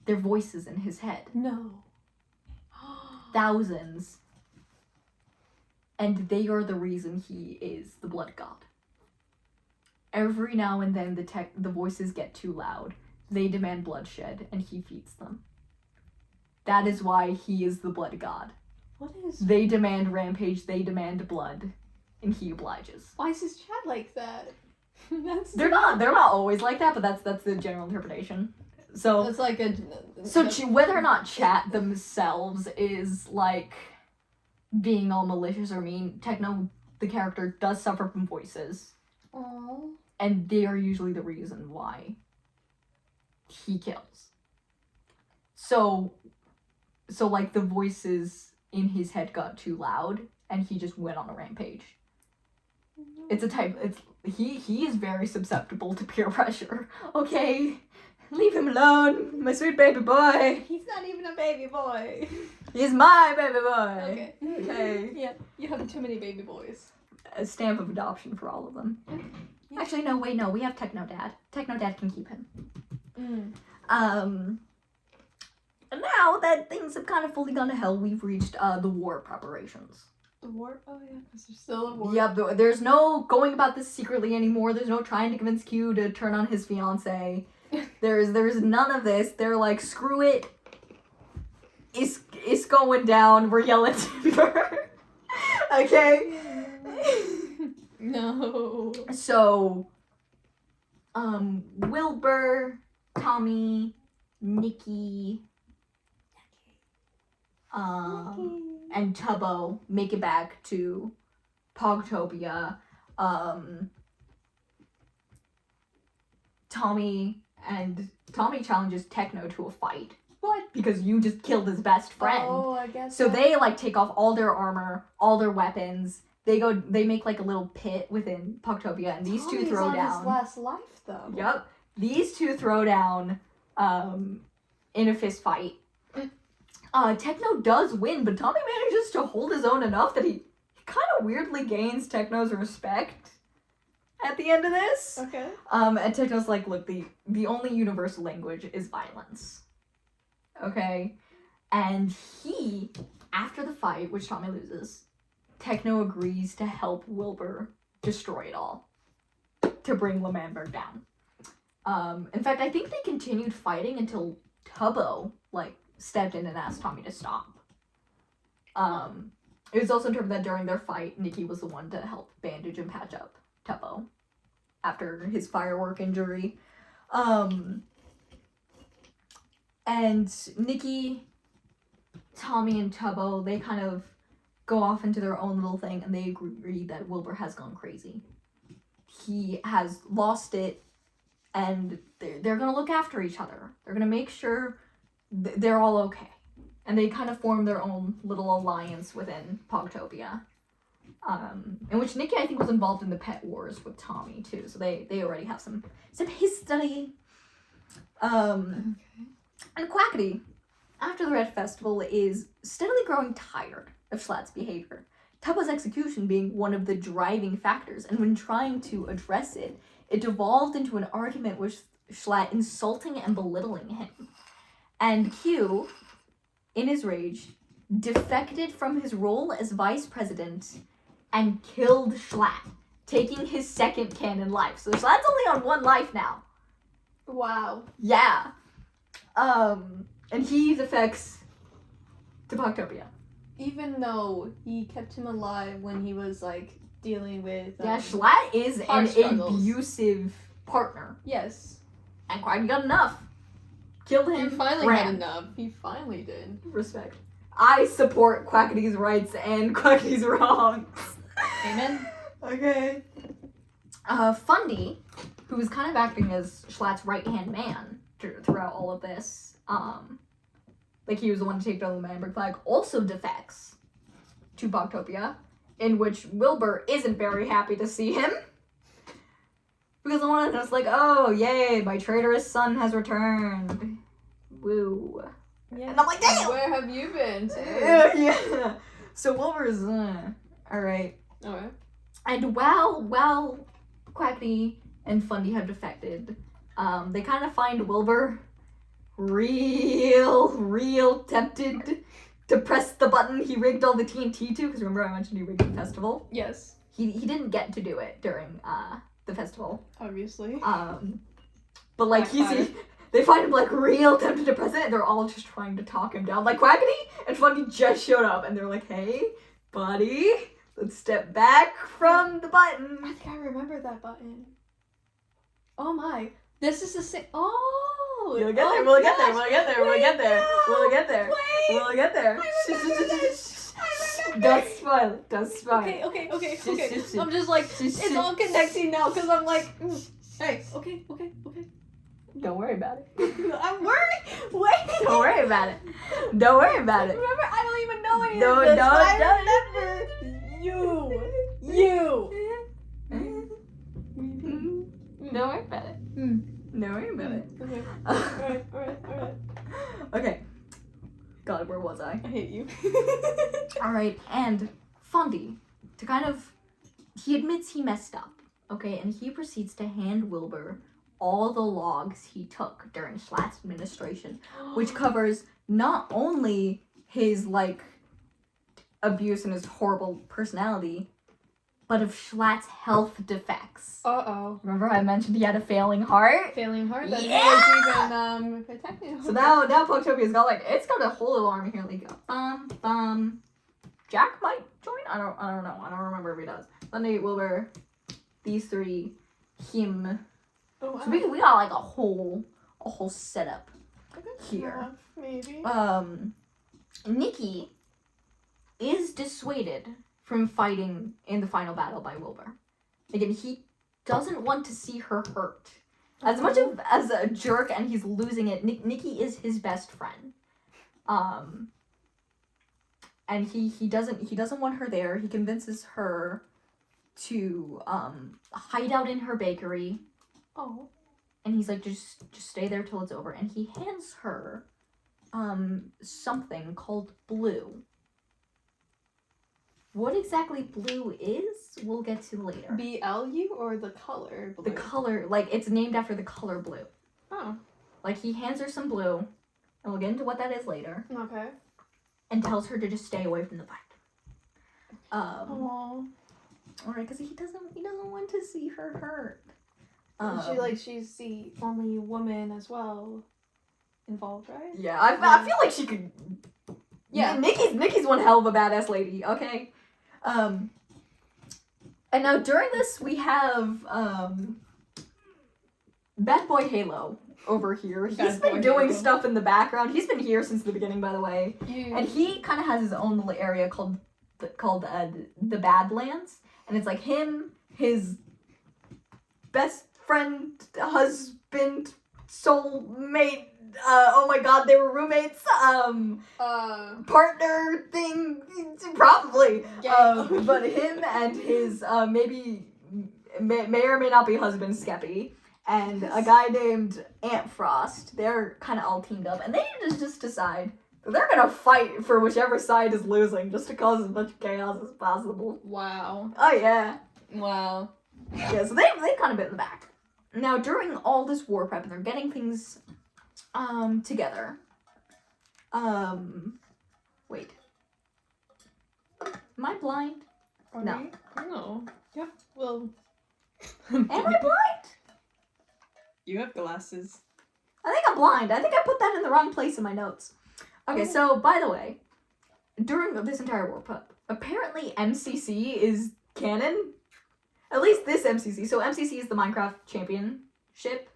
[SPEAKER 1] Their voices in his head.
[SPEAKER 2] No.
[SPEAKER 1] Thousands. And they are the reason he is the blood god. Every now and then the voices get too loud. They demand bloodshed, and he feeds them. That is why he is the blood god.
[SPEAKER 2] What is...
[SPEAKER 1] They demand rampage, they demand blood, and he obliges.
[SPEAKER 2] Why is his chat like that?
[SPEAKER 1] They're not always like that, but that's the general interpretation. So
[SPEAKER 2] it's like a...
[SPEAKER 1] So whether or not chat themselves is like being all malicious or mean, Techno, the character, does suffer from voices.
[SPEAKER 2] Aww.
[SPEAKER 1] And they are usually the reason why he kills. So like the voices in his head got too loud and he just went on a rampage. He is very susceptible to peer pressure, okay? Leave him alone, my sweet baby boy.
[SPEAKER 2] He's not even a baby boy.
[SPEAKER 1] He's my baby boy.
[SPEAKER 2] Okay.
[SPEAKER 1] Okay.
[SPEAKER 2] Yeah, you have too many baby boys.
[SPEAKER 1] A stamp of adoption for all of them. Actually, no, wait, no. We have Techno Dad. Techno Dad can keep him. And now that things have kind of fully gone to hell, we've reached the war preparations.
[SPEAKER 2] The war? Oh yeah, because there's still a war.
[SPEAKER 1] Yep, there's no going about this secretly anymore. There's no trying to convince Q to turn on his fiance. There's none of this. They're like, screw it. It's going down. We're yelling timber. Okay?
[SPEAKER 2] No.
[SPEAKER 1] So, Wilbur, Tommy, Nikki, and Tubbo make it back to Pogtopia. Tommy challenges Techno to a fight.
[SPEAKER 2] What?
[SPEAKER 1] Because you just killed his best friend.
[SPEAKER 2] Oh, I guess
[SPEAKER 1] so. They like take off all their armor, all their weapons. They make like a little pit within Pogtopia, and these two throw
[SPEAKER 2] on
[SPEAKER 1] down.
[SPEAKER 2] His last life, though.
[SPEAKER 1] Yep. These two throw down in a fist fight. Techno does win, but Tommy manages to hold his own enough that he kind of weirdly gains Techno's respect at the end of this.
[SPEAKER 2] Okay.
[SPEAKER 1] And Techno's like, look, the only universal language is violence. Okay? And he, after the fight, which Tommy loses, Techno agrees to help Wilbur destroy it all. To bring L'Manberg down. In fact, I think they continued fighting until Tubbo, like, stepped in and asked Tommy to stop. It was also determined that during their fight, Nikki was the one to help bandage and patch up Tubbo after his firework injury. And Nikki, Tommy, and Tubbo, they kind of go off into their own little thing, and they agree that Wilbur has gone crazy. He has lost it, and they're gonna look after each other. They're gonna make sure they're all okay. And they kind of form their own little alliance within Pogtopia. In which Nikki, I think, was involved in the pet wars with Tommy, too. So they already have some history. And Quackity, after the Red Festival, is steadily growing tired of Schlatt's behavior. Tubbo's execution being one of the driving factors. And when trying to address it, it devolved into an argument with Schlatt insulting and belittling him. And Q, in his rage, defected from his role as vice president and killed Schlatt, taking his second canon life. So Schlatt's only on one life now.
[SPEAKER 2] Wow.
[SPEAKER 1] Yeah. And he defects to Pogtopia.
[SPEAKER 2] Even though he kept him alive when he was, like, dealing with...
[SPEAKER 1] yeah, Schlatt is an abusive partner.
[SPEAKER 2] Yes.
[SPEAKER 1] And Quackity got enough. Killed him.
[SPEAKER 2] He finally had enough. He finally did.
[SPEAKER 1] Respect. I support Quackity's rights and Quackity's wrongs.
[SPEAKER 2] Amen.
[SPEAKER 1] Okay. Fundy, who was kind of acting as Schlatt's right-hand man throughout all of this, like he was the one to take down the L'Manberg flag, also defects to Pogtopia, in which Wilbur isn't very happy to see him. Because the one was like, oh, yay, my traitorous son has returned. Woo.
[SPEAKER 2] Yeah.
[SPEAKER 1] And I'm like, damn!
[SPEAKER 2] Where have you been, too?
[SPEAKER 1] Yeah. So Wilbur's, alright.
[SPEAKER 2] Okay.
[SPEAKER 1] And while Quackity and Fundy have defected, they kind of find Wilbur real tempted to press the button he rigged all the TNT to, because remember I mentioned he rigged the festival?
[SPEAKER 2] Yes.
[SPEAKER 1] He didn't get to do it during, the festival.
[SPEAKER 2] Obviously.
[SPEAKER 1] But like they find him like real tempted to press it, and they're all just trying to talk him down. Like Quackity and Fundy just showed up, and they're like, "Hey, buddy, let's step back from the button."
[SPEAKER 2] I think I remember that button. Oh my! This is the same. Oh.
[SPEAKER 1] We'll get there.
[SPEAKER 2] We'll
[SPEAKER 1] get there. We'll get there. We'll get there. We'll get there.
[SPEAKER 2] Wait.
[SPEAKER 1] We'll get there. Don't spoil it. Don't spoil it.
[SPEAKER 2] Okay. I'm just like, it's all connecting now because I'm like, hey, okay.
[SPEAKER 1] Don't worry about it.
[SPEAKER 2] I'm worried. Wait.
[SPEAKER 1] Don't worry about it. Don't worry about it.
[SPEAKER 2] Remember, I don't even know any
[SPEAKER 1] No,
[SPEAKER 2] of this.
[SPEAKER 1] don't.
[SPEAKER 2] You.
[SPEAKER 1] Don't worry about it. Don't No, wait a minute.
[SPEAKER 2] Okay. Alright.
[SPEAKER 1] Okay. God, where was I?
[SPEAKER 2] I hate you.
[SPEAKER 1] Alright, and Fundy, to kind of, he admits he messed up, okay, and he proceeds to hand Wilbur all the logs he took during Schlatt's administration, which covers not only his, like, abuse and his horrible personality, but of Schlatt's health defects.
[SPEAKER 2] Uh-oh.
[SPEAKER 1] Remember I mentioned he had a failing heart?
[SPEAKER 2] Failing heart? That
[SPEAKER 1] Yeah!
[SPEAKER 2] even, protected.
[SPEAKER 1] So now Potopia's got, like, it's got a whole alarm here, like, Jack might join? I don't know. I don't remember if he does. Sunday, Wilbur, these three, him.
[SPEAKER 2] Oh, wow.
[SPEAKER 1] So we got, like, a whole setup here.
[SPEAKER 2] Maybe.
[SPEAKER 1] Nikki is dissuaded from fighting in the final battle by Wilbur. Again, he doesn't want to see her hurt. As much as a jerk and he's losing it, Nikki is his best friend. And he doesn't want her there. He convinces her to hide out in her bakery.
[SPEAKER 2] Oh.
[SPEAKER 1] And he's like, just stay there till it's over. And he hands her something called blue. What exactly blue is, we'll get to later.
[SPEAKER 2] BLU or the color blue?
[SPEAKER 1] The color, like, it's named after the color blue.
[SPEAKER 2] Oh.
[SPEAKER 1] Like, he hands her some blue, and we'll get into what that is later.
[SPEAKER 2] Okay.
[SPEAKER 1] And tells her to just stay away from the fight.
[SPEAKER 2] Aww.
[SPEAKER 1] Alright, because he doesn't want to see her hurt.
[SPEAKER 2] She's the only woman as well involved, right?
[SPEAKER 1] Yeah, I feel like she could. Yeah, Nikki's one hell of a badass lady. Okay, and now during this we have Bad Boy Halo over here. He's been doing stuff in the background. He's been here since the beginning, by the way, and he kind of has his own little area called the Badlands, and it's like him, his best friend, husband, soulmate. Oh my god, they were roommates. Partner thing, probably. But him and his may or may not be husband Skeppy, and a guy named Ant Frost. They're kind of all teamed up, and they just decide that they're gonna fight for whichever side is losing, just to cause as much chaos as possible.
[SPEAKER 2] Wow.
[SPEAKER 1] Oh yeah.
[SPEAKER 2] Wow.
[SPEAKER 1] Yeah, so they kind of bit in the back. Now during all this war prep, they're getting things together. Wait. Am I blind? No.
[SPEAKER 2] No. Yeah, well.
[SPEAKER 1] Am I blind?
[SPEAKER 2] You have glasses.
[SPEAKER 1] I think I'm blind. I think I put that in the wrong place in my notes. Okay, so, by the way, during this entire war prep, apparently MCC is canon. At least this MCC. So MCC is the Minecraft Championship.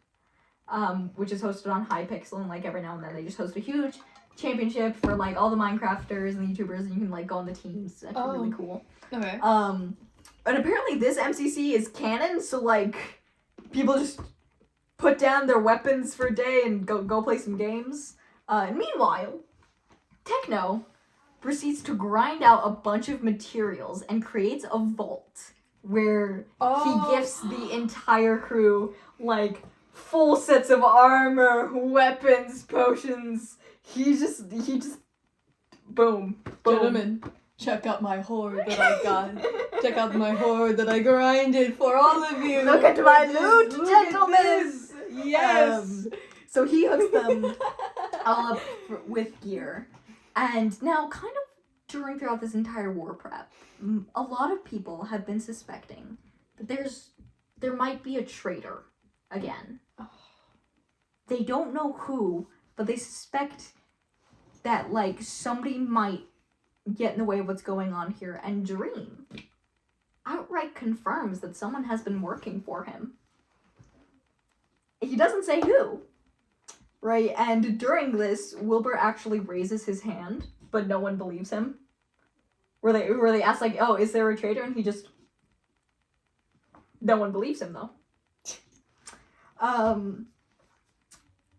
[SPEAKER 1] Which is hosted on Hypixel, and like every now and then they just host a huge championship for like all the Minecrafters and the YouTubers, and you can like go on the teams. It's actually really cool.
[SPEAKER 2] Okay.
[SPEAKER 1] And apparently this MCC is canon, so like people just put down their weapons for a day and go play some games. And meanwhile, Techno proceeds to grind out a bunch of materials and creates a vault where he gifts the entire crew like full sets of armor, weapons, potions. He just boom.
[SPEAKER 2] Gentlemen, check out my hoard that I got. Check out my hoard that I grinded for all of you.
[SPEAKER 1] Look at my loot, gentlemen.
[SPEAKER 2] Yes.
[SPEAKER 1] So he hooks them all up with gear. And now, kind of throughout this entire war prep, a lot of people have been suspecting that there might be a traitor again. They don't know who, but they suspect that, like, somebody might get in the way of what's going on here. And Dream outright confirms that someone has been working for him. He doesn't say who. Right, and during this, Wilbur actually raises his hand, but no one believes him. Where they ask, like, oh, is there a traitor? And he just... No one believes him, though.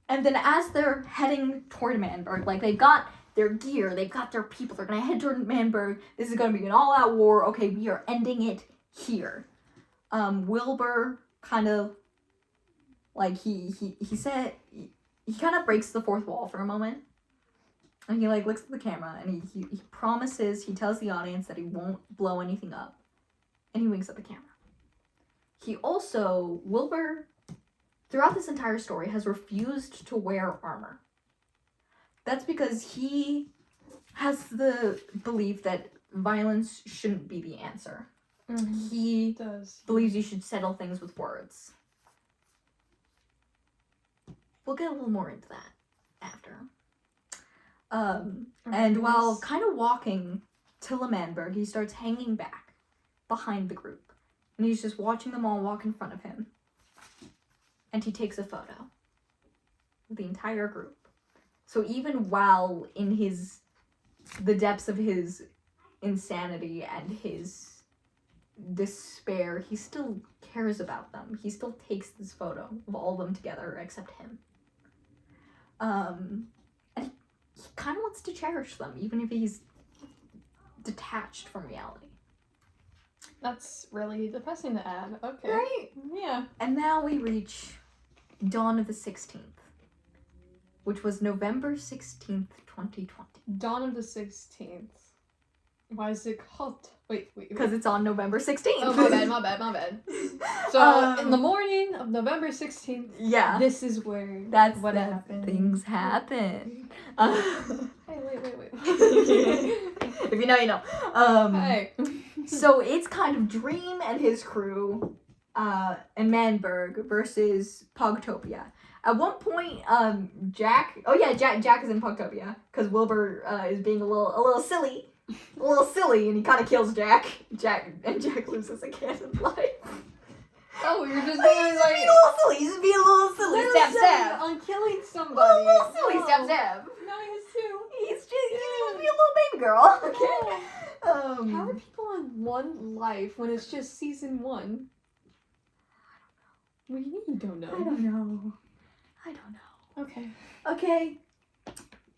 [SPEAKER 1] And then as they're heading toward Manberg, like, they've got their gear, they've got their people, they're gonna head toward Manberg, this is gonna be an all-out war, okay, we are ending it here. Wilbur kind of Like, he said, he kind of breaks the fourth wall for a moment. And he, like, looks at the camera, and he promises, he tells the audience that he won't blow anything up. And he winks at the camera. He also, Wilbur, throughout this entire story, has refused to wear armor. That's because he has the belief that violence shouldn't be the answer.
[SPEAKER 2] Mm-hmm.
[SPEAKER 1] He believes you should settle things with words. We'll get a little more into that after. And while kind of walking to L'Manberg, he starts hanging back behind the group. And he's just watching them all walk in front of him. And he takes a photo of the entire group. So even while in the depths of his insanity and his despair, he still cares about them. He still takes this photo of all of them together except him. And he kind of wants to cherish them, even if he's detached from reality.
[SPEAKER 2] That's really depressing to add. Okay.
[SPEAKER 1] Right?
[SPEAKER 2] Yeah.
[SPEAKER 1] And now we reach dawn of the 16th, which was November 16th, 2020.
[SPEAKER 2] Dawn of the 16th. Why is it called? Wait.
[SPEAKER 1] Because it's on November 16th.
[SPEAKER 2] Oh, my bad. So, in the morning of November 16th,
[SPEAKER 1] yeah,
[SPEAKER 2] this is where
[SPEAKER 1] what happened. Things happen.
[SPEAKER 2] Hey, wait.
[SPEAKER 1] If you know, you know.
[SPEAKER 2] Hey.
[SPEAKER 1] So it's kind of Dream and his crew, in Manberg versus Pogtopia. At one point, Jack is in Pogtopia because Wilbur is being a little silly, and he kind of kills Jack. Jack loses a canon life.
[SPEAKER 2] Oh, you're just
[SPEAKER 1] He's
[SPEAKER 2] being
[SPEAKER 1] just being a little silly. He's being a little silly. Stab.
[SPEAKER 2] on killing somebody.
[SPEAKER 1] A little silly. Stab.
[SPEAKER 2] No, he's too.
[SPEAKER 1] He's just being a little baby girl. Okay.
[SPEAKER 2] How are people on one life when it's just season 1? What do you mean you don't know?
[SPEAKER 1] I don't know.
[SPEAKER 2] Okay.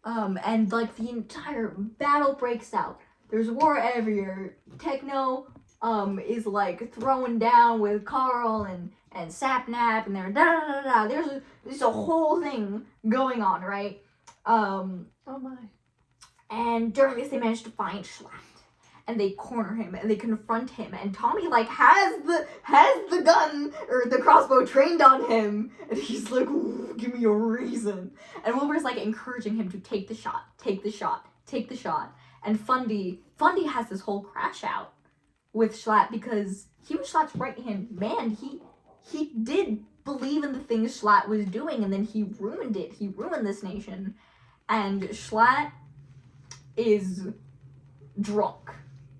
[SPEAKER 1] And like the entire battle breaks out. There's war everywhere. Techno, is like throwing down with Carl and Sapnap, and they're da. There's a whole thing going on, right?
[SPEAKER 2] Oh my.
[SPEAKER 1] And during this, they manage to find Schlatt. And they corner him and they confront him, and Tommy like has the gun or the crossbow trained on him, and he's like, give me a reason. And Wilbur's like encouraging him to take the shot. And Fundy has this whole crash out with Schlatt because he was Schlatt's right hand man. He did believe in the things Schlatt was doing, and then he ruined it. He ruined this nation, and Schlatt is drunk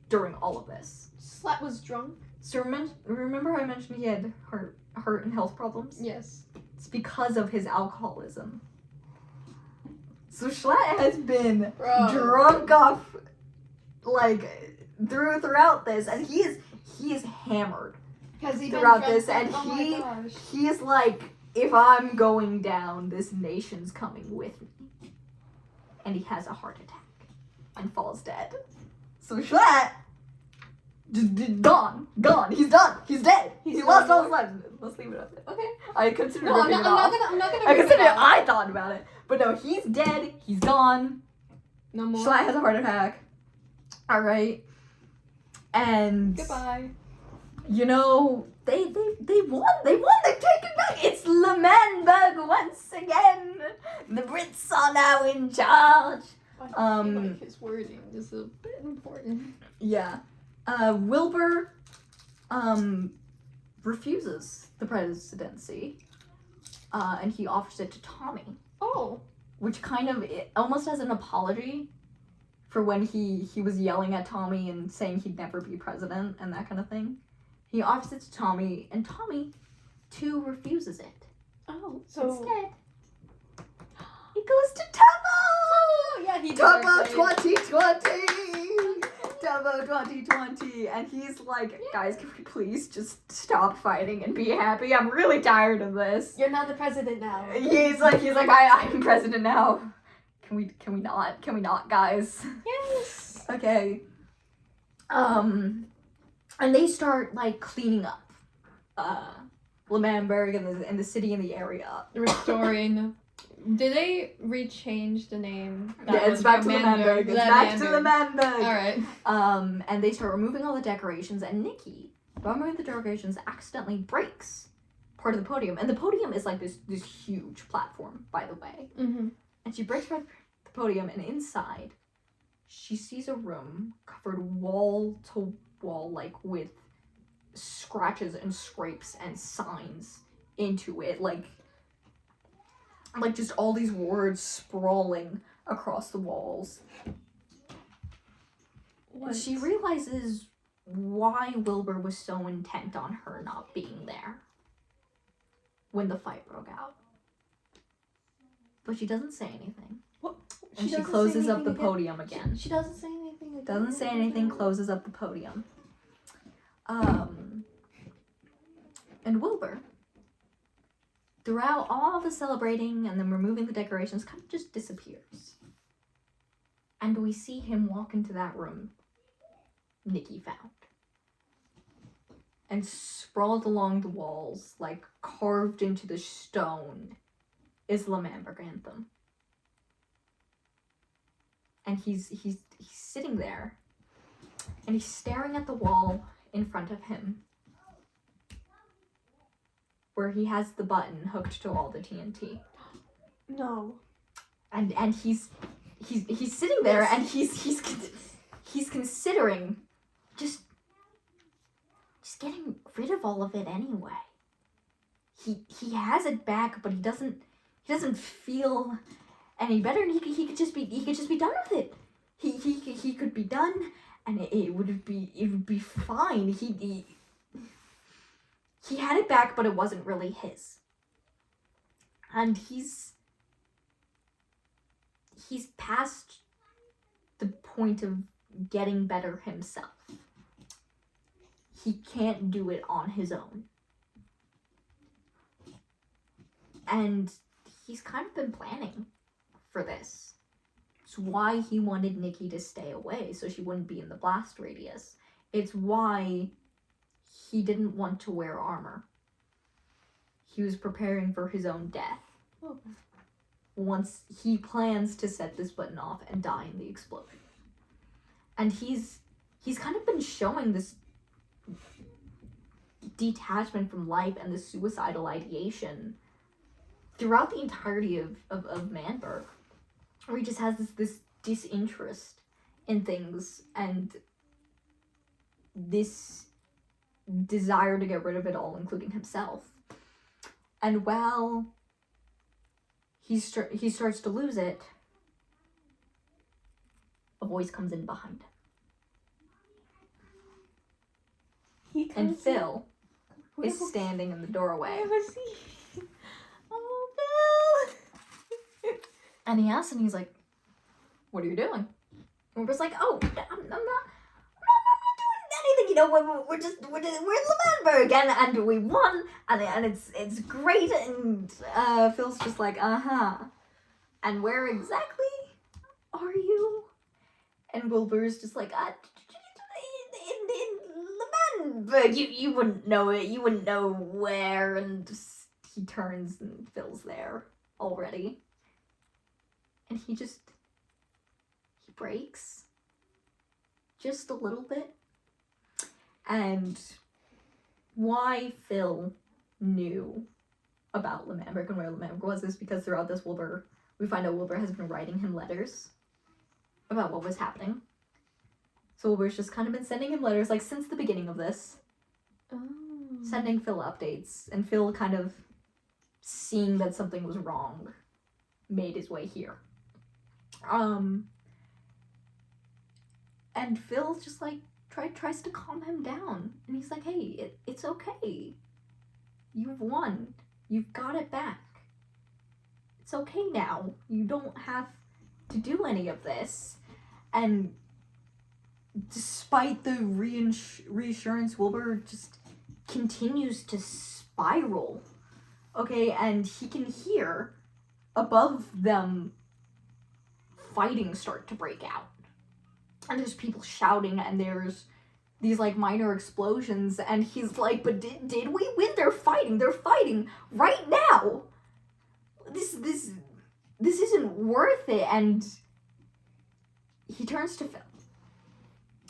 [SPEAKER 1] during all of this.
[SPEAKER 2] Schlatt was drunk?
[SPEAKER 1] So remember how I mentioned he had heart and health problems?
[SPEAKER 2] Yes.
[SPEAKER 1] It's because of his alcoholism. So Schlatt has been drunk off, like, throughout this, and he is hammered throughout this, and he is like, if I'm going down, this nation's coming with me. And he has a heart attack and falls dead. So Schlatt just gone. He's done. He's dead. He lost all his lives. Let's leave it up there.
[SPEAKER 2] Okay.
[SPEAKER 1] I consider
[SPEAKER 2] No,
[SPEAKER 1] ripping
[SPEAKER 2] I'm
[SPEAKER 1] it
[SPEAKER 2] not
[SPEAKER 1] off.
[SPEAKER 2] gonna
[SPEAKER 1] I
[SPEAKER 2] rip
[SPEAKER 1] consider
[SPEAKER 2] it off.
[SPEAKER 1] I thought about it. But no, he's dead. He's gone.
[SPEAKER 2] No more.
[SPEAKER 1] Schlatt has a heart attack. Alright. And
[SPEAKER 2] Goodbye.
[SPEAKER 1] you know, they won. They've taken back. It's L'Manberg once again. The Brits are now in charge.
[SPEAKER 2] I feel like his wording is a bit important.
[SPEAKER 1] Yeah. Wilbur refuses the presidency, and he offers it to Tommy.
[SPEAKER 2] Oh.
[SPEAKER 1] Which kind of almost as an apology for when he was yelling at Tommy and saying he'd never be president and that kind of thing. He offers it to Tommy, and Tommy, too, refuses it.
[SPEAKER 2] Oh, so...
[SPEAKER 1] Instead, it goes to Tubbo!
[SPEAKER 2] Yeah, he
[SPEAKER 1] Tubbo
[SPEAKER 2] deserves it.
[SPEAKER 1] 2020! Tubbo 2020! And he's like, guys, can we please just stop fighting and be happy? I'm really tired of this.
[SPEAKER 2] You're not the president now.
[SPEAKER 1] He's like, I'm president now. Can we not, guys?
[SPEAKER 2] Yes!
[SPEAKER 1] Okay. And they start, like, cleaning up. LoganBerry and the city and the area.
[SPEAKER 2] Restoring. Did they rechange the name?
[SPEAKER 1] Yeah, it's back to LoganBerry. It's back to LoganBerry.
[SPEAKER 2] Alright.
[SPEAKER 1] And they start removing all the decorations, and Nikki, while removing the decorations, accidentally breaks part of the podium. And the podium is like this huge platform, by the way.
[SPEAKER 2] Mm-hmm.
[SPEAKER 1] And she breaks the podium, and inside, she sees a room covered wall to wall, like with scratches and scrapes and signs into it, like just all these words sprawling across the walls. What? She realizes why Wilbur was so intent on her not being there when the fight broke out. But she doesn't say anything.
[SPEAKER 2] What?
[SPEAKER 1] And she closes up the podium again.
[SPEAKER 2] She doesn't say anything again.
[SPEAKER 1] Doesn't say anything, closes up the podium. And Wilbur, throughout all the celebrating and then removing the decorations, kind of just disappears. And we see him walk into that room Nikki found. And sprawled along the walls, like carved into the stone, is LoganBerry Anthem. And he's sitting there, and he's staring at the wall in front of him, where he has the button hooked to all the TNT.
[SPEAKER 2] No.
[SPEAKER 1] And he's sitting there, and he's considering just getting rid of all of it anyway. He has it back, but he doesn't feel any better, and he could just be done with it. He could be done, and it would be fine. He had it back, but it wasn't really his. And he's past the point of getting better himself. He can't do it on his own. And he's kind of been planning for this. It's why he wanted Nikki to stay away, so she wouldn't be in the blast radius. It's why he didn't want to wear armor. He was preparing for his own death.
[SPEAKER 2] Oh.
[SPEAKER 1] Once he plans to set this button off and die in the explosion. And he's kind of been showing this detachment from life and the suicidal ideation throughout the entirety of Manberg, where he just has this disinterest in things and this desire to get rid of it all, including himself. And while he starts to lose it, a voice comes in behind him. And Phil is standing in the doorway.
[SPEAKER 2] Oh, Phil!
[SPEAKER 1] And he asks, and he's like, "What are you doing?" And we're just like, "Oh, I'm not doing anything. You know, we're in LoganBerry and we won, and it's great." And Phil's just like, "And where exactly are you?" And Wilbur's just like, in LoganBerry. You wouldn't know it. You wouldn't know where." And he turns, and Phil's there already. And he breaks just a little bit. And why Phil knew about LoganBerry and where LoganBerry was is because throughout this, we find out Wilbur has been writing him letters about what was happening. So Wilbur's just kind of been sending him letters, like, since the beginning of this.
[SPEAKER 2] Oh.
[SPEAKER 1] Sending Phil updates. And Phil kind of seeing that something was wrong made his way here. And Phil just, like, tries to calm him down. And he's like, "Hey, it's okay. You've won. You've got it back. It's okay now. You don't have to do any of this." And despite the reassurance, Wilbur just continues to spiral. Okay, and he can hear above them fighting start to break out. And there's people shouting, and there's these like minor explosions, and he's like, but did we win? They're fighting right now. This isn't worth it. And he turns to Phil,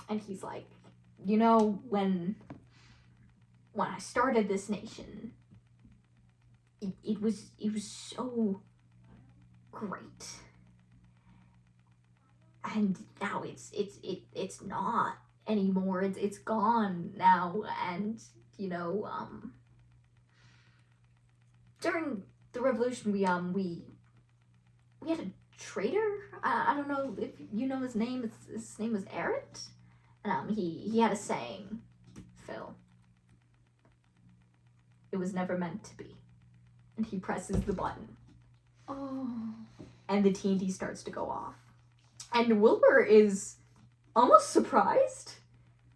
[SPEAKER 1] and he's like, you know, when I started this nation, it was so great, and now it's not anymore. It's gone now. And you know, during the revolution, we had a traitor. I don't know if you know his name. His name was Eret. And he had a saying, Phil. It was never meant to be. And he presses the button.
[SPEAKER 2] Oh.
[SPEAKER 1] And the TNT starts to go off. And Wilbur is almost surprised,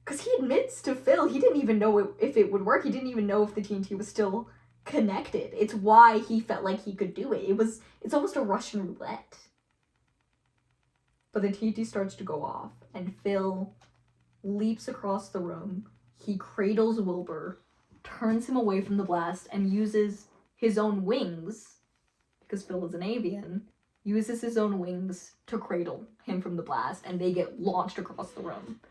[SPEAKER 1] because he admits to Phil he didn't even know if it would work. He didn't even know if the TNT was still connected. It's why he felt like he could do it. It's almost a Russian roulette. But the TNT starts to go off, and Phil leaps across the room. He cradles Wilbur, turns him away from the blast, and uses his own wings, because Phil is an avian, uses his own wings to cradle him from the blast, and they get launched across the room.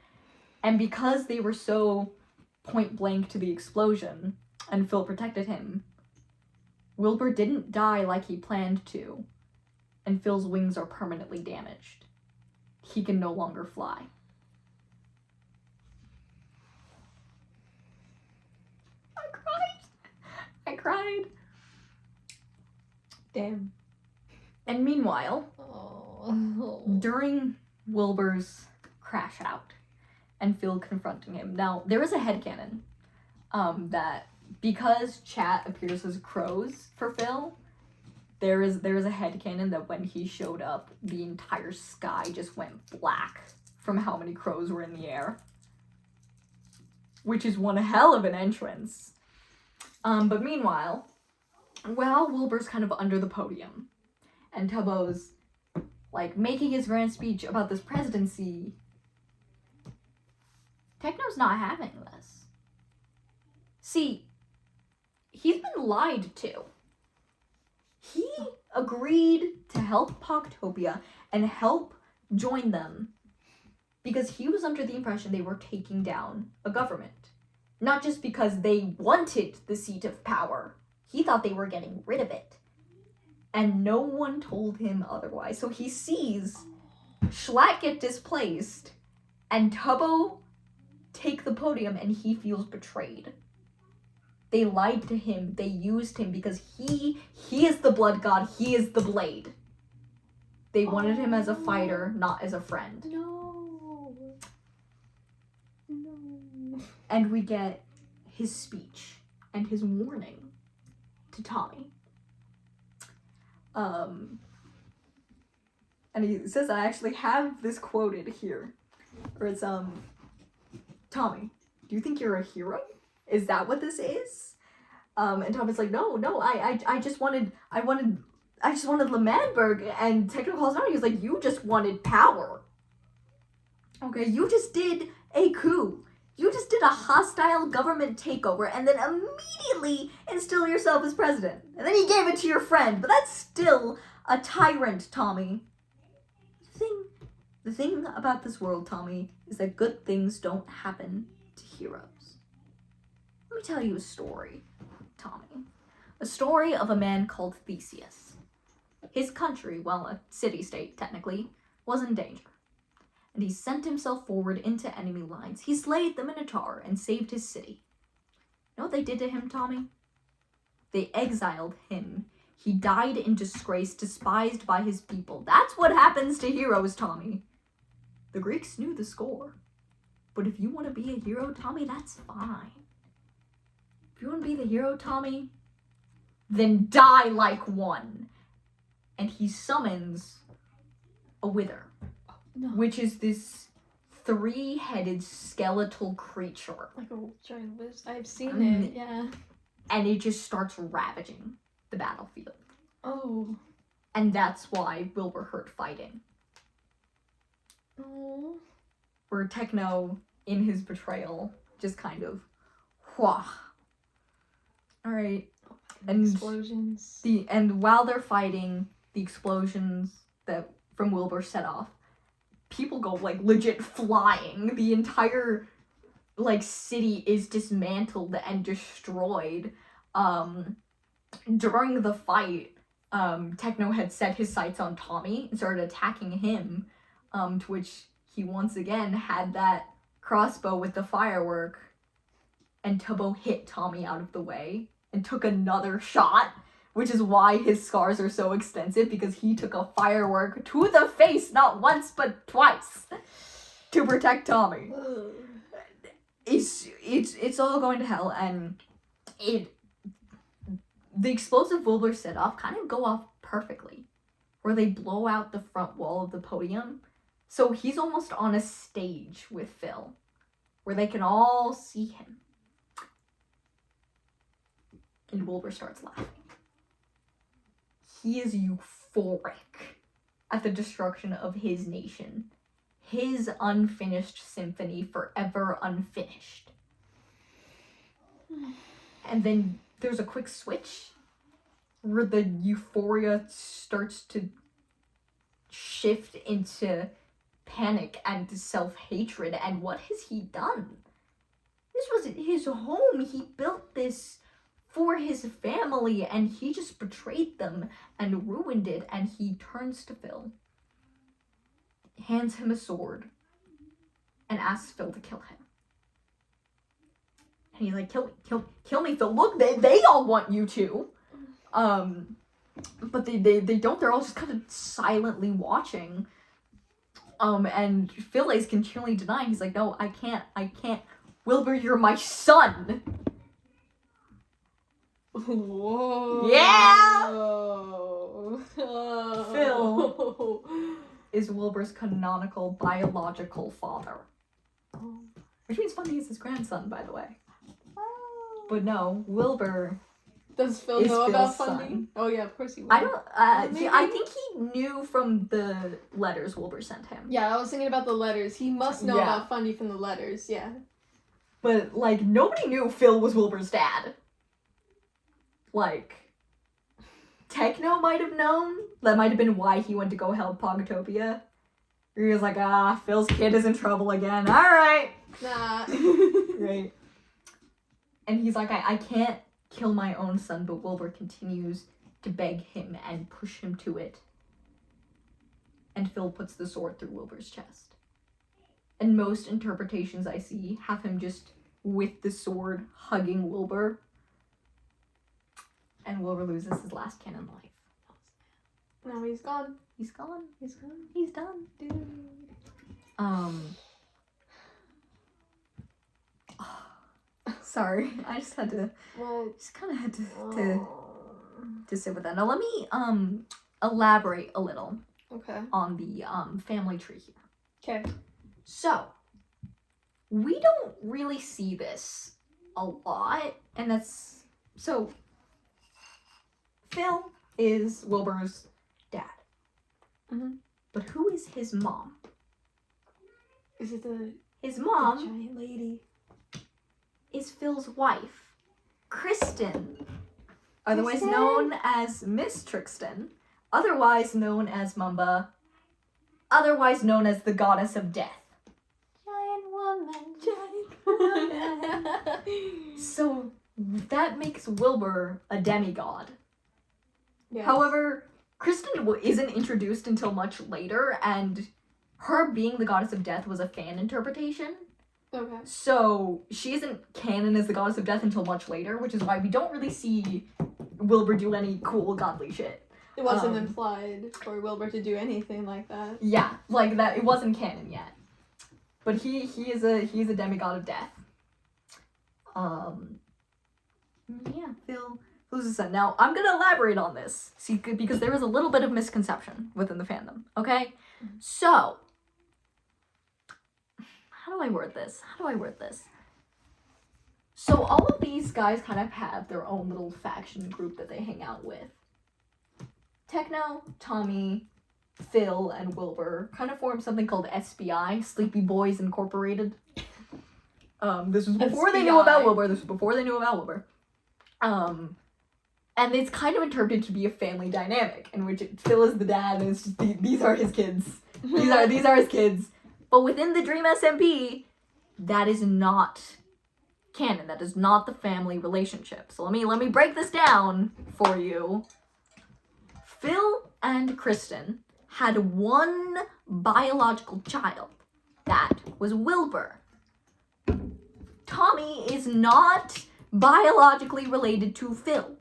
[SPEAKER 1] And because they were so point blank to the explosion, and Phil protected him, Wilbur didn't die like he planned to, and Phil's wings are permanently damaged. He can no longer fly. I cried.
[SPEAKER 2] Damn.
[SPEAKER 1] And meanwhile,
[SPEAKER 2] Oh.
[SPEAKER 1] during Wilbur's crash out and Phil confronting him, now there is a headcanon that because chat appears as crows for Phil, there is a headcanon that when he showed up, the entire sky just went black from how many crows were in the air. Which is one hell of an entrance. But meanwhile, while Wilbur's kind of under the podium, and Tubbo's, like, making his grand speech about this presidency, Techno's not having this. See, he's been lied to. He agreed to help Poctopia and help join them because he was under the impression they were taking down a government. Not just because they wanted the seat of power. He thought they were getting rid of it. And no one told him otherwise. So he sees Schlatt get displaced and Tubbo take the podium, and he feels betrayed. They lied to him. They used him because he is the blood god. He is the blade. They wanted him as a fighter, not as a friend.
[SPEAKER 2] No.
[SPEAKER 1] And we get his speech and his warning to Tommy. And he says, I actually have this quoted here. Or it's, Tommy, do you think you're a hero? Is that what this is? And Tommy's like, no, I just wanted L'Manberg. And Techno calls out, he was like, you just wanted power. Okay, you just did a coup. You just did a hostile government takeover and then immediately instill yourself as president. And then you gave it to your friend, but that's still a tyrant, Tommy. The thing about this world, Tommy, is that good things don't happen to heroes. Let me tell you a story, Tommy. A story of a man called Theseus. His country, well, a city-state technically, was in danger. And he sent himself forward into enemy lines. He slayed the Minotaur and saved his city. You know what they did to him, Tommy? They exiled him. He died in disgrace, despised by his people. That's what happens to heroes, Tommy. The Greeks knew the score. But if you want to be a hero, Tommy, that's fine. If you want to be the hero, Tommy, then die like one. And he summons a wither.
[SPEAKER 2] No.
[SPEAKER 1] Which is this 3-headed skeletal creature.
[SPEAKER 2] Like a giant lizard. I've seen it, yeah.
[SPEAKER 1] And it just starts ravaging the battlefield.
[SPEAKER 2] Oh.
[SPEAKER 1] And that's why Wilbur hurt fighting.
[SPEAKER 2] Oh.
[SPEAKER 1] Where Techno in his betrayal, just kind of, whah. Alright. And
[SPEAKER 2] explosions.
[SPEAKER 1] And while they're fighting, the explosions that from Wilbur set off, people go like legit flying. The entire like city is dismantled and destroyed. During the fight, Techno had set his sights on Tommy and started attacking him, to which he once again had that crossbow with the firework, and Tubbo hit Tommy out of the way and took another shot, which is why his scars are so extensive, because he took a firework to the face not once but twice to protect Tommy. It's all going to hell, and the explosive Wilbur set off kind of go off perfectly, where they blow out the front wall of the podium, so he's almost on a stage with Phil, where they can all see him. And Wilbur starts laughing. He is euphoric at the destruction of his nation. His unfinished symphony, forever unfinished. And then there's a quick switch where the euphoria starts to shift into panic and self-hatred. And what has he done? This was his home. He built this for his family, and he just betrayed them and ruined it. And he turns to Phil, hands him a sword, and asks Phil to kill him. And he's like, kill me, Phil. Look, they all want you to. But they don't. They're all just kind of silently watching. And Phil is continually denying. He's like, no, I can't. Wilbur, you're my son.
[SPEAKER 2] Whoa.
[SPEAKER 1] Yeah!
[SPEAKER 2] Oh.
[SPEAKER 1] Phil is Wilbur's canonical biological father.
[SPEAKER 2] Oh.
[SPEAKER 1] Which means Funny is his grandson, by the way. But no, Wilbur.
[SPEAKER 2] Does Phil know about Fundy? Oh yeah, of course he will.
[SPEAKER 1] I don't. I think he knew from the letters Wilbur sent him.
[SPEAKER 2] Yeah, I was thinking about the letters. He must know about Fundy from the letters. Yeah.
[SPEAKER 1] But like nobody knew Phil was Wilbur's dad. Like, Techno might have known. That might have been why he went to go help Pogotopia. He was like, Phil's kid is in trouble again. All right.
[SPEAKER 2] Nah.
[SPEAKER 1] Right. And he's like, I can't kill my own son, but Wilbur continues to beg him and push him to it. And Phil puts the sword through Wilbur's chest. And most interpretations I see have him just with the sword hugging Wilbur. And Wilbur loses his last canon life.
[SPEAKER 2] Now he's gone.
[SPEAKER 1] He's gone.
[SPEAKER 2] He's gone.
[SPEAKER 1] He's done, dude. Sorry, I just had to. Just kind of had to sit with that. Now let me elaborate a little.
[SPEAKER 2] Okay.
[SPEAKER 1] On the family tree here.
[SPEAKER 2] Okay.
[SPEAKER 1] So we don't really see this a lot, and that's so. Phil is Wilbur's dad.
[SPEAKER 2] Mm-hmm.
[SPEAKER 1] But who is his mom?
[SPEAKER 2] Is it
[SPEAKER 1] his mom?
[SPEAKER 2] The giant lady.
[SPEAKER 1] Is Phil's wife, Kristen, otherwise known as Miss Trixton, otherwise known as Mamba, otherwise known as the goddess of death. Giant woman. So that makes Wilbur a demigod.
[SPEAKER 2] Yeah.
[SPEAKER 1] However, Kristen isn't introduced until much later, and her being the goddess of death was a fan interpretation.
[SPEAKER 2] Okay.
[SPEAKER 1] So she isn't canon as the goddess of death until much later, which is why we don't really see Wilbur do any cool godly shit.
[SPEAKER 2] It wasn't implied for Wilbur to do anything like that.
[SPEAKER 1] Yeah, like that. It wasn't canon yet. But he is a demigod of death. Yeah, Phil loses son. Now I'm gonna elaborate on this, see, because there is a little bit of misconception within the fandom. Okay, so how do I word this? So all of these guys kind of have their own little faction group that they hang out with. Techno, Tommy, Phil, and Wilbur kind of form something called SBI, Sleepy Boys Incorporated. This was before they knew about Wilbur. And it's kind of interpreted to be a family dynamic in which Phil is the dad and it's just these are his kids. These are his kids. But within the Dream SMP, that is not canon. That is not the family relationship. So let me break this down for you. Phil and Kristen had one biological child. That was Wilbur. Tommy is not biologically related to Phil.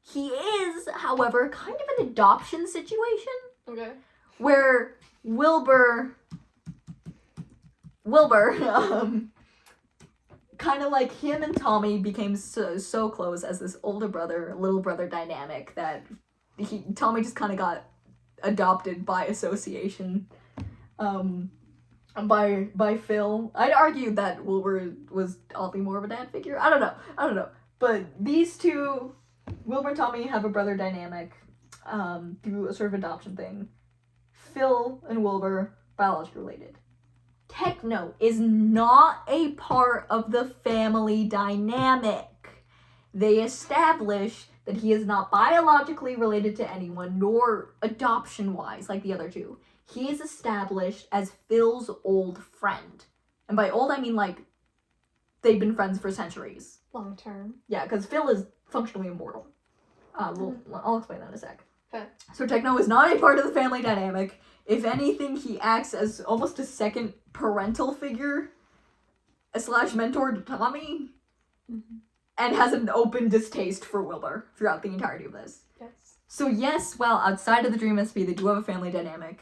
[SPEAKER 1] He is, however, kind of an adoption situation.
[SPEAKER 2] Okay.
[SPEAKER 1] Where Wilbur, kind of like him and Tommy became so close as this older brother, little brother dynamic that Tommy just kind of got adopted by association. By Phil. I'd argue that Wilbur was oddly more of a dad figure. I don't know. But these two, Wilbur and Tommy, have a brother dynamic through a sort of adoption thing. Phil and Wilbur, biologically related. Techno is not a part of the family dynamic. They establish that he is not biologically related to anyone, nor adoption-wise like the other two. He is established as Phil's old friend. And by old, I mean, like, they've been friends for centuries.
[SPEAKER 2] Long term.
[SPEAKER 1] Yeah, because Phil is functionally immortal. I'll explain that in a sec.
[SPEAKER 2] Okay.
[SPEAKER 1] So Techno is not a part of the family dynamic. If anything, he acts as almost a second parental figure / mentor to Tommy. Mm-hmm. And has an open distaste for Wilbur throughout the entirety of this.
[SPEAKER 2] Yes. So
[SPEAKER 1] yes, while outside of the Dream SP, they do have a family dynamic.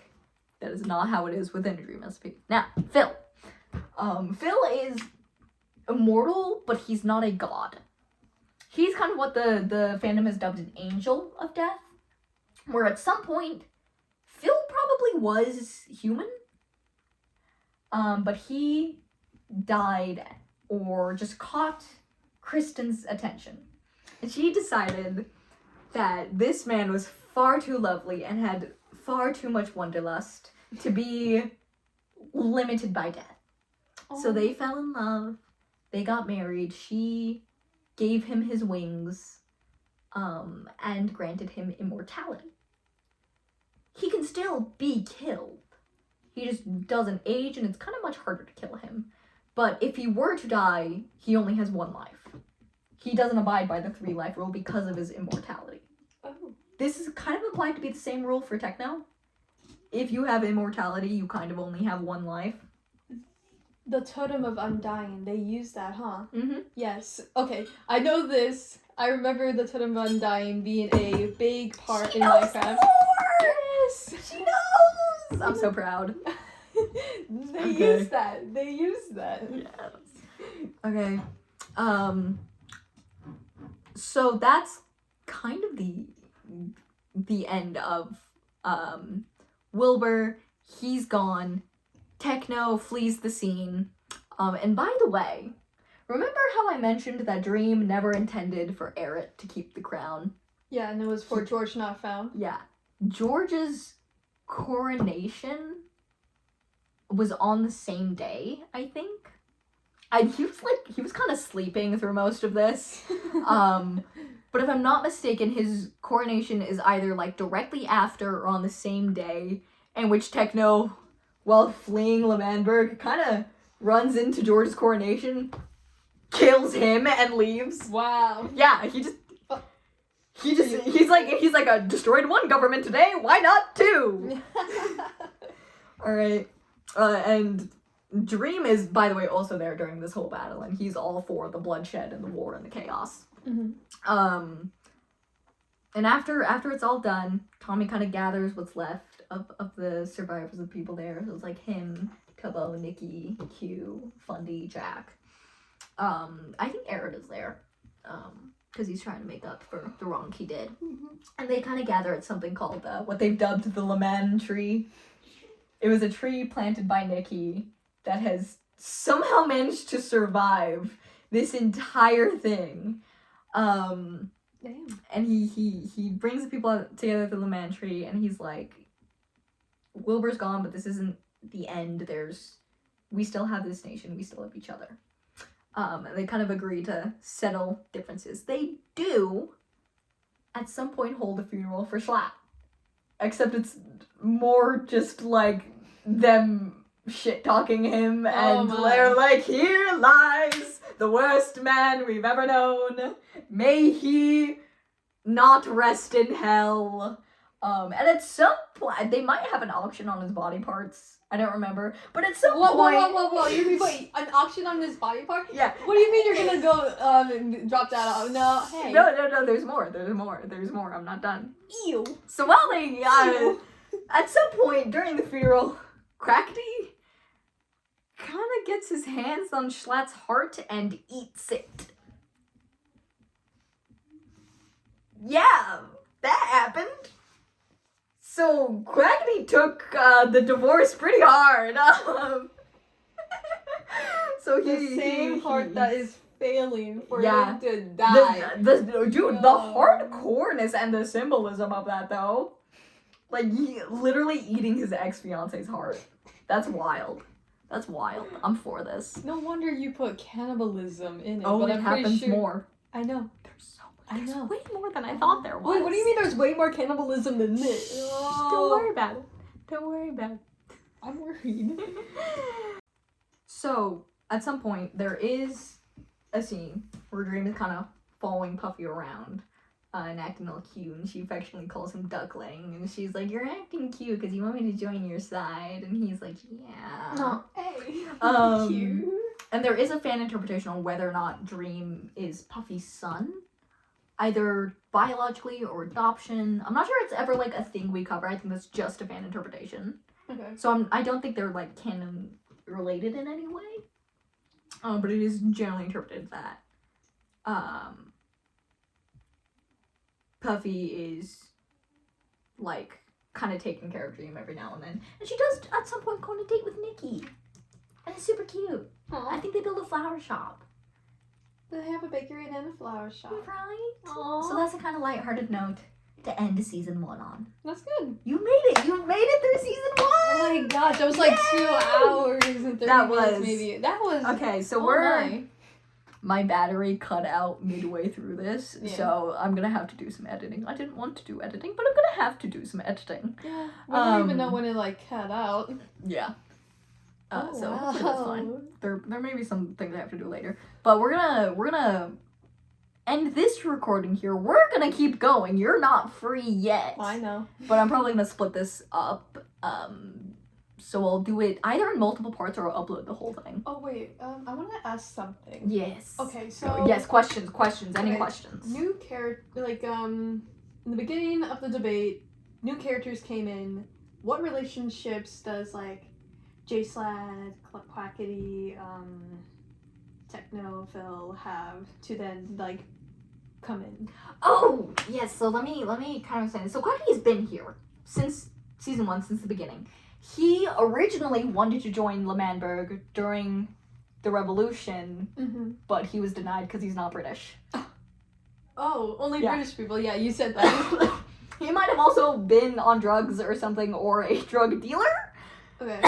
[SPEAKER 1] That is not how it is within the Dream SP. Now, Phil. Phil is immortal, but he's not a god. He's kind of what the fandom has dubbed an angel of death. Where at some point, Phil probably was human. But he died or just caught Kristen's attention. And she decided that this man was far too lovely and had far too much wanderlust to be limited by death. Oh. So they fell in love. They got married. She gave him his wings and granted him immortality. He can still be killed. He just doesn't age, and it's kind of much harder to kill him. But if he were to die, he only has one life. He doesn't abide by the 3-life rule because of his immortality. Oh. This is kind of implied to be the same rule for Techno. If you have immortality, you kind of only have one life.
[SPEAKER 2] The Totem of Undying, they use that, huh?
[SPEAKER 1] Mm-hmm.
[SPEAKER 2] Yes. Okay, I know this. I remember the Totem of Undying being a big part in Minecraft.
[SPEAKER 1] Yes! She knows! I'm so proud.
[SPEAKER 2] They use that.
[SPEAKER 1] Yes. Okay. So that's kind of the end of Wilbur. He's gone. Techno flees the scene. And by the way, remember how I mentioned that Dream never intended for Eric to keep the crown?
[SPEAKER 2] Yeah, and it was for George not found.
[SPEAKER 1] Yeah. George's coronation was on the same day, I think. He was kind of sleeping through most of this. But if I'm not mistaken, his coronation is either like directly after or on the same day, in which Techno, while fleeing Lemanberg, kind of runs into George's coronation, kills him, and leaves.
[SPEAKER 2] Wow.
[SPEAKER 1] Yeah, he's like a destroyed one government today. Why not two? All right, and Dream is, by the way, also there during this whole battle, and he's all for the bloodshed and the war and the chaos.
[SPEAKER 2] Mm-hmm.
[SPEAKER 1] And after it's all done, Tommy kind of gathers what's left of the survivors of people there. So it's like him, Tubbo, Nikki, Q, Fundy, Jack. I think Aerith is there. Because he's trying to make up for the wrong he did. Mm-hmm. And they kind of gather at something called what they've dubbed the Leman tree. It was a tree planted by Nikki that has somehow managed to survive this entire thing.
[SPEAKER 2] Damn.
[SPEAKER 1] And he brings the people together at the Leman tree, and he's like, Wilbur's gone, but this isn't the end. We still have this nation. We still have each other. And they kind of agree to settle differences. They do, at some point, hold a funeral for Schlatt. Except it's more just like them shit-talking him, and they're like, here lies the worst man we've ever known. May he not rest in hell. And at some point, they might have an auction on his body parts. I don't remember. But at some point...
[SPEAKER 2] Whoa. You mean, wait, an auction on his body part?
[SPEAKER 1] Yeah.
[SPEAKER 2] What do you mean you're gonna go drop that off? No, hey.
[SPEAKER 1] No, there's more. I'm not done.
[SPEAKER 2] Ew.
[SPEAKER 1] So while they, at some point during the funeral, Crackety kind of gets his hands on Schlatt's heart and eats it. Yeah, that happened. So Crackety took the divorce pretty hard. So
[SPEAKER 2] the same heart that is failing for
[SPEAKER 1] yeah,
[SPEAKER 2] him to die.
[SPEAKER 1] The hardcoreness and the symbolism of that, though. Like, literally eating his ex-fiance's heart. That's wild. That's wild. I'm for this.
[SPEAKER 2] No wonder you put cannibalism in it.
[SPEAKER 1] Oh,
[SPEAKER 2] but
[SPEAKER 1] it happens more.
[SPEAKER 2] I know.
[SPEAKER 1] There's way more than I thought there was.
[SPEAKER 2] Wait, what do you mean there's way more cannibalism than this?
[SPEAKER 1] Oh. Don't worry about it.
[SPEAKER 2] I'm worried.
[SPEAKER 1] So, at some point, there is a scene where Dream is kind of following Puffy around and acting all cute, and she affectionately calls him Duckling, and she's like, you're acting cute because you want me to join your side, and he's like, yeah.
[SPEAKER 2] Oh, hey.
[SPEAKER 1] Cute. And there is a fan interpretation on whether or not Dream is Puffy's son, either biologically or adoption. I'm not sure it's ever, like, a thing we cover. I think that's just a fan interpretation.
[SPEAKER 2] Okay.
[SPEAKER 1] So I don't think they're, like, canon related in any way. But it is generally interpreted that Puffy is, like, kind of taking care of Dream every now and then. And she does, at some point, go on a date with Nikki. And it's super cute.
[SPEAKER 2] Aww.
[SPEAKER 1] I think they build a flower shop.
[SPEAKER 2] They have a bakery and a flower shop.
[SPEAKER 1] Right?
[SPEAKER 2] Aww.
[SPEAKER 1] So that's a kind of lighthearted note to end season 1 on.
[SPEAKER 2] That's good.
[SPEAKER 1] You made it through season 1!
[SPEAKER 2] Oh my gosh, that was like 2 hours and 30 minutes maybe. That was...
[SPEAKER 1] Okay, so my battery cut out midway through this, so I'm gonna have to do some editing. I didn't want to do editing, but I'm gonna have to do some editing.
[SPEAKER 2] Yeah. We don't even know when it, like, cut out.
[SPEAKER 1] Yeah. So
[SPEAKER 2] wow.
[SPEAKER 1] that's fine. There may be some things I have to do later. But we're gonna end this recording here. We're gonna keep going. You're not free yet.
[SPEAKER 2] I know.
[SPEAKER 1] But I'm probably gonna split this up. So I'll do it either in multiple parts or I'll upload the whole thing.
[SPEAKER 2] Oh wait, I want to ask something.
[SPEAKER 1] Yes.
[SPEAKER 2] Okay, so
[SPEAKER 1] yes, questions. Any questions?
[SPEAKER 2] New character, like in the beginning of the debate, new characters came in. What relationships does like J-Slad, Quackity, Technophil have to then like come in?
[SPEAKER 1] Oh yes. So let me kind of say this. So Quackity's been here since season 1, since the beginning. He originally wanted to join L'Manberg during the revolution, but he was denied because he's not British.
[SPEAKER 2] Oh, only British people. Yeah, you said that.
[SPEAKER 1] He might have also been on drugs or something, or a drug dealer.
[SPEAKER 2] Okay.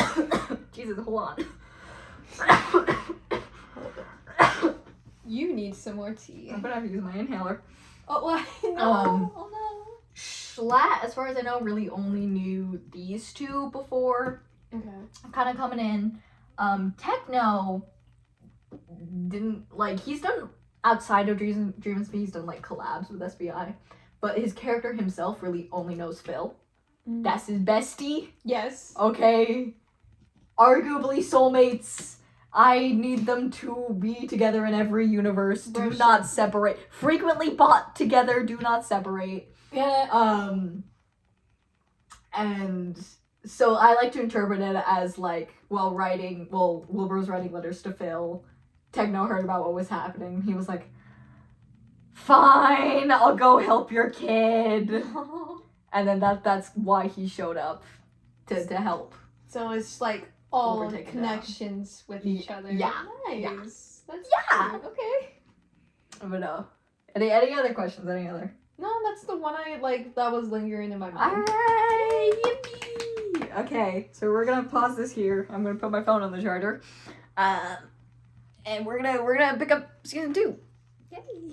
[SPEAKER 1] Jesus, hold on.
[SPEAKER 2] You need some more tea.
[SPEAKER 1] I'm gonna have to use my inhaler.
[SPEAKER 2] Oh, what? No. Oh no.
[SPEAKER 1] Schlatt, as far as I know, really only knew these two before.
[SPEAKER 2] Okay.
[SPEAKER 1] Kind of coming in. Techno didn't, like, he's done, outside of DreamSP, he's done, like, collabs with SBI. But his character himself really only knows Phil. That's his bestie.
[SPEAKER 2] Yes.
[SPEAKER 1] Okay. Arguably soulmates. I need them to be together in every universe. Do not separate. Frequently bought together. Do not separate.
[SPEAKER 2] Yeah.
[SPEAKER 1] And so I like to interpret it as like, Wilbur was writing letters to Phil. Techno heard about what was happening. He was like, fine, I'll go help your kid. And then that's why he showed up to help.
[SPEAKER 2] So it's like all connections with each other.
[SPEAKER 1] Yeah.
[SPEAKER 2] Nice.
[SPEAKER 1] Yeah.
[SPEAKER 2] That's
[SPEAKER 1] cute.
[SPEAKER 2] Okay.
[SPEAKER 1] But no. Any other questions? Any other?
[SPEAKER 2] No, that's the one I like that was lingering in my mind.
[SPEAKER 1] Alright, yippee! Okay, so we're gonna pause this here. I'm gonna put my phone on the charger. And we're gonna pick up season 2.
[SPEAKER 2] Yay.